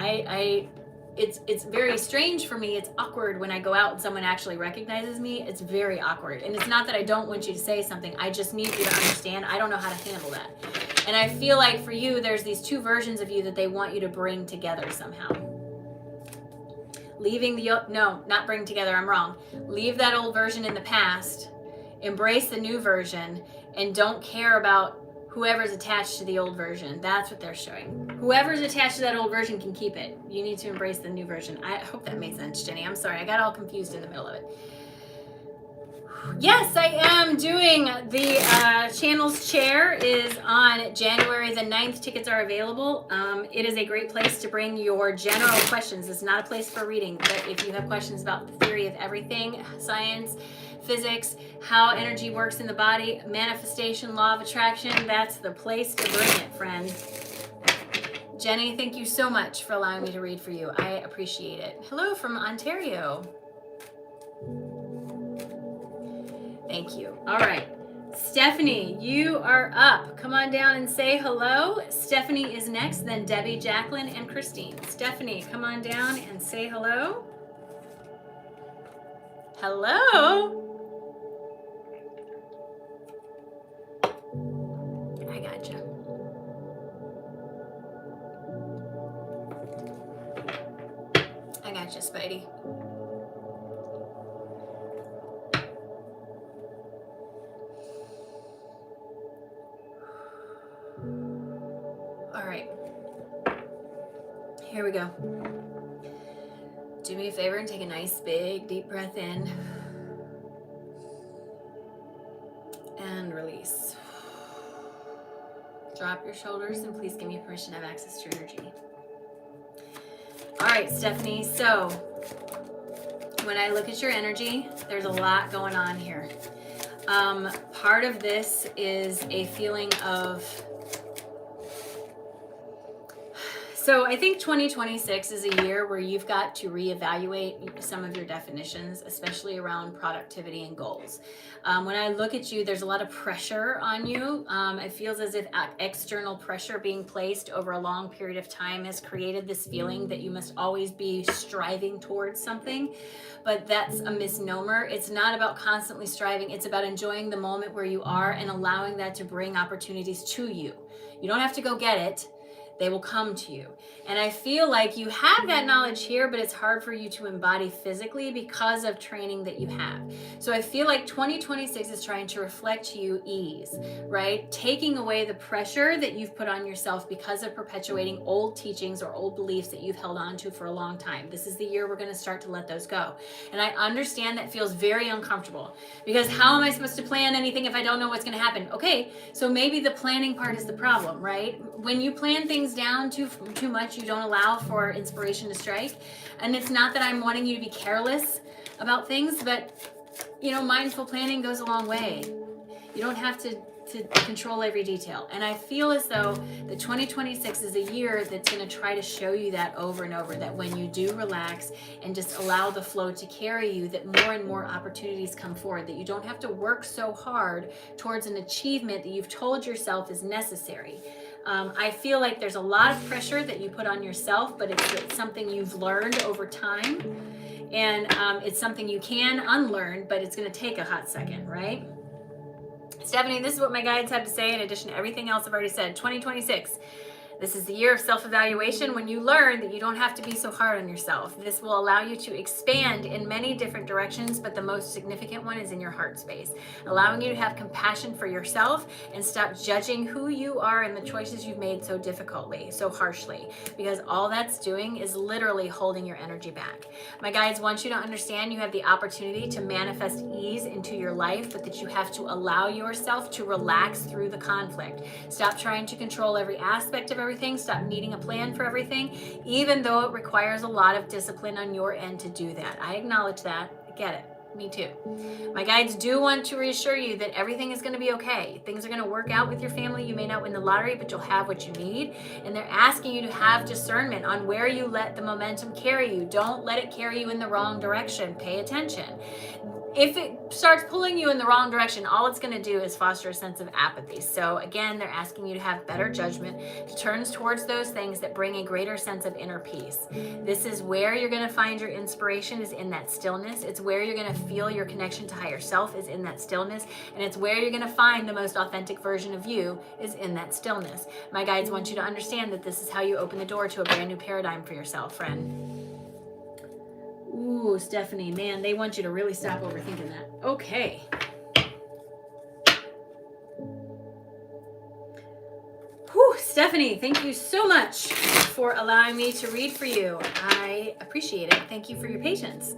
It's very strange for me. It's awkward when I go out and someone actually recognizes me. It's very awkward. And it's not that I don't want you to say something. I just need you to understand I don't know how to handle that. And I feel like for you, there's these two versions of you that they want you to bring together somehow. Not bring together, I'm wrong. Leave that old version in the past, embrace the new version, and don't care about Whoever's attached to the old version, that's what they're showing. Whoever's attached to that old version can keep it. You need to embrace the new version. I hope that made sense, Jenny. I'm sorry, I got all confused in the middle of it. Yes, I am doing the Channels Chair is on January the 9th. Tickets are available. It is a great place to bring your general questions. It's not a place for reading, but if you have questions about the theory of everything, science, physics, how energy works in the body, manifestation, law of attraction, that's the place to bring it, friend. Jenny, thank you so much for allowing me to read for you. I appreciate it. Hello from Ontario. Thank you. All right. Stephanie, you are up. Come on down and say hello. Stephanie is next, then Debbie, Jacqueline, and Christine. Stephanie, come on down and say hello. Hello. I gotcha. I gotcha, Spidey. All right. Here we go. Do me a favor and take a nice big deep breath in and release. Drop your shoulders and please give me permission to have access to your energy. All right, Stephanie, so when I look at your energy, there's a lot going on here. Part of this is a feeling of, so I think 2026 is a year where you've got to reevaluate some of your definitions, especially around productivity and goals. When I look at you, there's a lot of pressure on you. It feels as if external pressure being placed over a long period of time has created this feeling that you must always be striving towards something. But that's a misnomer. It's not about constantly striving. It's about enjoying the moment where you are and allowing that to bring opportunities to you. You don't have to go get it. They will come to you. And I feel like you have that knowledge here, but it's hard for you to embody physically because of training that you have. So I feel like 2026 is trying to reflect to you ease, right? Taking away the pressure that you've put on yourself because of perpetuating old teachings or old beliefs that you've held on to for a long time. This is the year we're going to start to let those go. And I understand that feels very uncomfortable because how am I supposed to plan anything if I don't know what's going to happen? Okay, so maybe the planning part is the problem, right? When you plan things down too much, you don't allow for inspiration to strike. And it's not that I'm wanting you to be careless about things, but you know, mindful planning goes a long way. You don't have to control every detail. And I feel as though the 2026 is a year that's going to try to show you that over and over, that when you do relax and just allow the flow to carry you, that more and more opportunities come forward, that you don't have to work so hard towards an achievement that you've told yourself is necessary. I feel like there's a lot of pressure that you put on yourself, but it's something you've learned over time. And it's something you can unlearn, but it's going to take a hot second, right? Stephanie, this is what my guides have to say in addition to everything else I've already said. 2026. This is the year of self-evaluation when you learn that you don't have to be so hard on yourself. This will allow you to expand in many different directions, but the most significant one is in your heart space, allowing you to have compassion for yourself and stop judging who you are and the choices you've made so difficultly, so harshly, because all that's doing is literally holding your energy back. My guides want you to understand you have the opportunity to manifest ease into your life, but that you have to allow yourself to relax through the conflict. Stop trying to control every aspect of everything. Stop needing a plan for everything, even though it requires a lot of discipline on your end to do that. I acknowledge that. I get it. Me too. My guides do want to reassure you that everything is going to be okay. Things are going to work out with your family. You may not win the lottery, but you'll have what you need. And they're asking you to have discernment on where you let the momentum carry you. Don't let it carry you in the wrong direction. Pay attention. If it starts pulling you in the wrong direction, all it's going to do is foster a sense of apathy. So again, they're asking you to have better judgment, to turn towards those things that bring a greater sense of inner peace. This is where you're going to find your inspiration, is in that stillness. It's where you're going to feel your connection to higher self, is in that stillness. And it's where you're going to find the most authentic version of you, is in that stillness. My guides want you to understand that this is how you open the door to a brand new paradigm for yourself, friend. Ooh, Stephanie, man, they want you to really stop overthinking that. Okay. Stephanie, thank you so much for allowing me to read for you. I appreciate it. Thank you for your patience.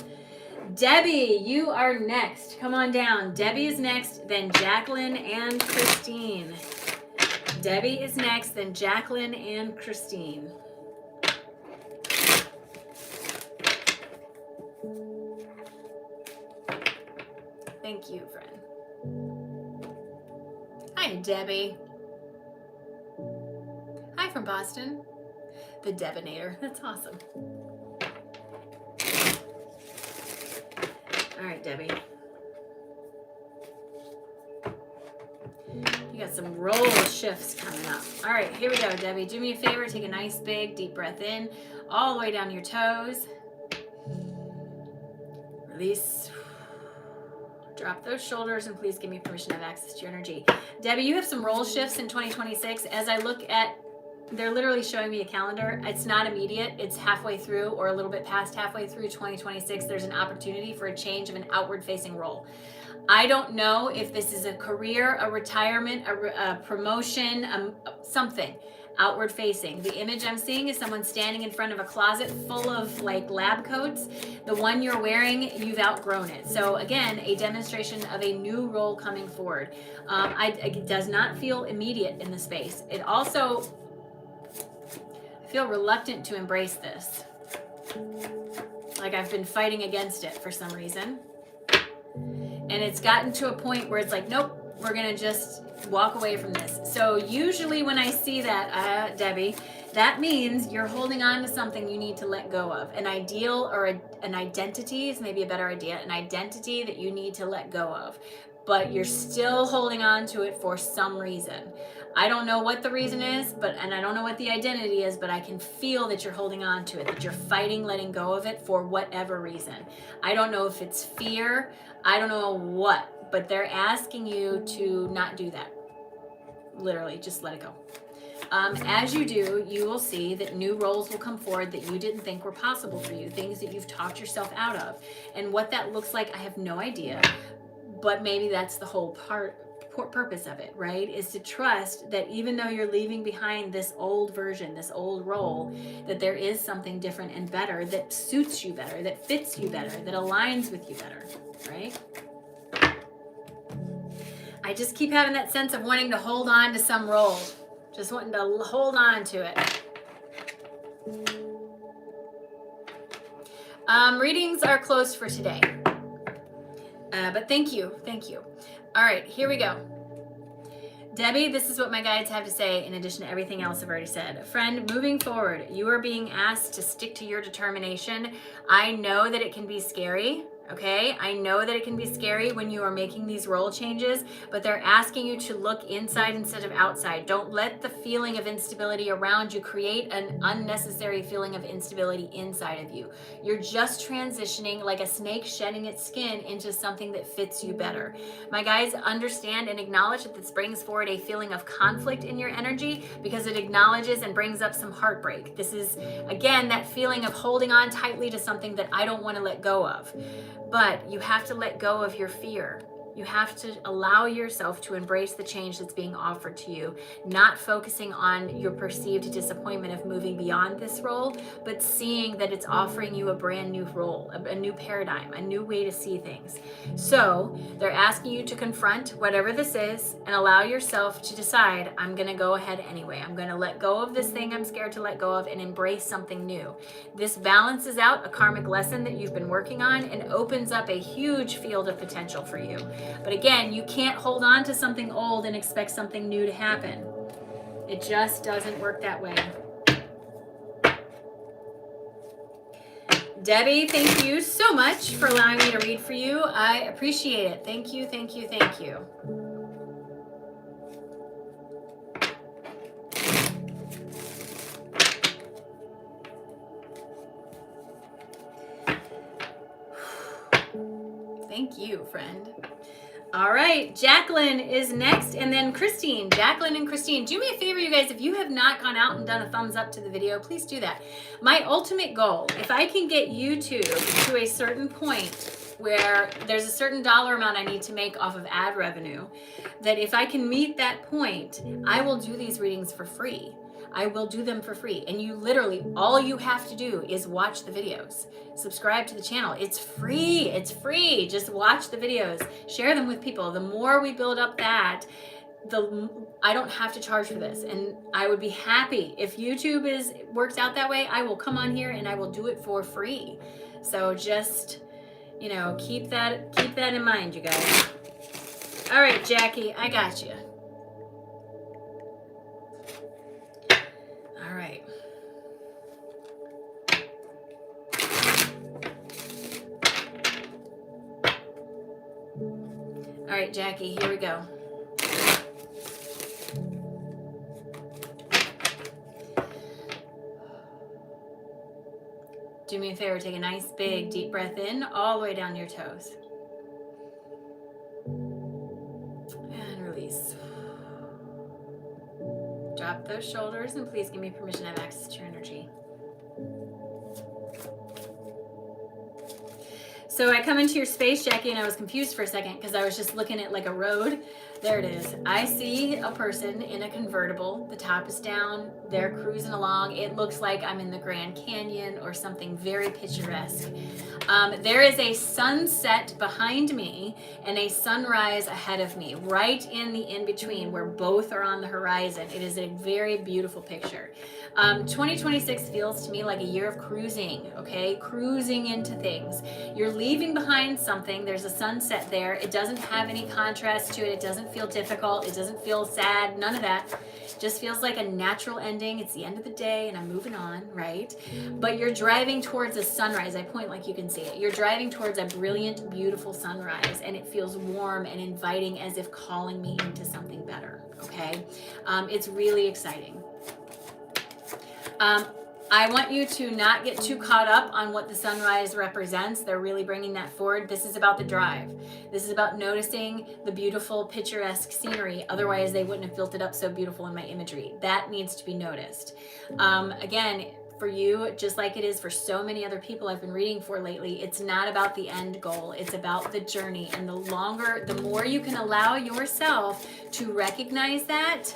Debbie, you are next. Come on down. Debbie is next, then Jacqueline and Christine. Debbie is next, then Jacqueline and Christine. Thank you, friend. Hi, Debbie. Hi from Boston. The Devonator. That's awesome. All right, Debbie. You got some roll shifts coming up. All right, here we go, Debbie. Do me a favor. Take a nice big deep breath in all the way down your toes. Release. Drop those shoulders and please give me permission to have access to your energy. Debbie, you have some roll shifts in 2026. As I look at, they're literally showing me a calendar. It's not immediate. It's halfway through or a little bit past halfway through 2026. There's an opportunity for a change of an outward facing role. I don't know if this is a career, a retirement, a promotion, something outward facing. The image I'm seeing is someone standing in front of a closet full of like lab coats. The one you're wearing, you've outgrown it. So again, a demonstration of a new role coming forward. It does not feel immediate in the space. It also, I feel reluctant to embrace this. Like I've been fighting against it for some reason. And it's gotten to a point where it's like, nope, we're going to just walk away from this. So usually when I see that, Debbie, that means you're holding on to something you need to let go of. An ideal or an identity is maybe a better idea. An identity that you need to let go of. But you're still holding on to it for some reason. I don't know what the reason is, and I don't know what the identity is, but I can feel that you're holding on to it, that you're fighting letting go of it for whatever reason. I don't know if it's fear. I don't know what, but they're asking you to not do that. Literally, just let it go. As you do, you will see that new roles will come forward that you didn't think were possible for you, things that you've talked yourself out of. And what that looks like, I have no idea, but maybe that's the whole purpose of it, right? Is to trust that even though you're leaving behind this old version, this old role, that there is something different and better that suits you better, that fits you better, that aligns with you better, right? I just keep having that sense of wanting to hold on to some role, just wanting to hold on to it. Readings are closed for today. But thank you. All right, here we go. Debbie, this is what my guides have to say in addition to everything else I've already said. Friend, moving forward, you are being asked to stick to your determination. I know that it can be scary. Okay, I know that it can be scary when you are making these role changes, but they're asking you to look inside instead of outside. Don't let the feeling of instability around you create an unnecessary feeling of instability inside of you. You're just transitioning like a snake shedding its skin into something that fits you better. My guys, understand and acknowledge that this brings forward a feeling of conflict in your energy because it acknowledges and brings up some heartbreak. This is, again, that feeling of holding on tightly to something that I don't want to let go of. But you have to let go of your fear. You have to allow yourself to embrace the change that's being offered to you, not focusing on your perceived disappointment of moving beyond this role, but seeing that it's offering you a brand new role, a new paradigm, a new way to see things. So they're asking you to confront whatever this is and allow yourself to decide, I'm going to go ahead anyway. I'm going to let go of this thing I'm scared to let go of and embrace something new. This balances out a karmic lesson that you've been working on and opens up a huge field of potential for you. But again, you can't hold on to something old and expect something new to happen. It just doesn't work that way. Debbie, thank you so much for allowing me to read for you. I appreciate it. Thank you. Thank you, friend. All right, Jacqueline is next, and then Christine. Jacqueline and Christine, do me a favor, you guys. If you have not gone out and done a thumbs up to the video, please do that. My ultimate goal, if I can get YouTube to a certain point where there's a certain dollar amount I need to make off of ad revenue, that if I can meet that point, I will do these readings for free. I will do them for free. And you literally, all you have to do is watch the videos. Subscribe to the channel. It's free. It's free. Just watch the videos. Share them with people. The more we build up that, I don't have to charge for this. And I would be happy if YouTube works out that way. I will come on here and I will do it for free. So just, keep that in mind, you guys. All right, Jackie, I got you. All right. All right, Jackie, here we go. Do me a favor, take a nice big deep breath in all the way down your toes. And release. Drop those shoulders and please give me permission to have access to your energy. So I come into your space, Jackie, and I was confused for a second because I was just looking at like a road. There it is. I see a person in a convertible. The top is down. They're cruising along. It looks like I'm in the Grand Canyon or something very picturesque. There is a sunset behind me and a sunrise ahead of me, right in the in-between where both are on the horizon. It is a very beautiful picture. 2026 feels to me like a year of cruising, okay? Cruising into things. You're leaving behind something. There's a sunset there. It doesn't have any contrast to it. It doesn't feel difficult. It doesn't feel sad. None of that. It just feels like a natural ending. It's the end of the day and I'm moving on, right? But you're driving towards a sunrise. I point like you can see it. You're driving towards a brilliant, beautiful sunrise and it feels warm and inviting as if calling me into something better, okay? It's really exciting. I want you to not get too caught up on what the sunrise represents. They're really bringing that forward. This is about the drive. This is about noticing the beautiful, picturesque scenery. Otherwise, they wouldn't have built it up so beautiful in my imagery. That needs to be noticed. Again, for you, just like it is for so many other people I've been reading for lately, it's not about the end goal. It's about the journey. And the more you can allow yourself to recognize that,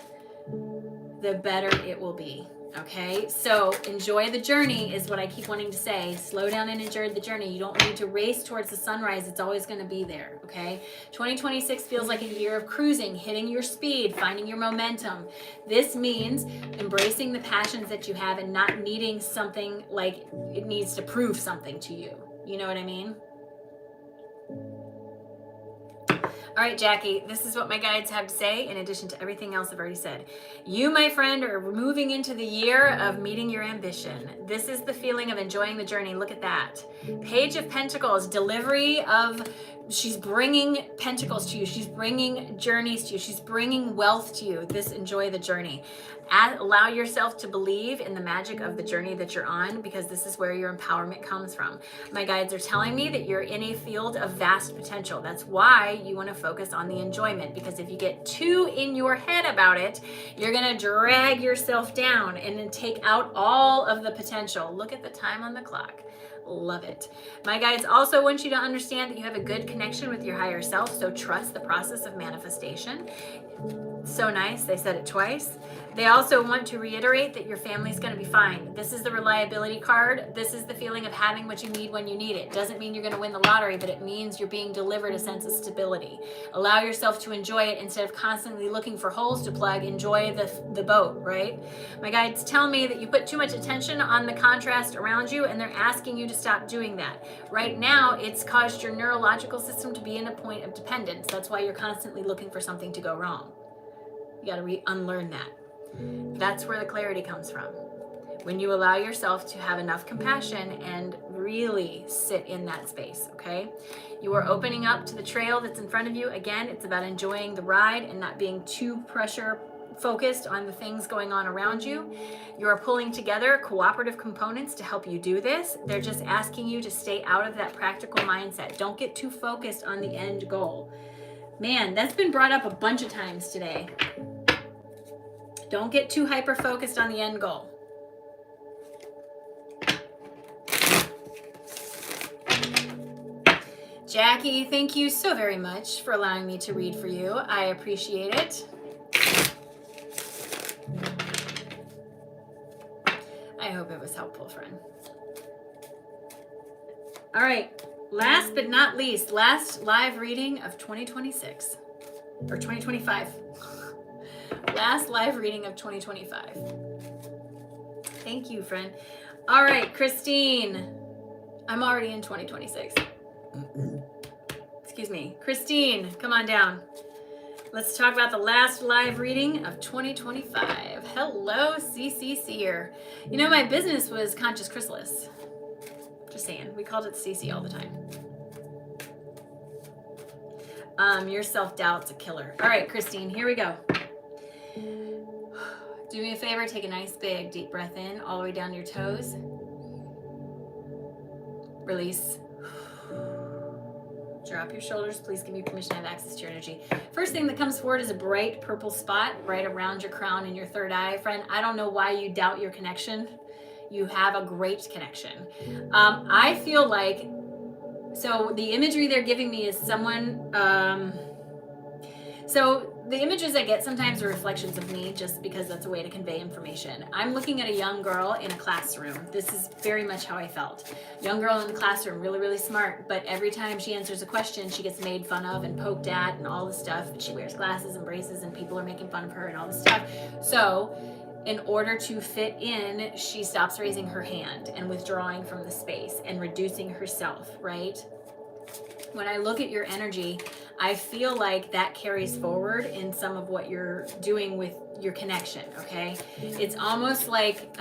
the better it will be. Okay, so enjoy the journey is what I keep wanting to say. Slow down and enjoy the journey. You don't need to race towards the sunrise. It's always going to be there. Okay, 2026 feels like a year of cruising, hitting your speed, finding your momentum. This means embracing the passions that you have and not needing something like it needs to prove something to you. You know what I mean? All right, Jackie, this is what my guides have to say in addition to everything else I've already said. You, my friend, are moving into the year of meeting your ambition. This is the feeling of enjoying the journey. Look at that. Page of Pentacles, delivery of, she's bringing pentacles to you. She's bringing journeys to you. She's bringing wealth to you. Enjoy the journey. Allow yourself to believe in the magic of the journey that you're on because this is where your empowerment comes from. My guides are telling me that you're in a field of vast potential. That's why you want to focus on the enjoyment, because if you get too in your head about it, you're going to drag yourself down and then take out all of the potential. Look at the time on the clock. Love it. My guides also want you to understand that you have a good connection with your higher self, so trust the process of manifestation. So nice. They said it twice. They also want to reiterate that your family's going to be fine. This is the reliability card. This is the feeling of having what you need when you need it. Doesn't mean you're going to win the lottery, but it means you're being delivered a sense of stability. Allow yourself to enjoy it instead of constantly looking for holes to plug. Enjoy the boat, right? My guides tell me that you put too much attention on the contrast around you, and they're asking you to stop doing that. Right now, it's caused your neurological system to be in a point of dependence. That's why you're constantly looking for something to go wrong. You got to unlearn that. That's where the clarity comes from. When you allow yourself to have enough compassion and really sit in that space, okay? You are opening up to the trail that's in front of you. Again, it's about enjoying the ride and not being too pressure focused on the things going on around you. You are pulling together cooperative components to help you do this. They're just asking you to stay out of that practical mindset. Don't get too focused on the end goal. Man, that's been brought up a bunch of times today. Don't get too hyper-focused on the end goal. Jackie, thank you so very much for allowing me to read for you. I appreciate it. it was helpful, friend. All right. Last but not least, last live reading of 2026 or 2025. Last live reading of 2025. Thank you, friend. All right, Christine. I'm already in 2026. Excuse me. Christine, come on down. Let's talk about the last live reading of 2025. Hello, CC Seer. You know, my business was Conscious Chrysalis. Just saying. We called it CC all the time. Your self-doubt's a killer. All right, Christine, here we go. Do me a favor, take a nice big deep breath in all the way down to your toes. Release. Drop your shoulders. Please give me permission to have access to your energy. First thing that comes forward is a bright purple spot right around your crown and your third eye. Friend, I don't know why you doubt your connection. You have a great connection. I feel like, so the imagery they're giving me is someone, so the images I get sometimes are reflections of me just because that's a way to convey information. I'm looking at a young girl in a classroom. This is very much how I felt. Young girl in the classroom, really, really smart, but every time she answers a question, she gets made fun of and poked at and all this stuff. But she wears glasses and braces and people are making fun of her and all this stuff. So in order to fit in, she stops raising her hand and withdrawing from the space and reducing herself, right? When I look at your energy, I feel like that carries forward in some of what you're doing with your connection, okay? It's almost like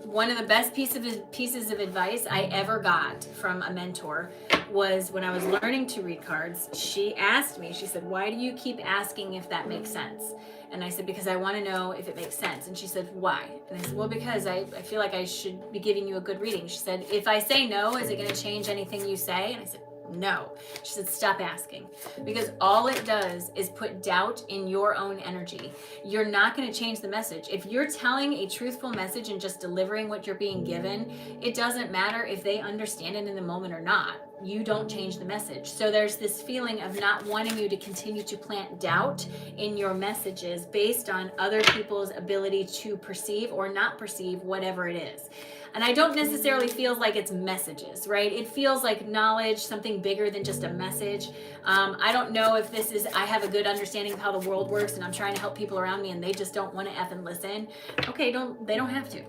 one of the best pieces of advice I ever got from a mentor was when I was learning to read cards. She asked me, she said, why do you keep asking if that makes sense? And I said, because I want to know if it makes sense. And she said, why? And I said, well, because I feel like I should be giving you a good reading. She said, if I say no, is it going to change anything you say? And I said, no. She said, stop asking, because all it does is put doubt in your own energy. You're not going to change the message. If you're telling a truthful message and just delivering what you're being given, it doesn't matter if they understand it in the moment or not. You don't change the message. So there's this feeling of not wanting you to continue to plant doubt in your messages based on other people's ability to perceive or not perceive whatever it is. And I don't necessarily feel like it's messages, right? It feels like knowledge, something bigger than just a message. I don't know if this is, I have a good understanding of how the world works and I'm trying to help people around me and they just don't want to effing listen. Okay, they don't have to.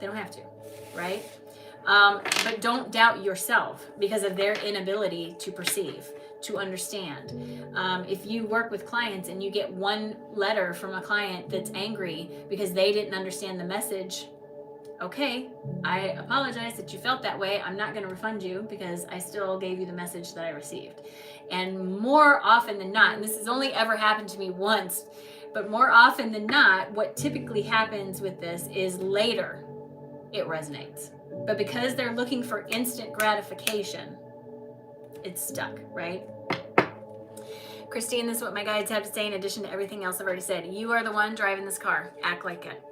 They don't have to, right? But don't doubt yourself because of their inability to perceive, to understand. If you work with clients and you get one letter from a client that's angry because they didn't understand the message, okay, I apologize that you felt that way. I'm not going to refund you because I still gave you the message that I received. And more often than not, and this has only ever happened to me once, but more often than not, what typically happens with this is later it resonates. But because they're looking for instant gratification, it's stuck, right? Christine, this is what my guides have to say in addition to everything else I've already said. You are the one driving this car. Act like it.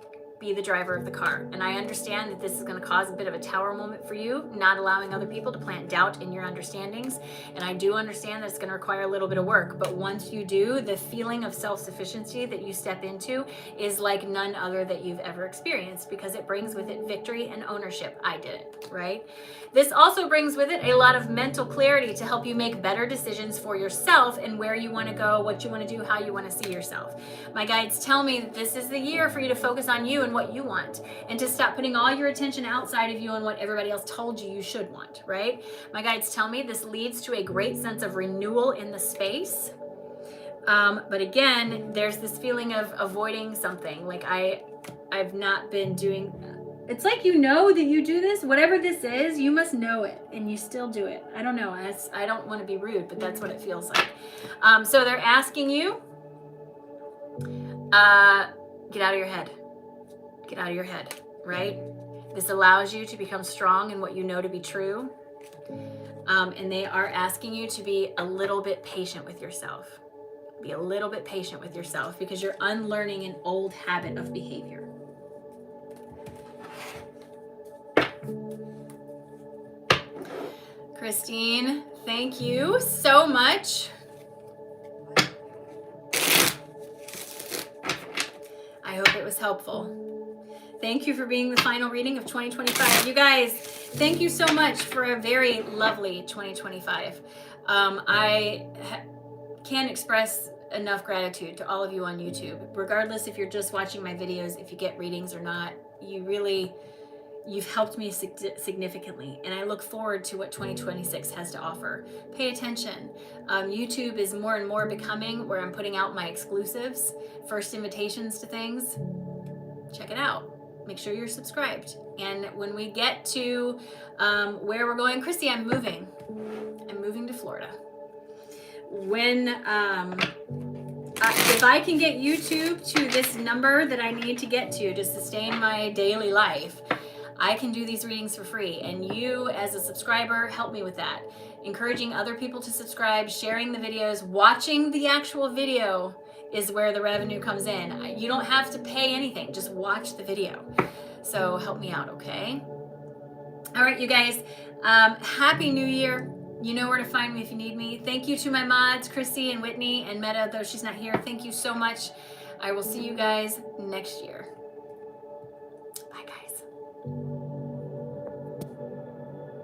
Be the driver of the car. And I understand that this is going to cause a bit of a tower moment for you, not allowing other people to plant doubt in your understandings. And I do understand that it's going to require a little bit of work. But once you do, the feeling of self-sufficiency that you step into is like none other that you've ever experienced, because it brings with it victory and ownership. I did it, right? This also brings with it a lot of mental clarity to help you make better decisions for yourself and where you want to go, what you want to do, how you want to see yourself. My guides tell me that this is the year for you to focus on you and what you want, and to stop putting all your attention outside of you on what everybody else told you should want, right? My guides tell me this leads to a great sense of renewal in the space. But again, there's this feeling of avoiding something. Like I've not been doing, it's like you know that you do this, whatever this is, you must know it, and you still do it. I don't know. I don't want to be rude, but that's what it feels like. So they're asking you, get out of your head. Get out of your head, right? This allows you to become strong in what you know to be true. And they are asking you to be a little bit patient with yourself. Be a little bit patient with yourself because you're unlearning an old habit of behavior. Christine, thank you so much. I hope it was helpful. Thank you for being the final reading of 2025. You guys, thank you so much for a very lovely 2025. I can't express enough gratitude to all of you on YouTube. Regardless if you're just watching my videos, if you get readings or not, you've helped me significantly, and I look forward to what 2026 has to offer. Pay attention. YouTube is more and more becoming where I'm putting out my exclusives, first invitations to things. Check it out. Make sure you're subscribed. And when we get to where we're going, Christy, I'm moving to Florida. When if I can get YouTube to this number that I need to get to sustain my daily life, I can do these readings for free, and you as a subscriber help me with that. Encouraging other people to subscribe, sharing the videos, watching the actual video is where the revenue comes in. You don't have to pay anything, just watch the video. So help me out, okay? All right, you guys, Happy New Year. You know where to find me if you need me. Thank you to my mods, Chrissy and Whitney and Meta, though she's not here. Thank you so much. I will see you guys next year.